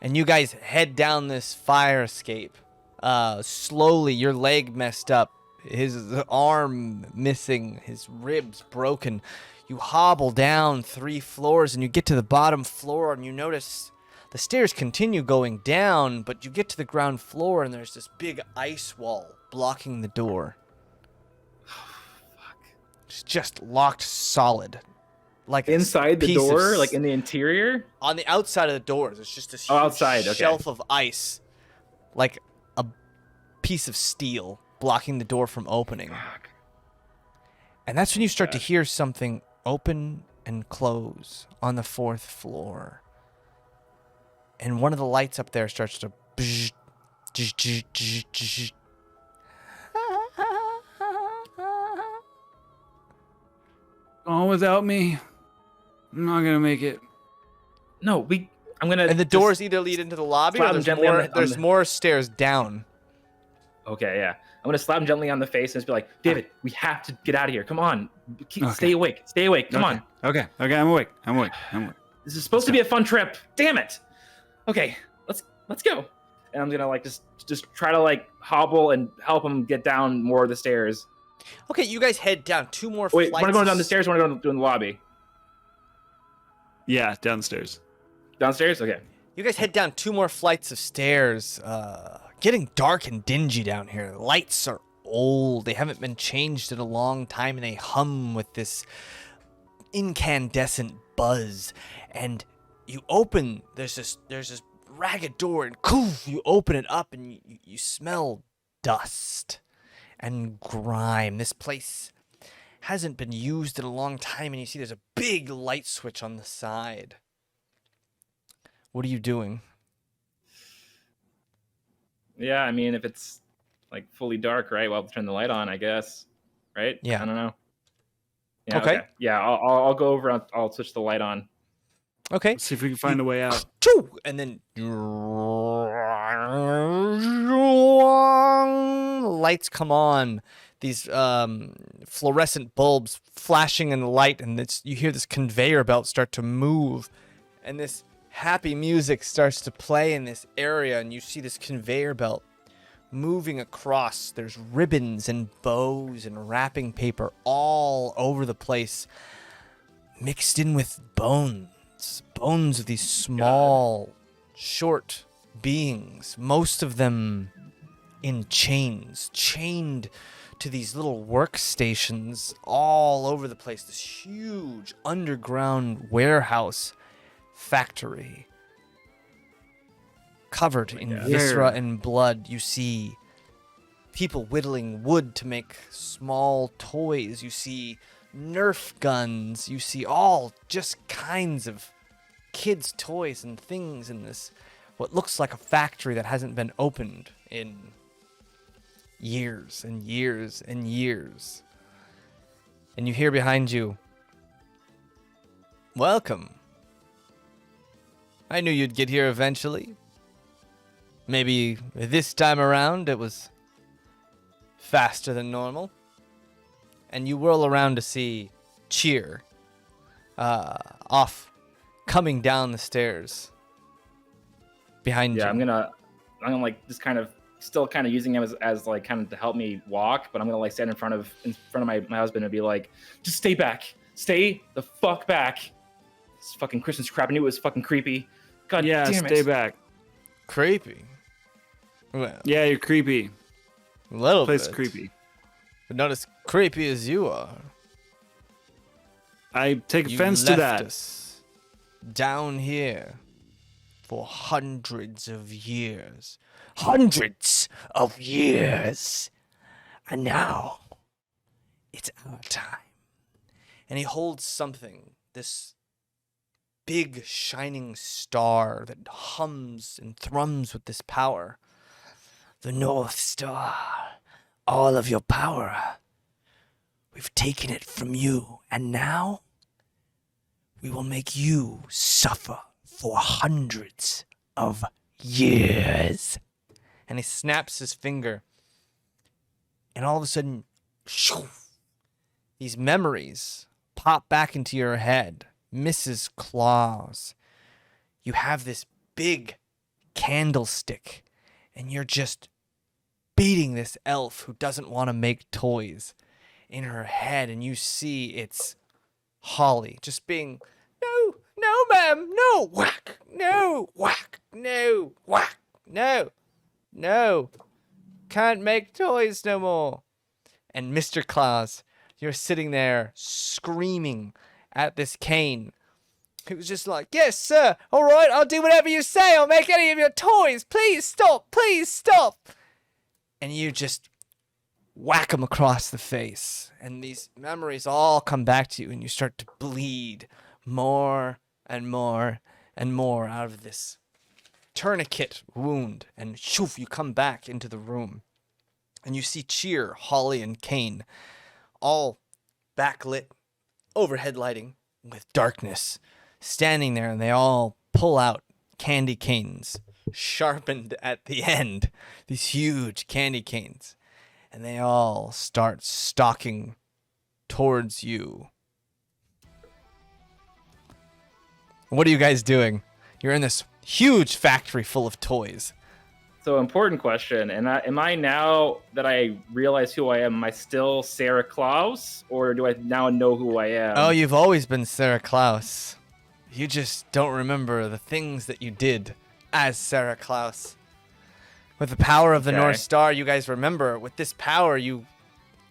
And you guys head down this fire escape. Slowly, your leg messed up. his arm missing, his ribs broken. You hobble down 3 floors and you get to the bottom floor and you notice the stairs continue going down, but you get to the ground floor and there's this big ice wall blocking the door. It's just locked solid. Like Inside the door, like in the interior? On the outside of the doors, it's just this huge outside, okay. shelf of ice. Like a piece of steel blocking the door from opening. Fuck. And that's when you start to hear something open and close on the 4th floor. And one of the lights up there starts to bzz, bzz, bzz, bzz, bzz. Gone without me. I'm not gonna make it. No, I'm gonna. And the doors either lead into the lobby or there's more stairs down. Okay, yeah. I'm gonna slap him gently on the face and just be like, David, we have to get out of here. Come on, stay awake. Stay awake. Come on. Okay, I'm awake. This is supposed to be a fun trip. Damn it. Okay, let's go. And I'm gonna like just try to like hobble and help him get down more of the stairs. Okay, you guys head down 2 more Wait, flights. want to go down the stairs? Want to go in the lobby? Yeah, downstairs. Downstairs? Okay. You guys head down 2 more flights of stairs. Getting dark and dingy down here. The lights are old. They haven't been changed in a long time, and they hum with this incandescent buzz. And you open. There's this ragged door, and you open it up, and you smell dust and grime. This place hasn't been used in a long time, and you see there's a big light switch on the side. What are you doing? Yeah, I mean, if it's like fully dark, right? Well, turn the light on, I guess. Right? Yeah. I don't know. Yeah, Okay. Yeah, I'll go over. I'll switch the light on. Okay. Let's see if we can find a way out. And then lights come on. These fluorescent bulbs flashing in the light, and you hear this conveyor belt start to move, and this happy music starts to play in this area, and you see this conveyor belt moving across. There's ribbons and bows and wrapping paper all over the place, mixed in with bones of these small, short beings, most of them in chains, chained to these little workstations all over the place. This huge underground warehouse factory covered in viscera and blood. You see people whittling wood to make small toys. You see Nerf guns. You see all just kinds of kids' toys and things in this, what looks like a factory that hasn't been opened in years and years and years. And you hear behind you, "Welcome. I knew you'd get here eventually. Maybe this time around it was faster than normal." And you whirl around to see Cheer off coming down the stairs behind you. Yeah, I'm gonna like just kind of still kind of using him as like kind of to help me walk, but I'm gonna like stand in front of my husband and be like, "Just stay back. Stay the fuck back. This fucking Christmas crap. I knew it was fucking creepy. God damn it. Stay back. Creepy. Well, Yeah, you're creepy. a little Place bit. creepy. But not as creepy as you are. I take You offense to left that. us down here for hundreds of years. Hundreds of years. And now it's our time. And he holds something, this big shining star that hums and thrums with this power. The North Star. All of your power. We've taken it from you, and now we will make you suffer for hundreds of years. And he snaps his finger, and all of a sudden, shoo, these memories pop back into your head. Mrs. Klause. You have this big candlestick, and you're just beating this elf who doesn't want to make toys in her head, and you see it's Holly just being, no, ma'am, no, whack, no, whack, no, whack, no, can't make toys no more. And Mr. Klause, you're sitting there screaming at this Kane. He was just like, yes, sir, all right, I'll do whatever you say, I'll make any of your toys, please stop. And you just whack him across the face, and these memories all come back to you, and you start to bleed more and more and more out of this tourniquet wound, and shoof, you come back into the room, and you see Cheer, Holly, and Kane all backlit, overhead lighting with darkness, standing there, and they all pull out candy canes, sharpened at the end, these huge candy canes. And they all start stalking towards you. What are you guys doing? You're in this huge factory full of toys. So, important question. And am I now that I realize who I am I still Sarah Klause, or do I now know who I am? Oh, you've always been Sarah Klause. You just don't remember the things that you did as Sarah Klause. With the power of the North Star, you guys remember, with this power, you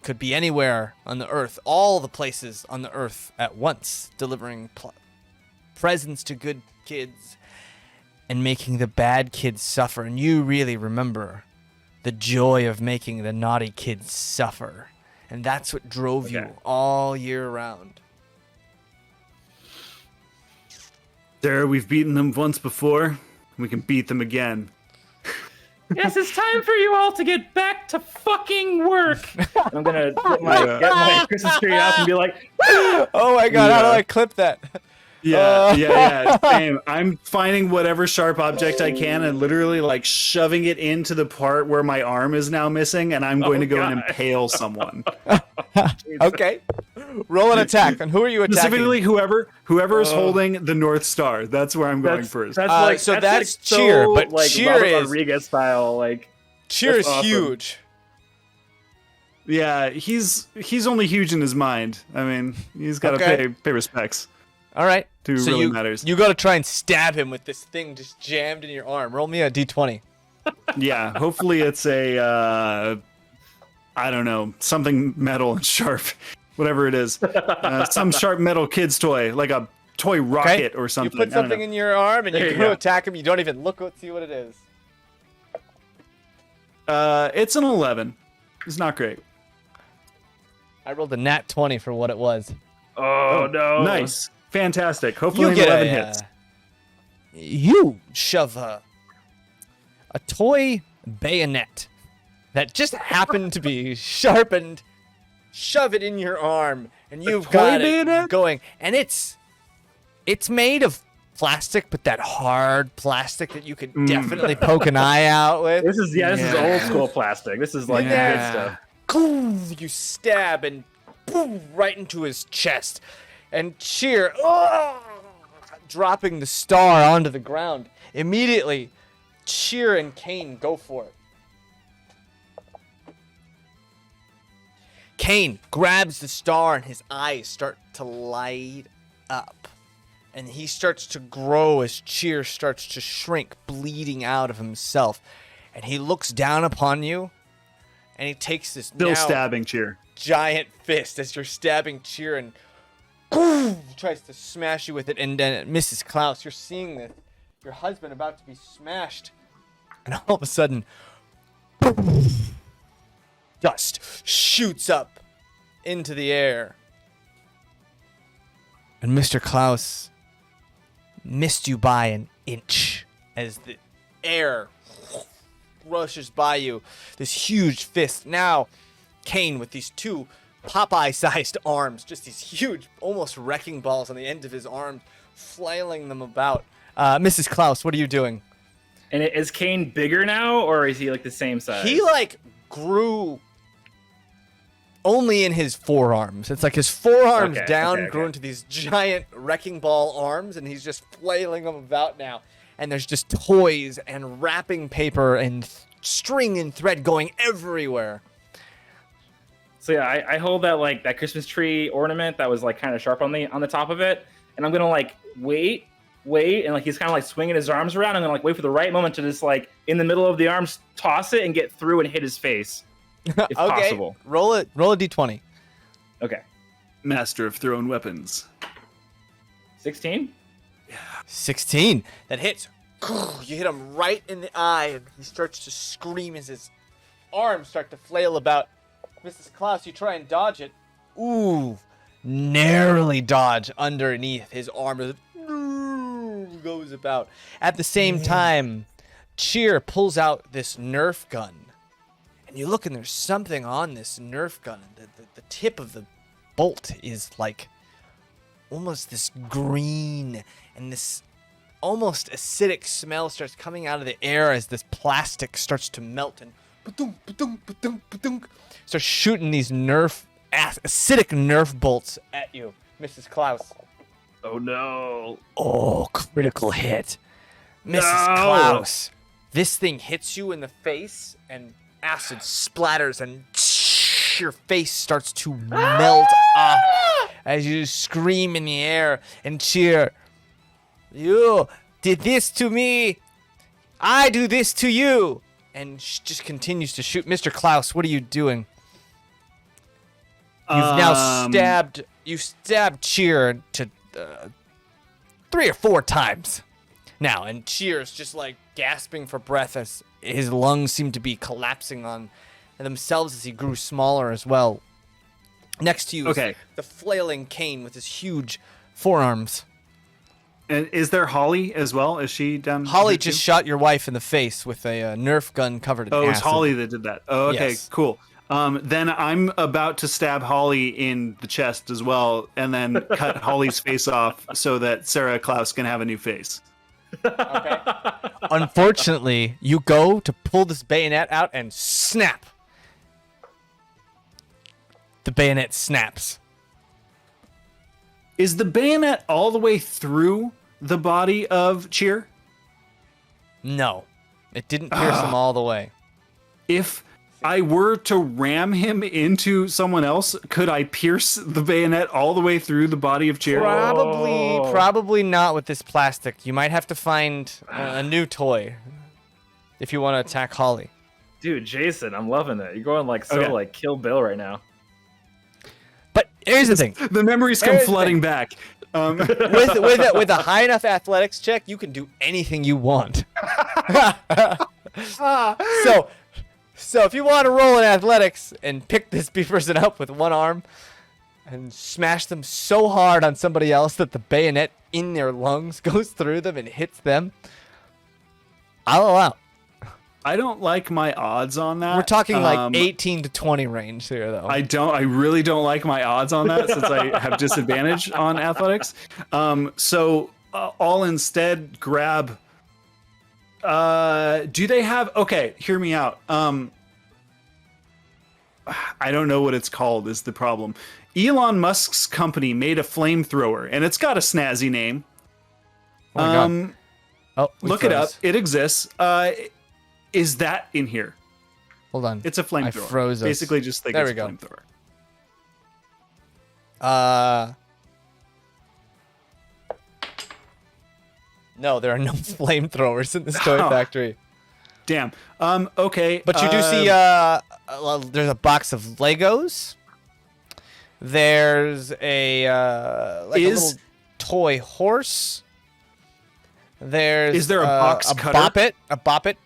could be anywhere on the Earth, all the places on the Earth at once, delivering presents to good kids and making the bad kids suffer. And you really remember the joy of making the naughty kids suffer. And that's what drove you all year round. Sarah, we've beaten them once before. We can beat them again. Yes, it's time for you all to get back to fucking work. I'm gonna get my Christmas tree up and be like, oh my god, how do I clip that? Yeah, same. I'm finding whatever sharp object I can and literally like shoving it into the part where my arm is now missing, and I'm going to go and impale someone. Okay. Roll an attack. And who are you attacking? Specifically, whoever is holding the North Star. That's where I'm going first. That's that's Cheer, but like Cheer Robert is Rodriguez style. Like Cheer is awesome. huge. Yeah, he's only huge in his mind. I mean, he's got to pay respects. All right. To so really matters. You got to try and stab him with this thing just jammed in your arm. Roll me a d20. Yeah, hopefully it's a I don't know, something metal and sharp, whatever it is. Some sharp metal kid's toy, like a toy rocket or something. You put something in your arm and you go attack him. You don't even look, see what it is. It's an 11. It's not great. I rolled a nat 20 for what it was. Oh no! Nice, fantastic. Hopefully, an 11 hits. You shove a toy bayonet that just happened to be sharpened. Shove it in your arm, and you've got it going. And it's made of plastic, but that hard plastic that you could definitely poke an eye out with. This is old school plastic. This is like good stuff. You stab and boom, right into his chest, and Cheer dropping the star onto the ground. Immediately, Cheer and Kane go for it. Kane grabs the star and his eyes start to light up. And he starts to grow as Cheer starts to shrink, bleeding out of himself. And he looks down upon you, and he takes this stabbing Cheer. Giant fist as you're stabbing Cheer, and tries to smash you with it. And then Mrs. Klause, you're seeing this. Your husband about to be smashed. And all of a sudden, dust shoots up into the air. And Mr. Klause missed you by an inch as the air rushes by you. This huge fist. Now, Kane with these two Popeye-sized arms, just these huge, almost wrecking balls on the end of his arms, flailing them about. Mrs. Klause, what are you doing? And is Kane bigger now, or is he like the same size? He like grew only in his forearms. It's like his forearms grew into these giant wrecking ball arms, and he's just flailing them about now. And there's just toys and wrapping paper and string and thread going everywhere. So yeah, I hold that like that Christmas tree ornament that was like kind of sharp on the top of it, and I'm gonna like wait, and like he's kind of like swinging his arms around. I'm gonna like wait for the right moment to just like in the middle of the arms toss it and get through and hit his face, if possible. Roll a d20. Okay, Master of thrown weapons. 16. 16. That hits. You hit him right in the eye, and he starts to scream as his arms start to flail about. Mrs. Klause, you try and dodge it. Ooh, narrowly dodge underneath. His arm goes about. At the same time, Cheer pulls out this Nerf gun. And you look, and there's something on this Nerf gun. The tip of the bolt is like almost this green, and this almost acidic smell starts coming out of the air as this plastic starts to melt and starts shooting these acidic Nerf bolts at you, Mrs. Klause. Oh no! Oh, critical hit, Mrs. No! Klause. This thing hits you in the face, and acid splatters, and your face starts to melt off as you scream in the air and cheer. You did this to me. I do this to you. And just continues to shoot. Mr. Klause, what are you doing? You've now stabbed Cheer to 3 or 4 times now, and Cheer's just like gasping for breath as his lungs seem to be collapsing on themselves as he grew smaller as well. Next to you is the flailing Kane with his huge forearms. And is there Holly as well? Is she down? Holly just shot your wife in the face with a Nerf gun covered in acid. Oh, it's Holly that did that. Oh, okay, yes. Cool. Then I'm about to stab Holly in the chest as well, and then cut Holly's face off so that Sarah Klause can have a new face. Okay. Unfortunately, you go to pull this bayonet out and snap. The bayonet snaps. Is the bayonet all the way through the body of Cheer? No, it didn't pierce him all the way. If I were to ram him into someone else, could I pierce the bayonet all the way through the body of Cheer? Probably not with this plastic. You might have to find a new toy if you want to attack Holly. Dude, Jason, I'm loving it. You're going like like Kill Bill right now. But here's the thing. The memories come flooding back. With a high enough athletics check, you can do anything you want. So if you want to roll in athletics and pick this person up with one arm and smash them so hard on somebody else that the bayonet in their lungs goes through them and hits them, I'll allow. I don't like my odds on that. We're talking like 18 to 20 range here, though. I really don't like my odds on that since I have disadvantage on athletics. So I'll instead grab. Do they have? Okay, hear me out. I don't know what it's called. Is the problem? Elon Musk's company made a flamethrower, and it's got a snazzy name. Oh my God. Oh, look it up. It exists. Is that in here? Hold on. It's a flamethrower. I froze us. Basically, just think it's a flamethrower. No, there are no flamethrowers in this toy factory. Damn. Okay. But you do see there's a box of Legos. There's a a little toy horse. Is there a box cutter? A bop it.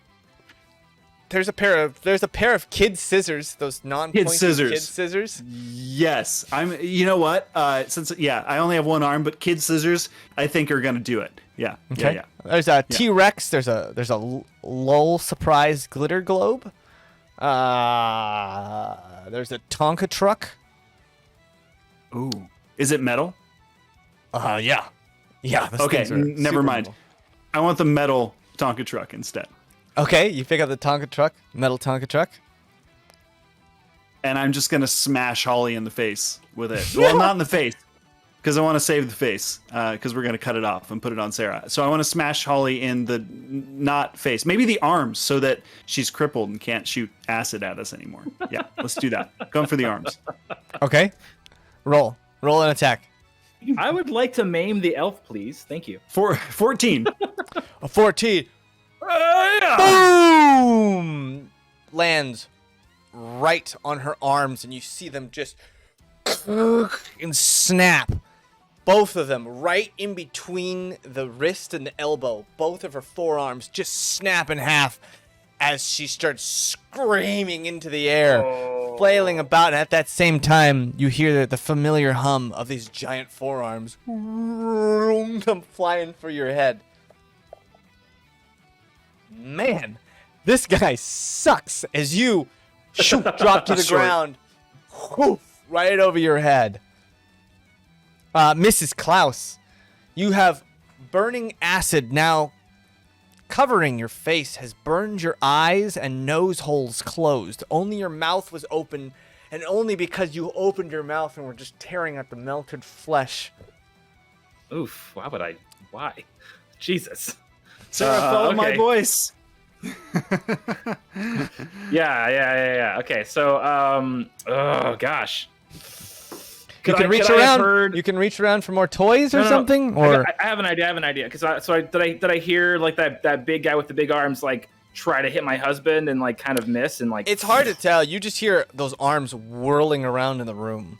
There's a pair of kid scissors, those non-pointy kid scissors. Yes. You know what? Since I only have one arm, but kid scissors I think are going to do it. Yeah. Okay. Yeah. There's a T-Rex, there's a LOL surprise glitter globe. There's a Tonka truck. Ooh. Is it metal? Yeah. Yeah, okay, never mind. I want the metal Tonka truck instead. Okay, you pick up the Tonka truck, metal Tonka truck. And I'm just going to smash Holly in the face with it. Well, not in the face. because I want to save the face, because we're going to cut it off and put it on Sarah. So I want to smash Holly in the not face, maybe the arms, so that she's crippled and can't shoot acid at us anymore. Yeah, let's do that. Going for the arms. Okay. Roll an attack. I would like to maim the elf, please. Thank you. 14. A 14. Yeah. Boom! Lands right on her arms, and you see them just and snap. Both of them right in between the wrist and the elbow. Both of her forearms just snap in half as she starts screaming into the air, flailing about. And at that same time, you hear the familiar hum of these giant forearms come flying for your head. Man, this guy sucks as you drop to the ground, right over your head. Mrs. Klause, you have burning acid now covering your face, has burned your eyes and nose holes closed. Only your mouth was open, and only because you opened your mouth and were just tearing at the melted flesh. Oof, why would I? Why? Jesus. Sarah, follow my okay. voice. Yeah. Okay, so, oh, gosh. You can reach around. You can reach around for more toys or something. Or I have an idea. Because did I hear like that big guy with the big arms like try to hit my husband and like kind of miss and like. It's hard to tell. You just hear those arms whirling around in the room.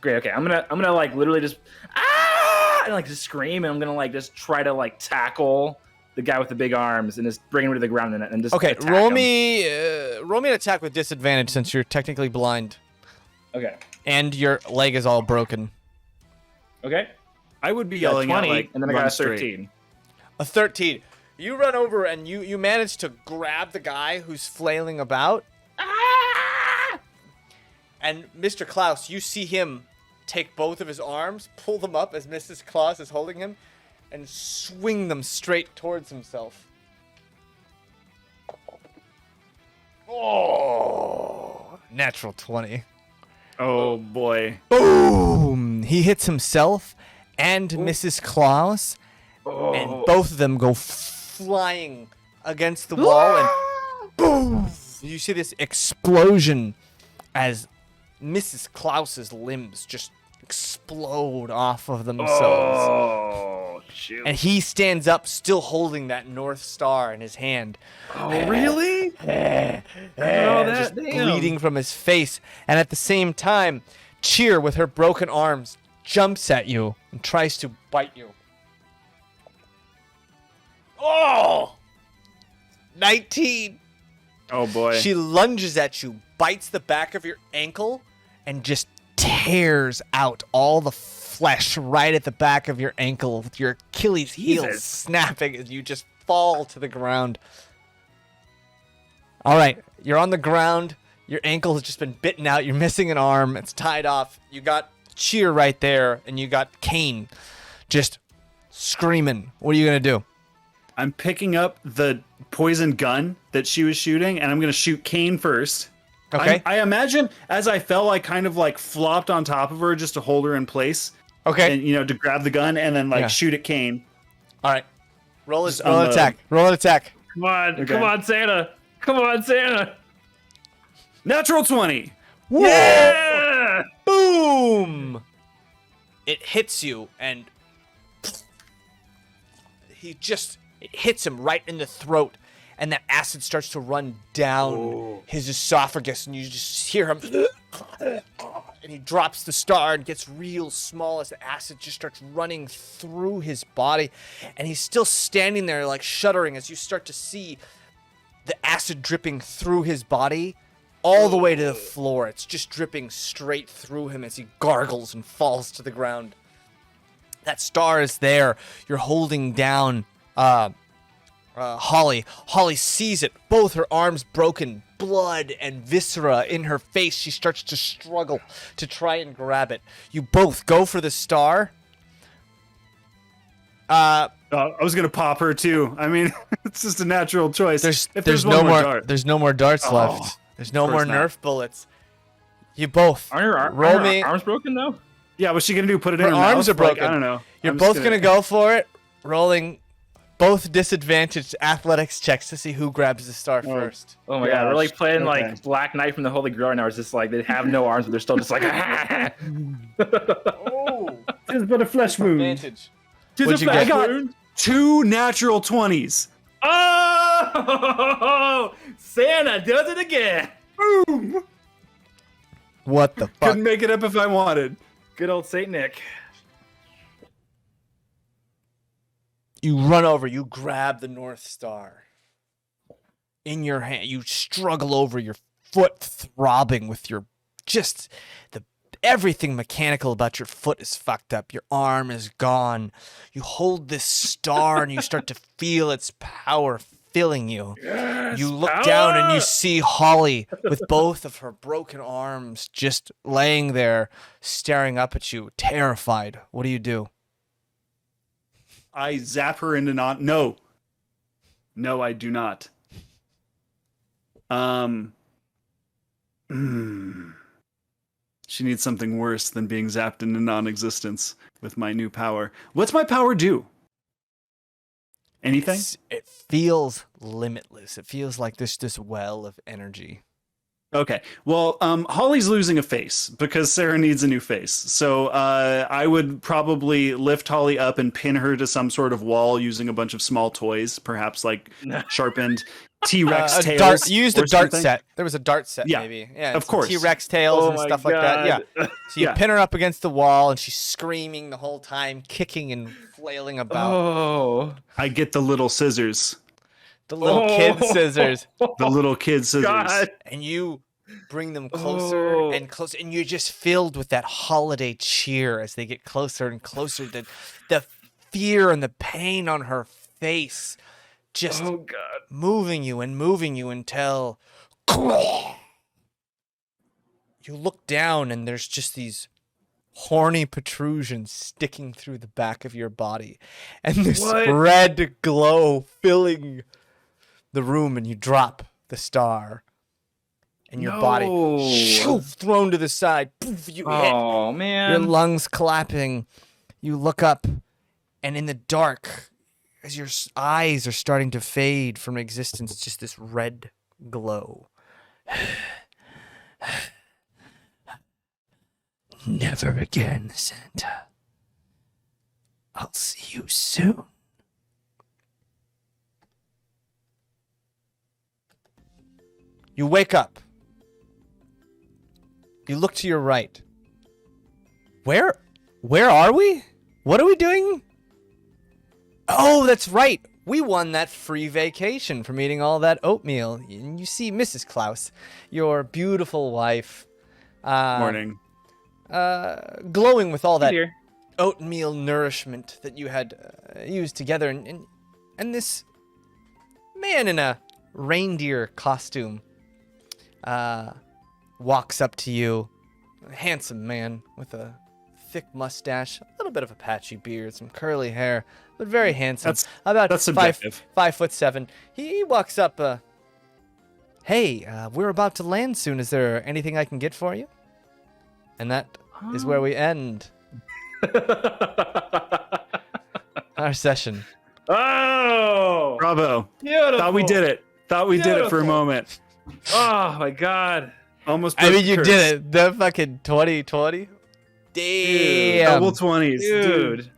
Great. Okay, I'm gonna like literally just and like just scream, and I'm gonna like just try to like tackle the guy with the big arms and just bring him to the ground and just okay. attack Roll him. me an attack with disadvantage since you're technically blind. Okay. And your leg is all broken. Okay. I would be Yeah, yelling 20, at like, and then I got run a straight. 13. A 13. You run over and you manage to grab the guy who's flailing about. And Mr. Klause, you see him take both of his arms, pull them up as Mrs. Klause is holding him, and swing them straight towards himself. Oh, natural 20. Oh boy. Boom! He hits himself and Mrs. Klause, and both of them go flying against the wall, and boom! You see this explosion as Mrs. Klause's limbs just explode off of themselves. Oh, shoot. And he stands up, still holding that North Star in his hand. Oh, really? Just bleeding from his face. And at the same time, Cheer, with her broken arms, jumps at you and tries to bite you. Oh! 19! Oh boy. She lunges at you, bites the back of your ankle, and just tears out all the flesh right at the back of your ankle with your Achilles heel Jesus. snapping as you just fall to the ground. All right, you're on the ground. Your ankle has just been bitten out. You're missing an arm. It's tied off. You got Cheer right there, and you got Kane just screaming. What are you going to do? I'm picking up the poison gun that she was shooting, and I'm going to shoot Kane first. Okay. I imagine as I fell, I kind of like flopped on top of her just to hold her in place. Okay. And, to grab the gun and then like shoot at Kane. All right. Roll an unload. attack. Roll an attack. Come on. Okay. Come on, Santa. Come on, Santa. Natural 20. Yeah! Boom! It hits you, and it hits him right in the throat, and that acid starts to run down his esophagus, and you just hear him, and he drops the star and gets real small as the acid just starts running through his body, and he's still standing there like shuddering as you start to see the acid dripping through his body all the way to the floor. It's just dripping straight through him as he gargles and falls to the ground. That star is there. You're holding down Holly. Holly sees it. Both her arms broken, blood and viscera in her face. She starts to struggle to try and grab it. You both go for the star. I was gonna pop her too. I mean, it's just a natural choice. There's no more. There's no more darts left. There's no more course not. Nerf bullets. You both Are your roll me. arms broken though? Yeah, what's she gonna do? Put it Her in her arms mouth? are broken. Like, I don't know. You're I'm both just gonna go for it, rolling both disadvantaged athletics checks to see who grabs the star first. Oh my god, we're like playing Okay. like Black Knight from the Holy Grail right now. It's just like they have no arms, but they're still just like. Oh, it's but a flesh wound. Advantage. What'd you I get? got 2 natural 20s. Oh, Santa does it again. Boom! What the fuck? Couldn't make it up if I wanted. Good old Saint Nick. You run over, you grab the North Star in your hand. You struggle over, your foot throbbing with your everything mechanical about your foot is fucked up. Your arm is gone. You hold this star and you start to feel its power filling you. Yes, You look power! down and you see Holly with both of her broken arms just laying there staring up at you, terrified. What do? I zap her into not. No, I do not. She needs something worse than being zapped into non-existence with my new power. What's my power do? Anything? It feels limitless. It feels like this well of energy. Okay. Well, Holly's losing a face because Sarah needs a new face. So I would probably lift Holly up and pin her to some sort of wall using a bunch of small toys, perhaps like sharpened T-Rex tails. Dart, you used a or dart something. set. There was a dart set, Yeah, maybe. Yeah, of course. T-Rex tails Oh and my stuff like that. Yeah. God. So you Yeah. pin her up against the wall, and she's screaming the whole time, kicking and flailing about. Oh. I get the little scissors. The little kid scissors. The little kid scissors. God. And you bring them closer Oh. and closer, and you're just filled with that holiday cheer as they get closer and closer. The fear and the pain on her face just Oh god. moving you until you look down and there's just these horny protrusions sticking through the back of your body and this What? red glow filling the room, and you drop the star and your body shoo, thrown to the side. Poof, you hit. Oh man. Your lungs clapping. You look up, and in the dark, as your eyes are starting to fade from existence, just this red glow. Never again, Santa. I'll see you soon. You wake up. You look to your right. Where are we? What are we doing? Oh, that's right. We won that free vacation from eating all that oatmeal. And you see Mrs. Klause, your beautiful wife, Morning. glowing with all that Here. oatmeal nourishment that you had used together, and this man in a reindeer costume walks up to you, a handsome man with a thick mustache, a little bit of a patchy beard, some curly hair, but very handsome. That's subjective. 5'7". He walks up. Hey, we're about to land soon. Is there anything I can get for you? And that is where we end our session. Oh. Bravo. Beautiful. Thought we did it. Thought we did it for a Beautiful. moment. Oh my god. Almost. I broke mean, the you curse. did it. The fucking 2020. Damn. Double 20s.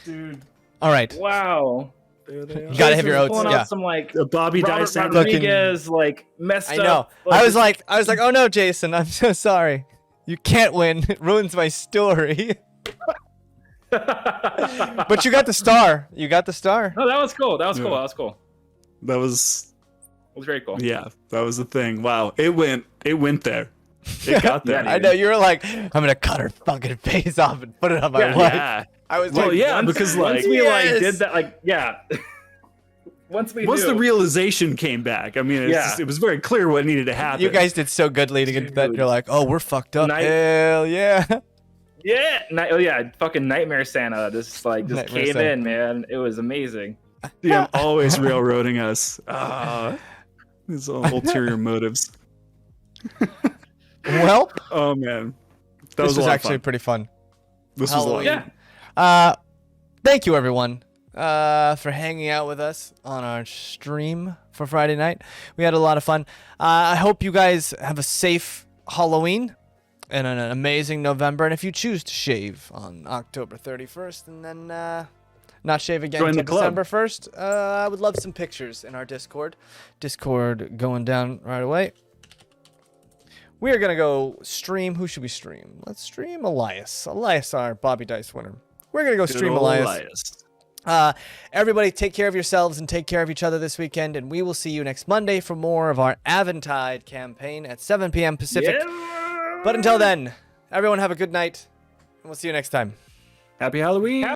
Dude. All right. Wow. There they are. You gotta have your oats. Pulling Yeah. out some like The Bobby Daye Robert sound. Rodriguez like messed I know. up. I was like, oh no, Jason, I'm so sorry. You can't win. It ruins my story. But you got the star. You got the star. No, that was cool. That was cool. Yeah. That was cool. That was. It was very cool. Yeah, that was the thing. Wow, it went there. It got there. I know you were like, I'm gonna cut her fucking face off and put it on my Yeah. wife. Yeah. I was Well, like, yeah, once, because once like we Yes. like did that, like yeah. Once we once knew. the realization came back, I mean, it was very clear what needed to happen. you guys did so good leading into that. Dude. You're like, oh, we're fucked up. Night- Hell yeah. Yeah. Oh yeah. Fucking Nightmare Santa just Nightmare came Santa. in, man. It was amazing. Yeah, always railroading us. These ulterior motives. Well, Oh man, that this was a was lot actually of fun. pretty fun. This was long. Yeah. Thank you, everyone, for hanging out with us on our stream for Friday night. We had a lot of fun. I hope you guys have a safe Halloween and an amazing November. And if you choose to shave on October 31st and then not shave again Join until the club. December 1st, I would love some pictures in our Discord. Discord going down right away. We are going to go stream. Who should we stream? Let's stream Elias. Elias, our Bobby Dice winner. We're going to go stream Elias. Everybody take care of yourselves and take care of each other this weekend, and we will see you next Monday for more of our Aventide campaign at 7 p.m. Pacific. But until then, everyone have a good night, and we'll see you next time. Happy Halloween.